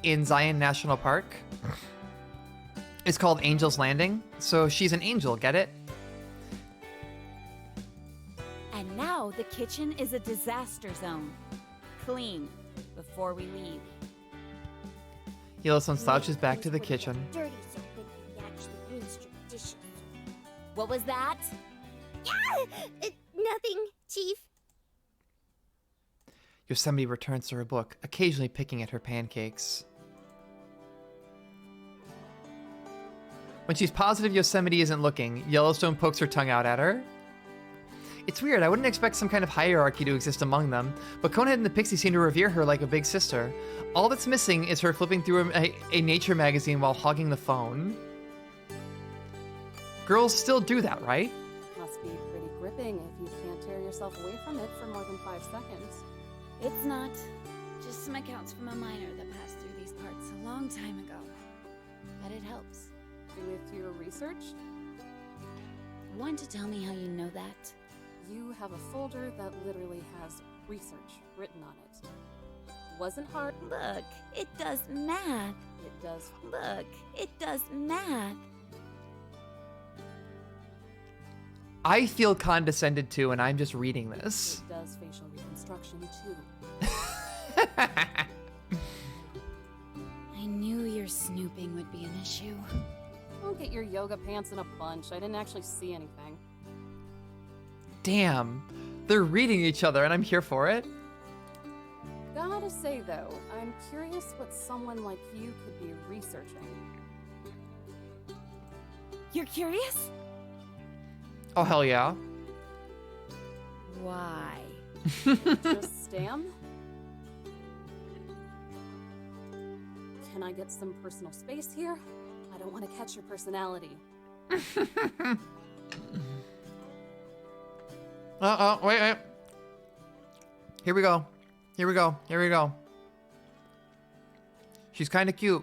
S1: in Zion National Park is called Angel's Landing. So she's an angel, get it?
S6: And now the kitchen is a disaster zone. Clean before we leave.
S1: Yellowstone slouches back to the kitchen.
S12: Dirty so quick we actually rinse your dishes.
S6: What was that?
S12: Yeah! Nothing, Chief.
S1: Yosemite returns to her book, occasionally picking at her pancakes. When she's positive Yosemite isn't looking, Yellowstone pokes her tongue out at her. It's weird, I wouldn't expect some kind of hierarchy to exist among them, but Conehead and the Pixie seem to revere her like a big sister. All that's missing is her flipping through a nature magazine while hogging the phone. Girls still do that, right?
S3: Must be pretty gripping if you can't tear yourself away from it for more than 5 seconds.
S6: It's not. Just some accounts from a miner that passed through these parts a long time ago. But it helps.
S3: With your research?
S6: Want to tell me how you know that?
S3: You have a folder that literally has research written on it. Wasn't hard.
S6: Look, it does math.
S3: It does.
S6: Look, it does math.
S1: I feel condescended to, and I'm just reading this.
S3: It does facial reconstruction too.
S6: I knew your snooping would be an issue.
S3: Don't get your yoga pants in a bunch. I didn't actually see anything.
S1: Damn, they're reading each other, and I'm here for it.
S3: Gotta say though, I'm curious what someone like you could be researching.
S6: You're curious?
S1: Oh, hell yeah.
S6: Why?
S3: Just Stam? Can I get some personal space here? I don't want to catch your personality.
S1: Wait. Here we go. She's kind of cute.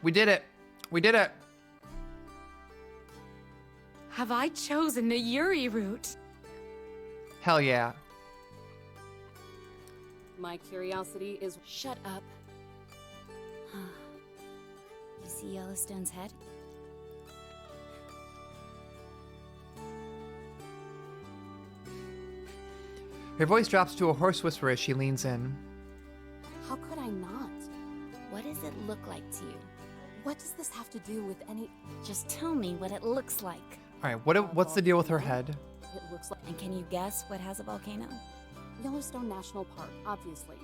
S1: We did it.
S15: Have I chosen the Yuri route?
S1: Hell yeah.
S3: My curiosity is...
S6: Shut up. You see Yellowstone's head?
S1: Her voice drops to a hoarse whisper as she leans in.
S3: How could I not?
S6: What does it look like to you?
S3: What does this have to do with any...
S6: Just tell me what it looks like.
S1: Alright, what's the deal with her head?
S3: It looks like...
S6: And can you guess what has a volcano?
S3: Yellowstone National Park, obviously.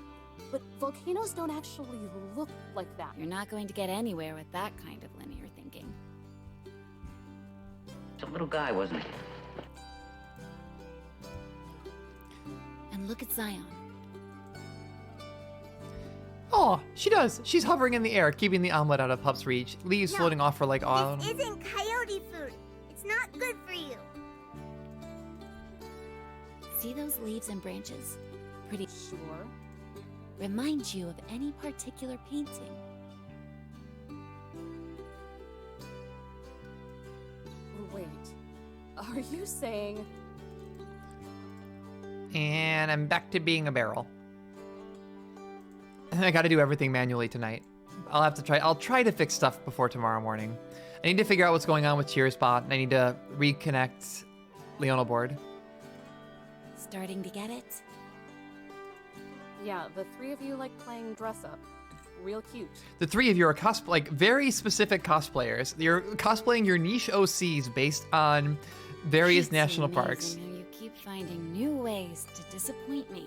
S3: But volcanoes don't actually look like that.
S6: You're not going to get anywhere with that kind of linear thinking.
S5: It's a little guy, wasn't he?
S6: And look at Zion.
S1: Oh, she does. She's hovering in the air, keeping the omelet out of Pup's reach. Leaves floating off her like autumn.
S12: This isn't coyote food. It's not good for you.
S6: See those leaves and branches? Pretty
S3: sure.
S6: remind you of any particular painting?
S3: Wait, are you saying...
S1: And I'm back to being a barrel. I gotta do everything manually tonight. I'll try to fix stuff before tomorrow morning. I need to figure out what's going on with Cheerspot, and I need to reconnect Leona board.
S6: Starting to get it?
S3: Yeah, the three of you like playing dress up. Real cute.
S1: The three of you are very specific cosplayers. You're cosplaying your niche OCs based on various
S6: It's
S1: national
S6: amazing
S1: parks.
S6: how you keep finding new ways to disappoint me.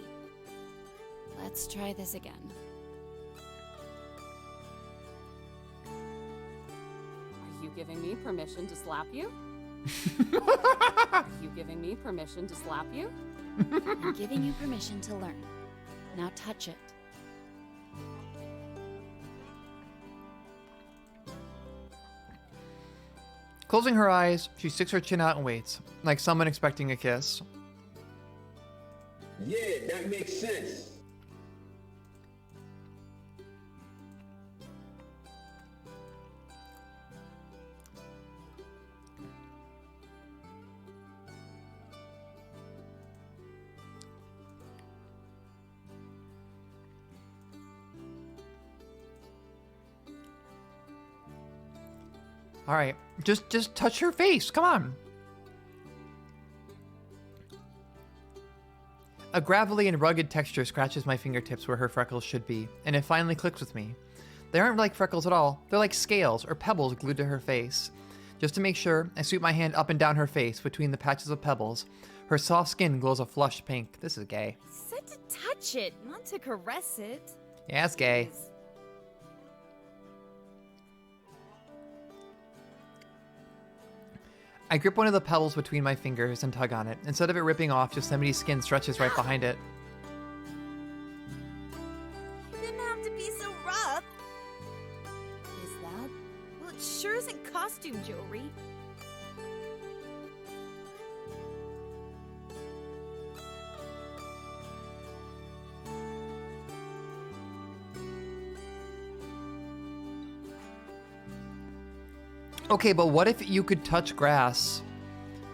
S6: Let's try this again.
S3: Are you giving me permission to slap you? Are you giving me permission to slap you?
S6: I'm giving you permission to learn. Now touch it.
S1: Closing her eyes, she sticks her chin out and waits, like someone expecting a kiss.
S7: Yeah, that makes sense.
S1: All right, just touch her face. Come on. A gravelly and rugged texture scratches my fingertips where her freckles should be, and it finally clicks with me. They aren't like freckles at all. They're like scales or pebbles glued to her face. Just to make sure, I sweep my hand up and down her face between the patches of pebbles. Her soft skin glows a flushed pink. This is gay.
S6: I said to touch it, not to caress it.
S1: Yeah, it's gay. I grip one of the pebbles between my fingers and tug on it. Instead of it ripping off, Yosemite's skin stretches right behind it.
S6: You didn't have to be so rough.
S3: Is that?
S6: Well, it sure isn't costume jewelry.
S1: Okay, but what if you could touch grass,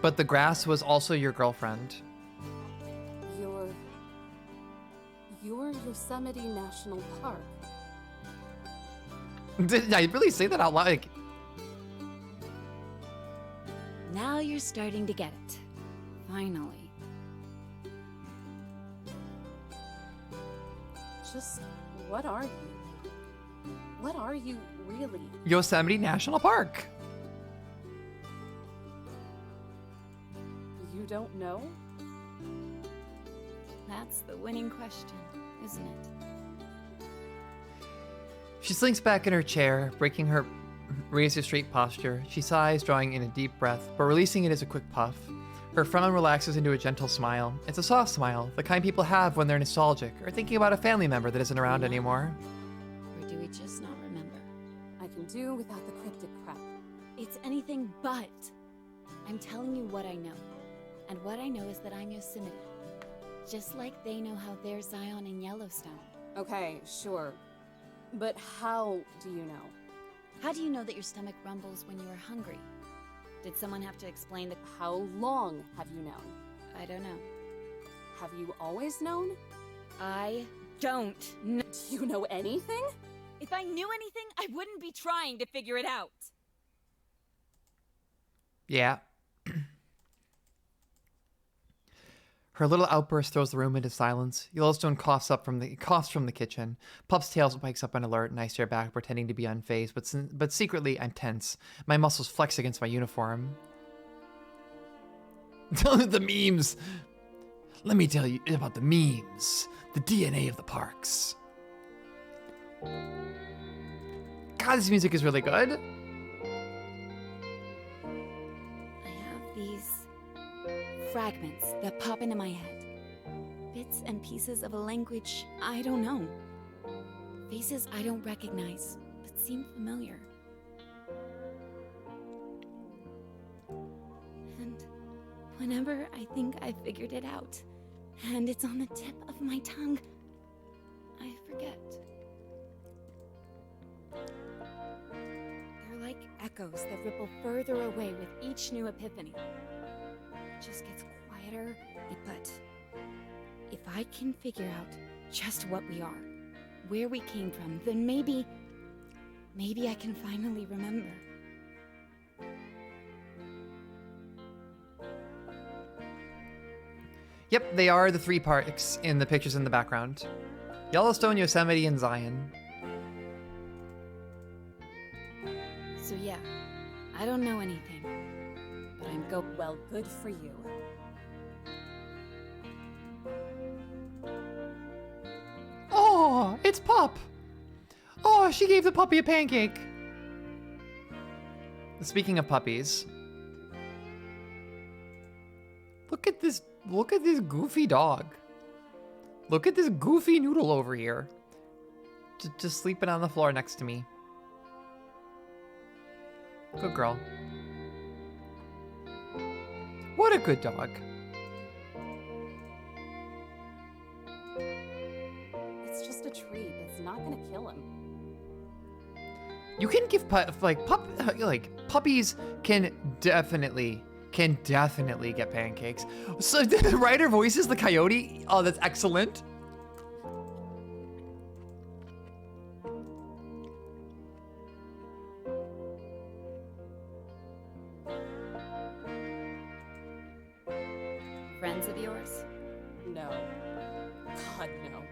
S1: but the grass was also your girlfriend?
S3: Your Yosemite National Park.
S1: Did I really say that out loud? Like,
S6: Now you're starting to get it. Finally.
S3: Just, what are you? What are you really?
S1: Yosemite National Park.
S3: You don't know?
S6: That's the winning question, isn't it?
S1: She slinks back in her chair, breaking her razor-straight posture. She sighs, drawing in a deep breath, but releasing it as a quick puff. Her frown relaxes into a gentle smile. It's a soft smile, the kind people have when they're nostalgic or thinking about a family member that isn't around anymore.
S6: Or do we just not remember?
S3: I can do without the cryptic crap.
S6: It's anything but. I'm telling you what I know. And what I know is that I'm Yosemite. Just like they know how they're Zion and Yellowstone.
S3: Okay, sure. But how do you know?
S6: How do you know that your stomach rumbles when you are hungry? Did someone have to explain the...
S3: How long have you known?
S6: I don't know.
S3: Have you always known?
S6: I don't know.
S3: Do you know anything?
S6: If I knew anything, I wouldn't be trying to figure it out.
S1: Yeah. Her little outburst throws the room into silence. Yellowstone coughs from the kitchen. Pup's tail spikes up on alert, and I stare back, pretending to be unfazed, but secretly I'm tense. My muscles flex against my uniform. The memes. Let me tell you about the memes. The DNA of the parks. God, this music is really good.
S6: I have these fragments that pop into my head. Bits and pieces of a language I don't know. Faces I don't recognize, but seem familiar. And whenever I think I've figured it out, and it's on the tip of my tongue, I forget echoes that ripple further away with each new epiphany. It just gets quieter, but if I can figure out just what we are, where we came from, then maybe I can finally remember.
S1: Yep, they are the 3 parks in the pictures in the background. Yellowstone, Yosemite, and Zion.
S6: So yeah, I don't know anything, but I'm
S3: Well, good for you.
S1: Oh, it's Pup! Oh, she gave the puppy a pancake! Speaking of puppies, look at this goofy dog. Look at this goofy noodle over here. Just sleeping on the floor next to me. Good girl. What a good dog.
S3: It's just a treat. It's not gonna kill him.
S1: You can give puppies can definitely get pancakes. So the writer voices the coyote. Oh, that's excellent.
S6: friends of yours?
S3: No. God, no.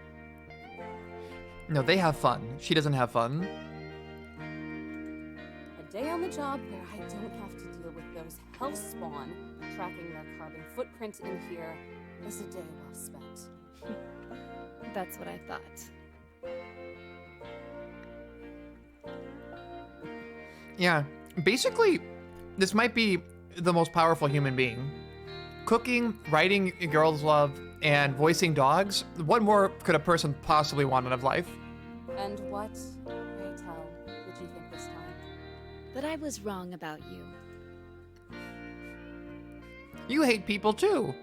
S1: No, they have fun. She doesn't have fun.
S3: A day on the job where I don't have to deal with those hell spawn tracking their carbon footprint in here is a day well spent.
S6: That's what I thought.
S1: Yeah, basically, this might be the most powerful human being. Cooking, writing girls' love, and voicing dogs. What more could a person possibly want out of life?
S3: And what, pray tell, did you think this time?
S6: That I was wrong about you.
S1: You hate people too.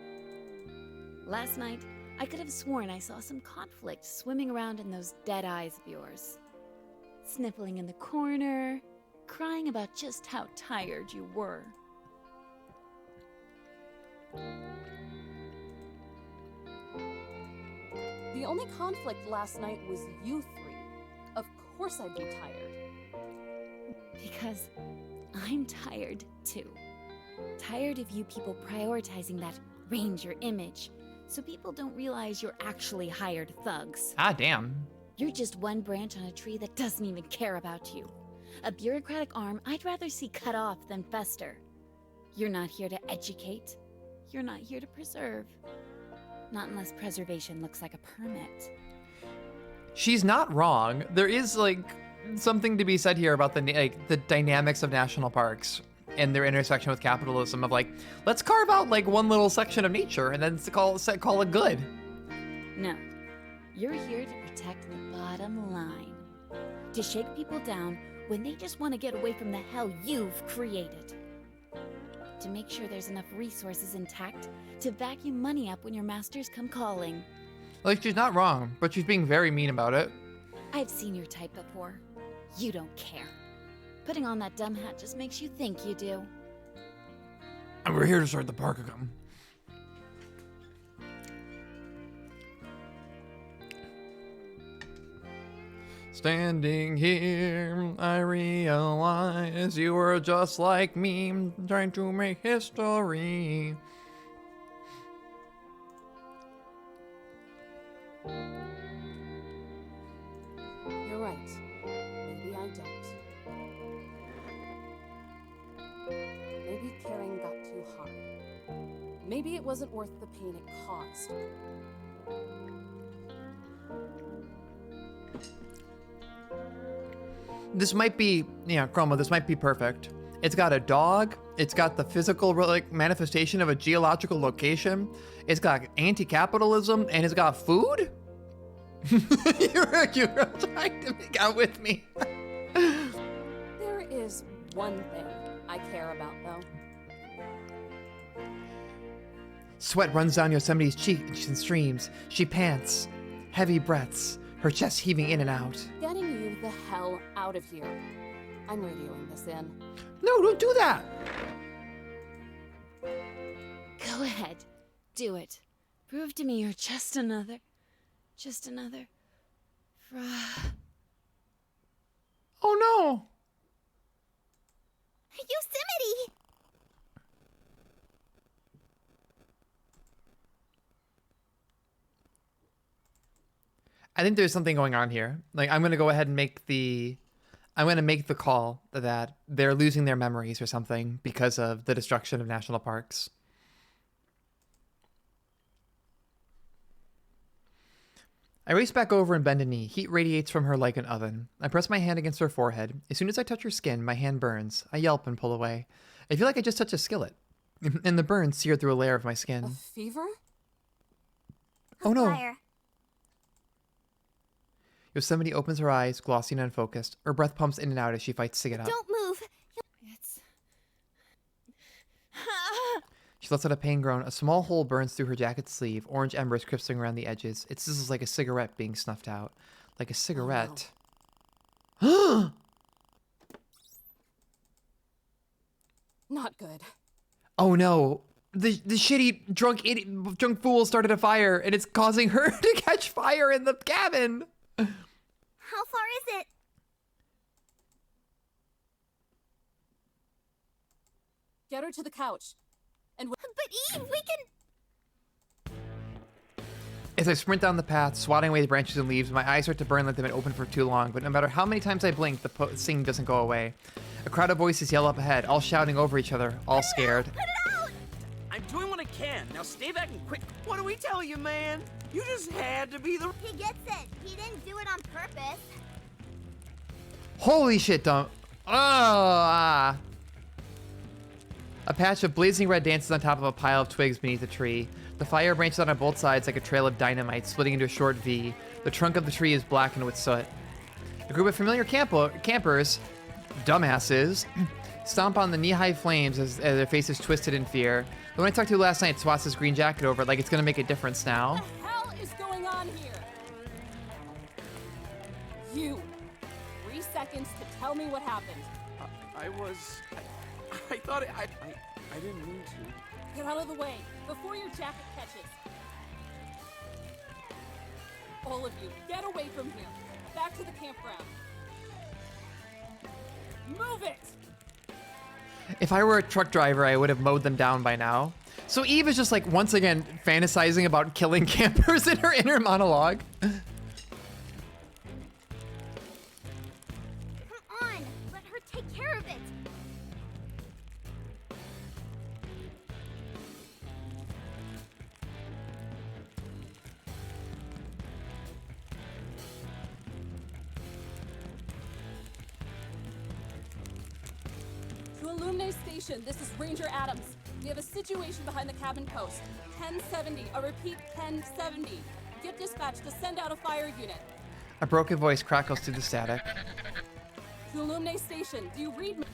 S6: Last night, I could have sworn I saw some conflict swimming around in those dead eyes of yours. Sniffling in the corner, crying about just how tired you were.
S3: The only conflict last night was you three. Of course I'd be tired.
S6: Because I'm tired too. Tired of you people prioritizing that ranger image, so people don't realize you're actually hired thugs.
S1: Ah, damn.
S6: You're just one branch on a tree that doesn't even care about you. A bureaucratic arm I'd rather see cut off than fester. You're not here to educate. You're not here to preserve. Not unless preservation looks like a permit.
S1: She's not wrong. There is like something to be said here about the dynamics of national parks and their intersection with capitalism of like, let's carve out like one little section of nature and then call it good.
S6: No. You're here to protect the bottom line. To shake people down when they just want to get away from the hell you've created. To make sure there's enough resources intact to vacuum money up when your masters come calling.
S1: Like, she's not wrong, but she's being very mean about it.
S6: I've seen your type before. You don't care. Putting on that dumb hat just makes you think you do.
S1: And we're here to start the park again. Standing here, I realize you were just like me, trying to make history.
S3: You're right. Maybe I don't. Maybe caring got too hard. Maybe it wasn't worth the pain it caused.
S1: This might be, Chroma, this might be perfect. It's got a dog. It's got the physical manifestation of a geological location. It's got anti-capitalism, and it's got food? You're trying to make out with me.
S3: There is one thing I care about, though.
S1: Sweat runs down Yosemite's cheeks and streams. She pants, heavy breaths, her chest heaving in and out.
S3: Getting you the hell out of here. I'm radioing this in.
S1: No, don't do that!
S6: Go ahead. Do it. Prove to me you're just another...
S1: Oh no!
S12: Yosemite!
S1: I think there's something going on here. Like, I'm gonna go ahead and make the call that they're losing their memories or something because of the destruction of national parks. I race back over and bend a knee. Heat radiates from her like an oven. I press my hand against her forehead. As soon as I touch her skin, my hand burns. I yelp and pull away. I feel like I just touched a skillet. And the burns sear through a layer of my skin.
S3: A fever?
S1: Oh no.
S12: Fire.
S1: Yosemite opens her eyes, glossy and unfocused. Her breath pumps in and out as she fights to get up.
S12: Don't move.
S6: It's...
S1: She lets out a pain groan. A small hole burns through her jacket sleeve, orange embers crisping around the edges. It sizzles like a cigarette being snuffed out. Like a cigarette.
S3: Not good.
S1: Oh no. The shitty drunk fool started a fire and it's causing her to catch fire in the cabin.
S12: How far is it?
S3: Get her to the couch. And
S12: but Eve, we can...
S1: As I sprint down the path, swatting away the branches and leaves, my eyes start to burn like they've been open for too long, but no matter how many times I blink, the singing doesn't go away. A crowd of voices yell up ahead, all shouting over each other, all scared.
S12: Put it out!
S9: I'm doing what I can. Now stay back and quit. What do we tell you, man? You just had to be the...
S12: He gets it. He didn't do it on purpose.
S1: Holy shit, don't... Ah! A patch of blazing red dances on top of a pile of twigs beneath a tree. The fire branches out on both sides like a trail of dynamite, splitting into a short V. The trunk of the tree is blackened with soot. A group of familiar campers, dumbasses, stomp on the knee-high flames as their faces twisted in fear. The one I talked to last night swats his green jacket over it like it's gonna make a difference now.
S3: What the hell is going on here? You. 3 seconds to tell me what happened.
S9: I thought I didn't mean to.
S3: Get out of the way before your jacket catches. All of you, get away from here. Back to the campground. Move it!
S1: If I were a truck driver, I would have mowed them down by now. So Eve is just like, once again, fantasizing about killing campers in her inner monologue.
S12: Come on, let her take care of it.
S3: To Illuminate Station, this is Ranger Adams. We have a situation behind the cabin post. 1070, I repeat, 1070. Get dispatch to send out a fire unit.
S1: A broken voice crackles through the static.
S3: To Illuminate Station, do you read me?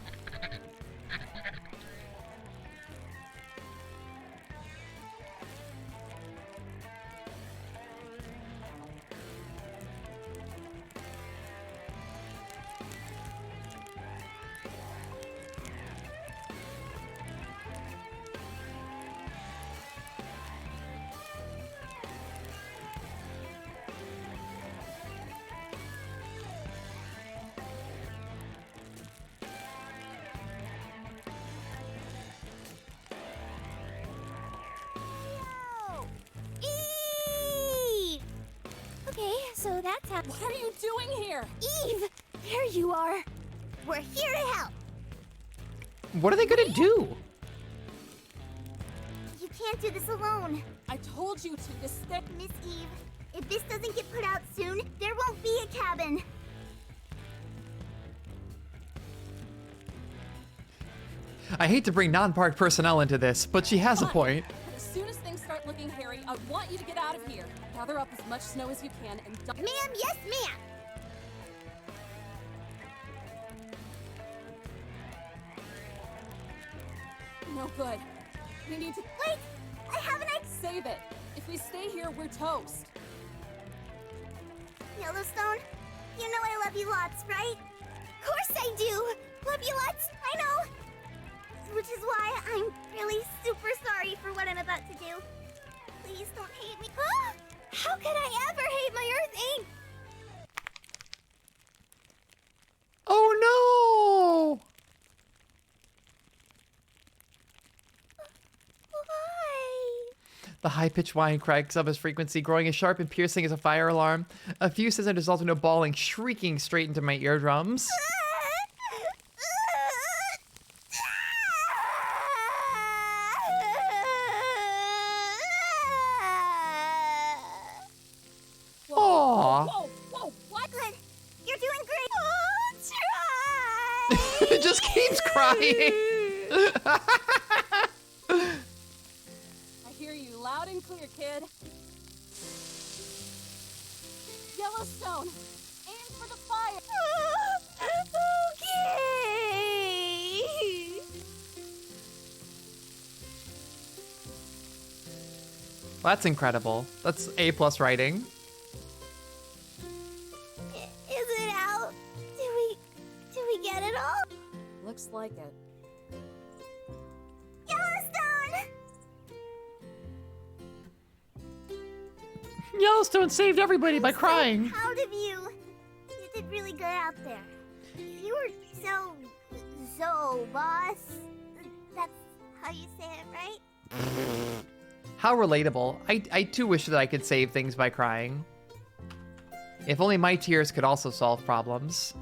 S12: Eve! Okay, so that's how...
S3: What are you doing here?
S12: Eve! There you are. We're here to help.
S1: What are they gonna do?
S12: You can't do this alone.
S3: I told you to. This step.
S12: Miss Eve, if this doesn't get put out soon, there won't be a cabin.
S1: I hate to bring non-park personnel into this, but she has a point.
S3: As soon as things start looking hairy, I want you to get out of here. Gather up as much snow as you can and dump.
S12: Ma'am, yes, ma'am.
S3: No good. We need to.
S12: Wait! I have an idea.
S3: Save it. If we stay here, we're toast.
S12: Yellowstone, you know I love you lots, right? Of course I do. Love you lots, I know. Which is why I'm really super sorry for what I'm about to do. Please don't hate me. How could I ever hate my Earth Inc?
S1: Oh no!
S12: Why?
S1: The high-pitched whine cracks up his frequency, growing as sharp and piercing as a fire alarm. A few seconds resulted in a bawling, shrieking straight into my eardrums. Aww.
S12: Whoa, what? You're doing great. Oh, try.
S1: It just keeps crying.
S3: I hear you loud and clear, kid. Yellowstone, aim for the fire.
S12: Okay.
S1: Well, that's incredible. That's A+ writing.
S12: Is it out? Do we get it all?
S3: Looks like it.
S12: Yellowstone!
S1: Yellowstone saved everybody by crying.
S12: Proud of you. You did really good out there. You were so boss. That's how you say it, right?
S1: How relatable. I too wish that I could save things by crying. If only my tears could also solve problems.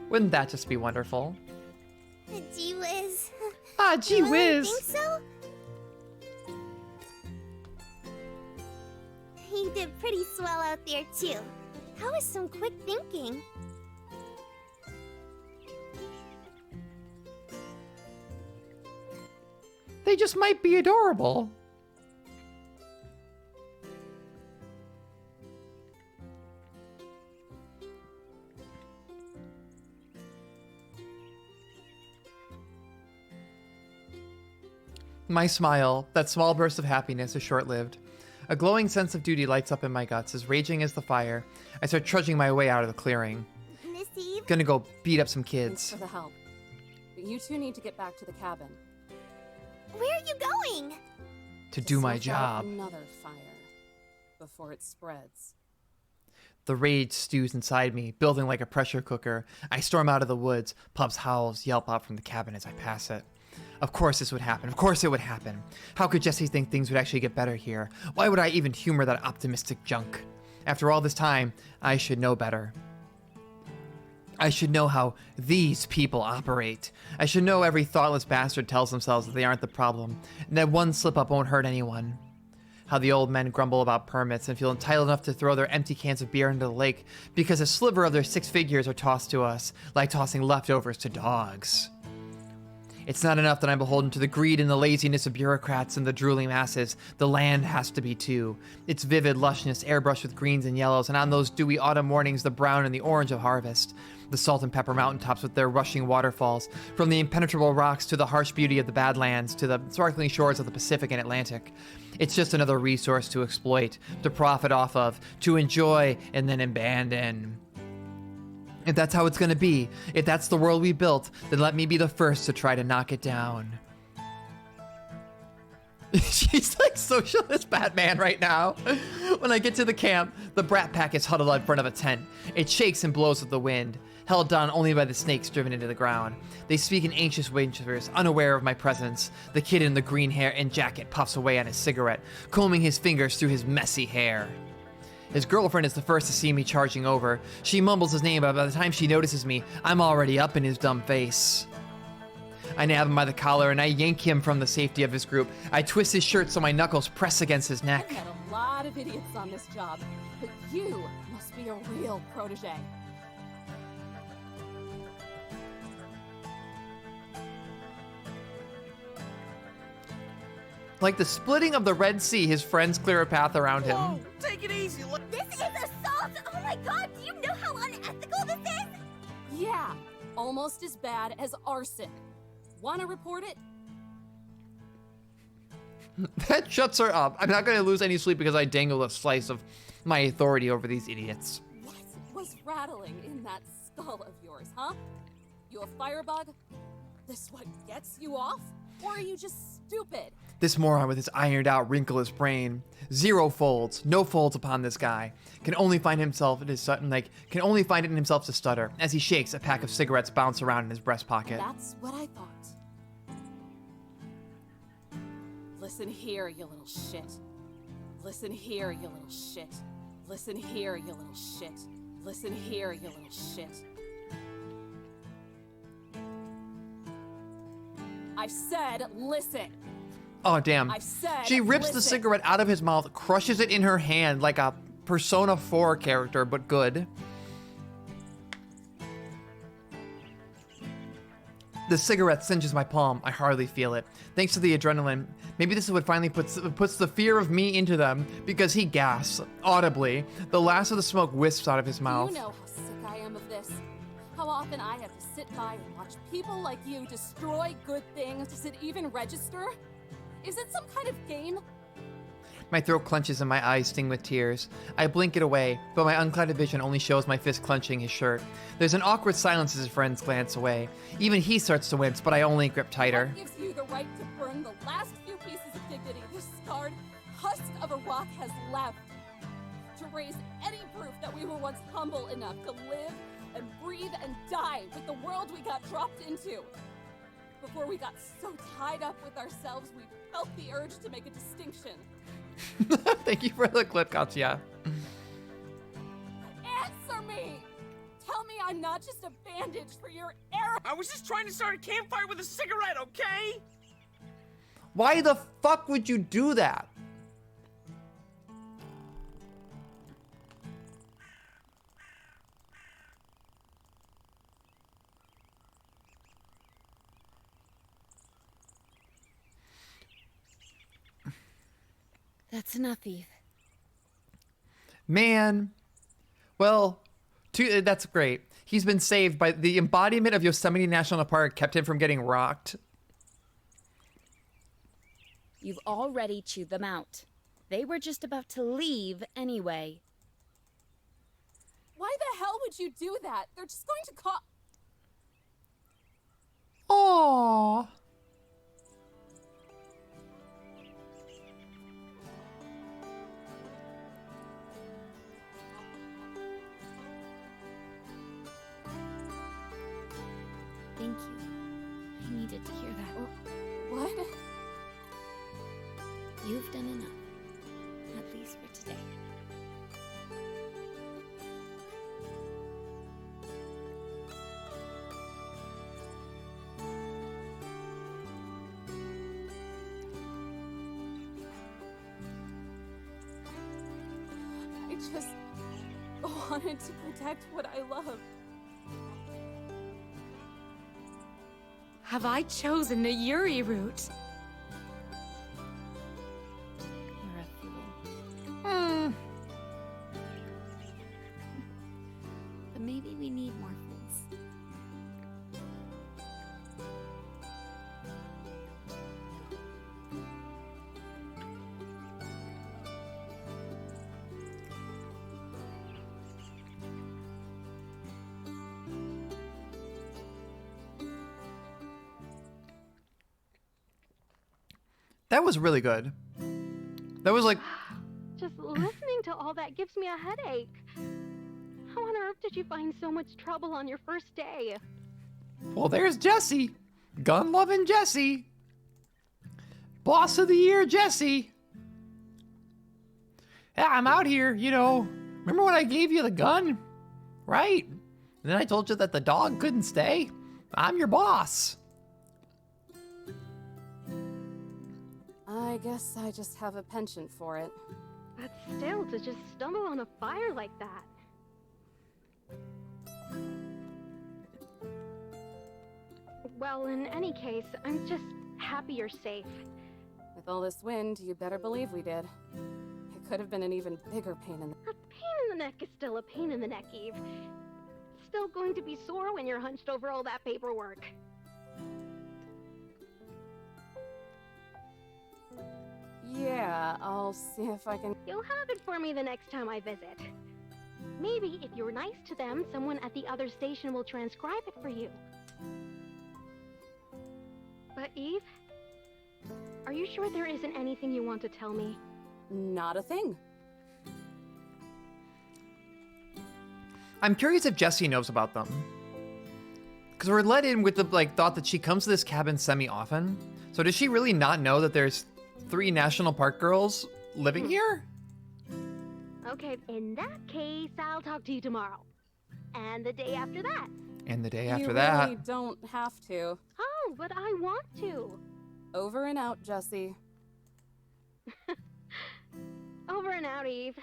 S1: Wouldn't that just be wonderful?
S12: Gee whiz.
S1: Ah, gee
S12: You really
S1: whiz.
S12: think so? You did pretty swell out there too. That was some quick thinking.
S1: They just might be adorable. My smile, that small burst of happiness, is short-lived. A glowing sense of duty lights up in my guts, as raging as the fire, I start trudging my way out of the clearing.
S12: Miss Eve?
S1: Gonna go beat up some
S3: Thanks
S1: kids.
S3: for the help. But you two need to get back to the cabin.
S12: Where are you going?
S1: To do my
S3: Snuff out
S1: job.
S3: Another fire before it spreads.
S1: The rage stews inside me, building like a pressure cooker. I storm out of the woods. Pup's howls yelp out from the cabin as I pass it. Of course this would happen. Of course it would happen. How could Jesse think things would actually get better here? Why would I even humor that optimistic junk? After all this time, I should know better. I should know how these people operate. I should know every thoughtless bastard tells themselves that they aren't the problem, and that one slip-up won't hurt anyone. How the old men grumble about permits and feel entitled enough to throw their empty cans of beer into the lake because a sliver of their 6 figures are tossed to us, like tossing leftovers to dogs. It's not enough that I'm beholden to the greed and the laziness of bureaucrats and the drooling masses. The land has to be too. Its vivid lushness airbrushed with greens and yellows, and on those dewy autumn mornings the brown and the orange of harvest. The salt and pepper mountaintops with their rushing waterfalls, from the impenetrable rocks to the harsh beauty of the Badlands to the sparkling shores of the Pacific and Atlantic. It's just another resource to exploit, to profit off of, to enjoy and then abandon. If that's how it's gonna be, if that's the world we built, then let me be the first to try to knock it down. She's like socialist Batman right now. When I get to the camp, the Brat Pack is huddled in front of a tent. It shakes and blows with the wind, held down only by the snakes driven into the ground. They speak in anxious whispers, unaware of my presence. The kid in the green hair and jacket puffs away on his cigarette, combing his fingers through his messy hair. His girlfriend is the first to see me charging over. She mumbles his name, but by the time she notices me, I'm already up in his dumb face. I nab him by the collar and I yank him from the safety of his group. I twist his shirt so my knuckles press against his neck.
S3: I've met a lot of idiots on this job, but you must be a real protege.
S1: Like the splitting of the Red Sea, his friends clear a path around him.
S9: Whoa, take it easy. Look.
S12: This is assault! Oh my god, do you know how unethical this is?
S3: Yeah, almost as bad as arson. Wanna report it?
S1: That shuts her up. I'm not going to lose any sleep because I dangle a slice of my authority over these idiots.
S3: What was rattling in that skull of yours, huh? You a firebug? This what gets you off? Or are you just stupid?
S1: This moron with his ironed out, wrinkleless brain. 0 folds. No folds upon this guy. Can only find himself in his can only find it in himself to stutter. As he shakes, a pack of cigarettes bounce around in his breast pocket.
S3: That's what I thought. Listen here, you little shit. Listen here, you little shit. Listen here, you little shit. Listen here, you little shit. I said listen.
S1: Oh, damn.
S3: I said
S1: She rips the
S3: listen.
S1: cigarette out of his mouth, crushes it in her hand like a Persona 4 character, but good. The cigarette singes my palm. I hardly feel it. Thanks to the adrenaline. Maybe this is what finally puts the fear of me into them, because he gasps, audibly. The last of the smoke wisps out of his mouth.
S3: You know how sick I am of this. How often I have to sit by and watch people like you destroy good things. Does it even register? Is it some kind of game?
S1: My throat clenches and my eyes sting with tears. I blink it away, but my unclouded vision only shows my fist clenching his shirt. There's an awkward silence as his friends glance away. Even he starts to wince, but I only grip tighter.
S3: What gives you the right to burn the last few pieces of dignity this scarred husk of a rock has left? To raise any proof that we were once humble enough to live and breathe and die with the world we got dropped into. Before we got so tied up with ourselves, we felt the urge to make a distinction.
S1: Thank you for the clip, Katya.
S3: Answer me! Tell me I'm not just a bandage for your error.
S9: I was just trying to start a campfire with a cigarette, okay?
S1: Why the fuck would you do that?
S6: That's enough, Eve.
S1: Man. Well, that's great. He's been saved by the embodiment of Yosemite National Park, kept him from getting rocked.
S6: You've already chewed them out. They were just about to leave anyway.
S3: Why the hell would you do that? They're just going to call.
S1: Aww.
S6: Thank you. I needed to hear that.
S3: What?
S6: You've done enough. At least for today.
S3: I just wanted to protect what I love.
S15: Have I chosen the Yuri route?
S6: You're a fool. But maybe we need more fools.
S1: That was really good. That was like...
S2: Just listening to all that gives me a headache. How on earth did you find so much trouble on your first day?
S1: Well, there's Jesse. Gun-loving Jesse. Boss of the year, Jesse. Yeah, I'm out here, you know. Remember when I gave you the gun? Right? And then I told you that the dog couldn't stay? I'm your boss.
S3: I guess I just have a penchant for it.
S2: But still, to just stumble on a fire like that. Well, in any case, I'm just happy you're safe.
S3: With all this wind, you better believe we did. It could have been an even bigger pain in the...
S2: A pain in the neck is still a pain in the neck, Eve. Still going to be sore when you're hunched over all that paperwork.
S3: Yeah, I'll see if I can...
S2: You'll have it for me the next time I visit. Maybe if you're nice to them, someone at the other station will transcribe it for you. But Eve, are you sure there isn't anything you want to tell me?
S3: Not a thing.
S1: I'm curious if Jessie knows about them. Because we're let in with the thought that she comes to this cabin semi-often. So does she really not know that there's 3 national park girls living here?
S2: Okay, in that case, I'll talk to you tomorrow. And the day after that.
S1: And the day after
S3: you
S1: that.
S3: really don't have to.
S2: Oh, but I want to.
S3: Over and out, Jessie.
S2: Over and out, Eve.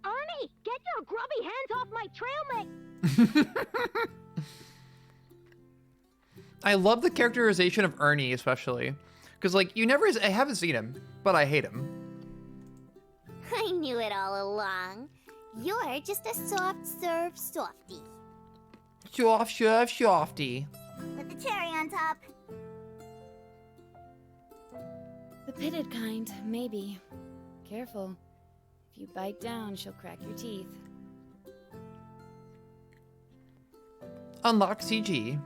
S2: Ernie, get your grubby hands off my trail mate!
S1: I love the characterization of Ernie, especially. Because, I haven't seen him, but I hate him.
S12: I knew it all along. You're just a soft-serve softie.
S1: Soft-serve softy.
S12: With the cherry on top.
S6: The pitted kind, maybe. Careful. If you bite down, she'll crack your teeth.
S1: Unlock CG.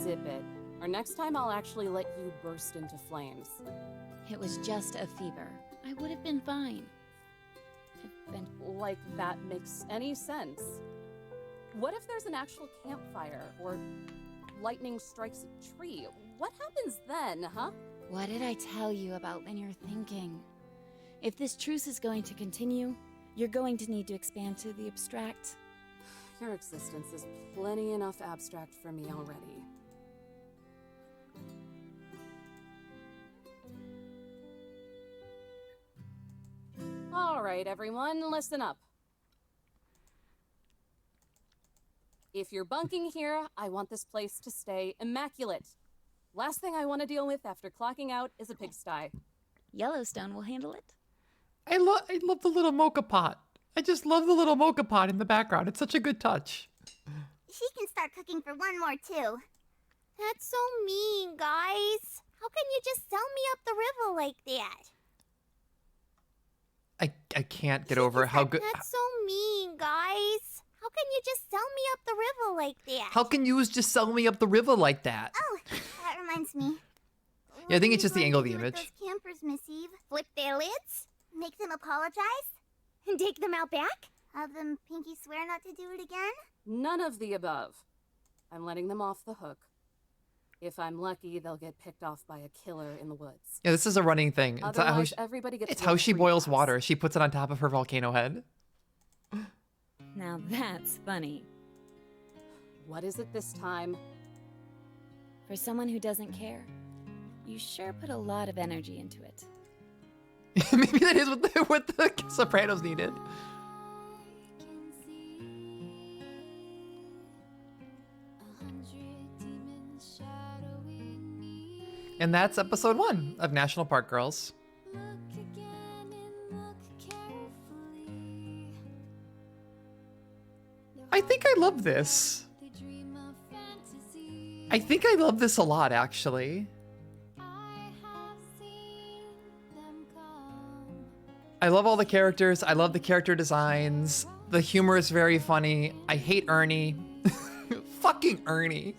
S3: Zip it. Or next time I'll actually let you burst into flames.
S6: It was just a fever. I would have been fine.
S3: Like that makes any sense. What if there's an actual campfire, or lightning strikes a tree? What happens then, huh?
S6: What did I tell you about linear thinking? If this truce is going to continue, you're going to need to expand to the abstract.
S3: Your existence is plenty enough abstract for me already. All right, everyone, listen up. If you're bunking here, I want this place to stay immaculate. Last thing I want to deal with after clocking out is a pigsty.
S6: Yellowstone will handle it.
S1: I love the little mocha pot. I just love the little mocha pot in the background. It's such a good touch.
S12: She can start cooking for one more, too. That's so mean, guys. How can you just sell me up the river like that?
S1: I can't get over how good.
S12: That's so mean, guys. How can you just sell me up the river like that?
S1: How can you just sell me up the river like that?
S12: Oh, that reminds me.
S1: Yeah, I think it's just the angle of the image.
S12: Those campers, Miss Eve. Flip their lids? Make them apologize? And take them out back? Have them pinky swear not to do it again?
S3: None of the above. I'm letting them off the hook. If I'm lucky, they'll get picked off by a killer in the woods.
S1: Yeah, this is a running thing.
S3: Otherwise, everybody gets
S1: it's how she boils water. She puts it on top of her volcano head.
S6: Now that's funny.
S3: What is it this time?
S6: For someone who doesn't care, you sure put a lot of energy into it.
S1: Maybe that is what the Sopranos needed. And that's episode 1 of National Park Girls. I think I love this. I think I love this a lot, actually. I love all the characters. I love the character designs. The humor is very funny. I hate Ernie. Fucking Ernie.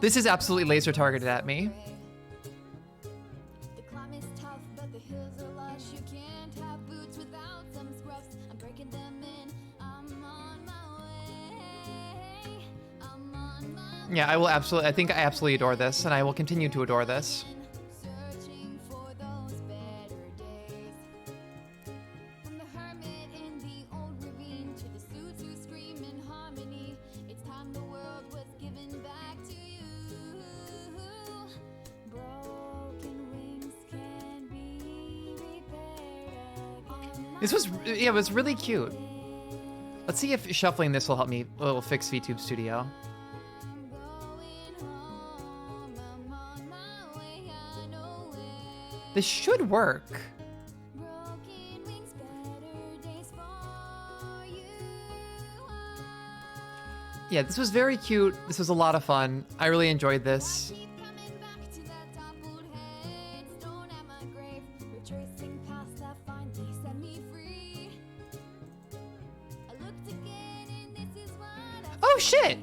S1: This is absolutely laser targeted at me. Yeah, I think I absolutely adore this, and I will continue to adore this. It was really cute. Let's see if shuffling this will fix VTube Studio. This should work. Yeah, this was very cute. This was a lot of fun. I really enjoyed this. Oh shit!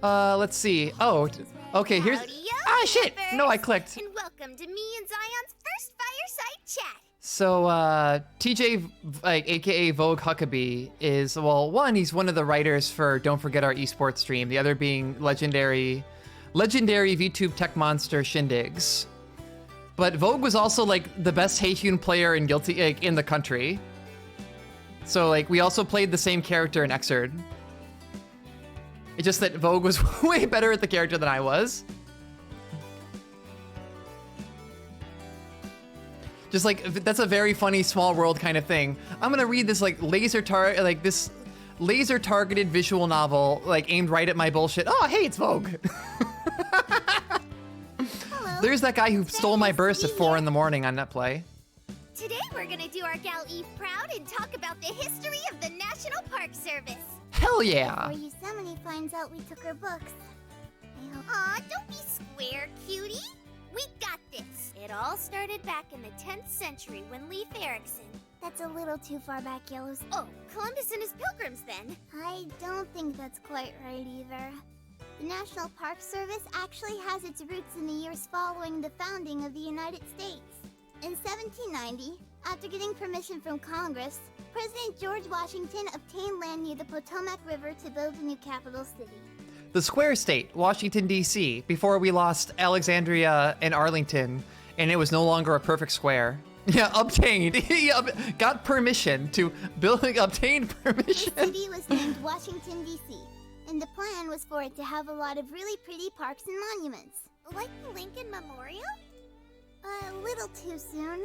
S1: Let's see. Oh, okay, here's... Ah, shit! No, I clicked.
S12: And welcome to me and Zion's first fireside chat.
S1: So, TJ, like, aka Vogue Huckabee, is, well, one, he's one of the writers for Don't Forget Our Esports Stream, the other being legendary VTube tech monster Shindigs. But Vogue was also, like, the best Heihun player in Guilty, like, in the country. So, like, we also played the same character in Xrd. It's just that Vogue was way better at the character than I was. Just like, that's a very funny small world kind of thing. I'm gonna read this like laser targeted visual novel, like aimed right at my bullshit. Oh, hey, it's Vogue. There's that guy who stole my burst at 4 in the morning on NetPlay.
S12: Today we're gonna do our gal Eve proud and talk about the history of the National Park Service.
S1: Hell yeah!
S12: Before Yosemite finds out we took her books. Aw, don't be square, cutie. We got this. It all started back in the 10th century when Leif Erikson... That's a little too far back, Yellows. Oh, Columbus and his pilgrims, then. I don't think that's quite right, either. The National Park Service actually has its roots in the years following the founding of the United States. In 1790, after getting permission from Congress, President George Washington obtained land near the Potomac River to build a new capital city.
S1: The Square State, Washington, D.C., before we lost Alexandria and Arlington, and it was no longer a perfect square. Yeah, obtained. He got permission to build, obtained permission.
S12: The city was named Washington, D.C., and the plan was for it to have a lot of really pretty parks and monuments. Like the Lincoln Memorial? A little too soon.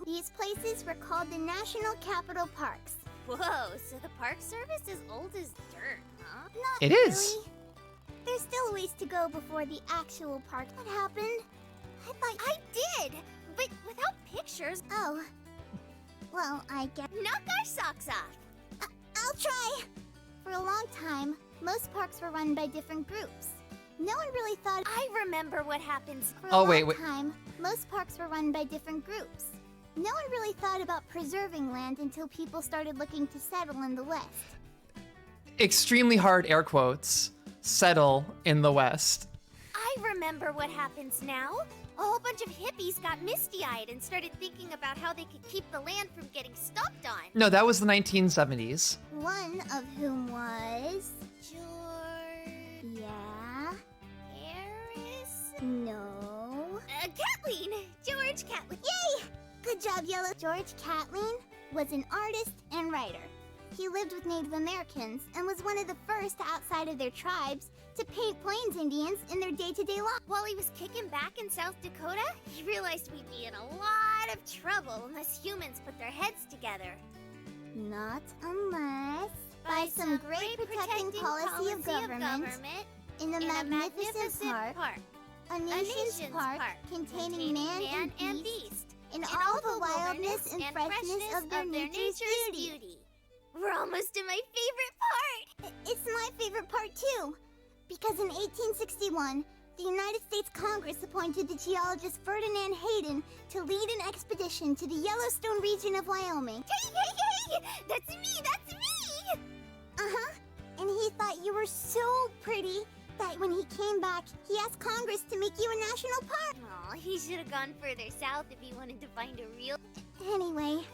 S12: These places were called the National Capital Parks. Whoa, so the Park Service is old as dirt, huh? Not
S1: it
S12: really.
S1: Is.
S12: There's still a ways to go before the actual park. What happened? I thought I did, but without pictures. Oh. Well, I guess. Knock our socks off. I'll try. For a long time, most parks were run by different groups. No one really thought. I remember what happens. For a long time, most parks were run by different groups. No one really thought about preserving land until people started looking to settle in the West.
S1: Extremely hard air quotes. Settle in the West.
S12: I remember what happens now. A whole bunch of hippies got misty-eyed and started thinking about how they could keep the land from getting stomped on.
S1: No, that was the 1970s.
S12: One of whom was... George... Yeah? Harris? No... Kathleen! George Kathleen. Yay! Good job, Yellow. George Kathleen was an artist and writer. He lived with Native Americans and was one of the first outside of their tribes to paint Plains Indians in their day-to-day life. While he was kicking back in South Dakota, he realized we'd be in a lot of trouble unless humans put their heads together. Not unless... By some great protecting policy of government in a magnificent park, a nation's park containing man and beast, in all the wildness and freshness of their nature's beauty. We're almost to my favorite part! It's my favorite part too! Because in 1861, the United States Congress appointed the geologist Ferdinand Hayden to lead an expedition to the Yellowstone region of Wyoming. Hey! That's me! That's me! Uh-huh. And he thought you were so pretty that when he came back, he asked Congress to make you a national park. Aw, he should have gone further south if he wanted to find a real... Anyway...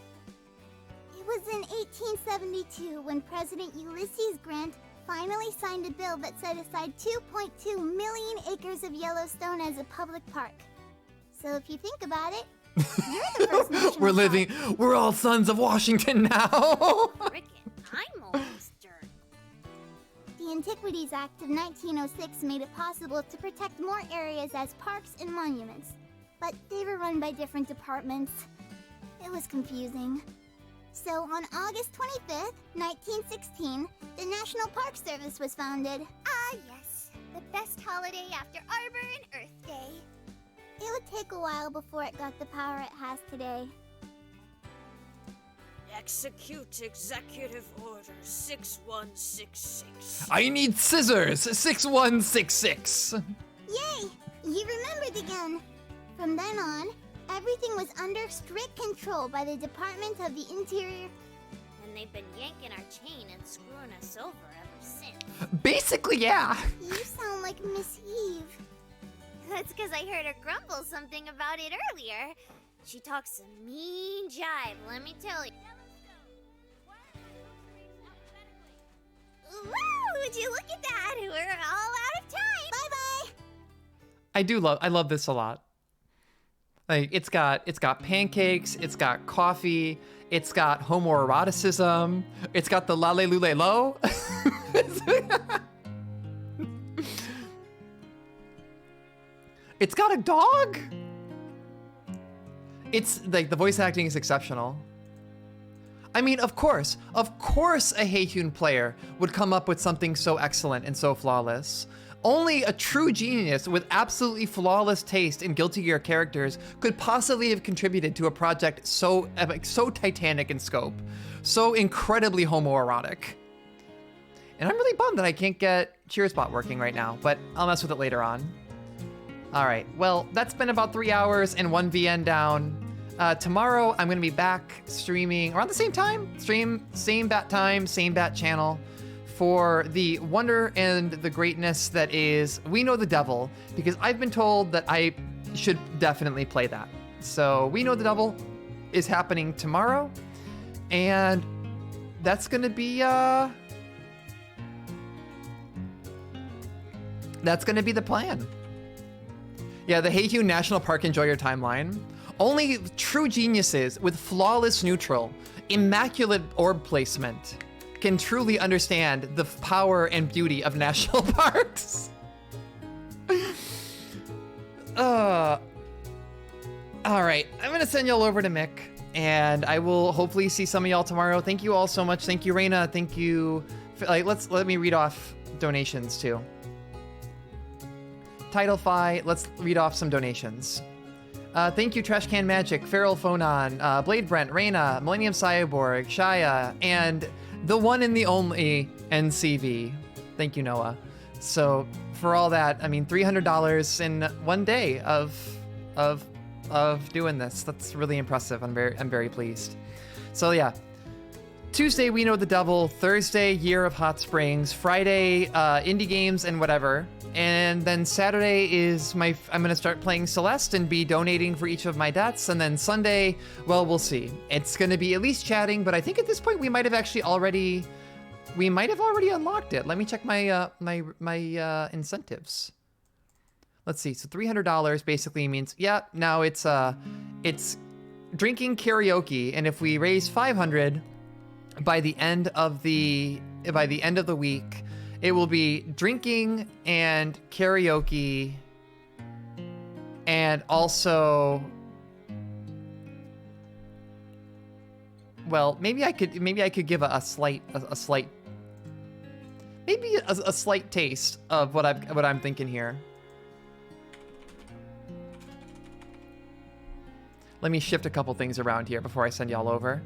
S12: It was in 1872 when President Ulysses Grant finally signed a bill that set aside 2.2 million acres of Yellowstone as a public park. So if you think about it, you're the first national
S1: We're all sons of Washington now.
S12: Frickin', I'm almost dirt. The Antiquities Act of 1906 made it possible to protect more areas as parks and monuments, but they were run by different departments. It was confusing. So on August 25th, 1916, the National Park Service was founded. Ah, yes. The best holiday after Arbor and Earth Day. It would take a while before it got the power it has today.
S16: Execute Executive Order 6166.
S1: I need scissors. 6166.
S12: Yay! You remembered again. From then on, everything was under strict control by the Department of the Interior.
S17: And they've been yanking our chain and screwing us over ever since.
S1: Basically, yeah.
S12: You sound like Miss Eve.
S17: That's because I heard her grumble something about it earlier. She talks some mean jive, let me tell you. Woo! Would you look at that? We're all out of time.
S12: Bye-bye.
S1: I love this a lot. Like it's got pancakes, it's got coffee, it's got homoeroticism, it's got the lale lule lo. It's got a dog. It's like the voice acting is exceptional. I mean, of course a Heihun player would come up with something so excellent and so flawless. Only a true genius with absolutely flawless taste in Guilty Gear characters could possibly have contributed to a project so titanic in scope, so incredibly homoerotic. And I'm really bummed that I can't get Cheerspot working right now, but I'll mess with it later on. All right, well, that's been about 3 hours and 1 VN down. Tomorrow, I'm gonna be back streaming around the same time, same bat time, same bat channel, for the wonder and the greatness that is We Know the Devil, because I've been told that I should definitely play that. So We Know the Devil is happening tomorrow, and that's gonna be the plan. Yeah, the Heihun National Park Enjoyer timeline. Only true geniuses with flawless neutral, immaculate orb placement can truly understand the power and beauty of national parks. All right, I'm gonna send y'all over to Mick, and I will hopefully see some of y'all tomorrow. Thank you all so much. Thank you, Raina. Thank you. Let me read off donations too. Title Fi, let's read off some donations. Thank you, Trash Can Magic, Feral Phonon, Blade Brent, Reina, Millennium Cyborg, Shaya, and the one and the only NCV. Thank you, Noah. So for all that, I mean, $300 in one day of doing this. That's really impressive. I'm very pleased. So yeah. Tuesday, We Know the Devil. Thursday, Year of Hot Springs. Friday, indie games and whatever. And then Saturday is I'm gonna start playing Celeste and be donating for each of my debts. And then Sunday, well, we'll see. It's gonna be at least chatting, but I think at this point we might have already unlocked it. Let me check my my incentives. Let's see. So $300 basically means, yeah, now it's drinking karaoke, and if we raise 500 by the end of the week, it will be drinking and karaoke, and also, well, maybe I could give a slight taste of what I'm thinking here. Let me shift a couple things around here before I send y'all over.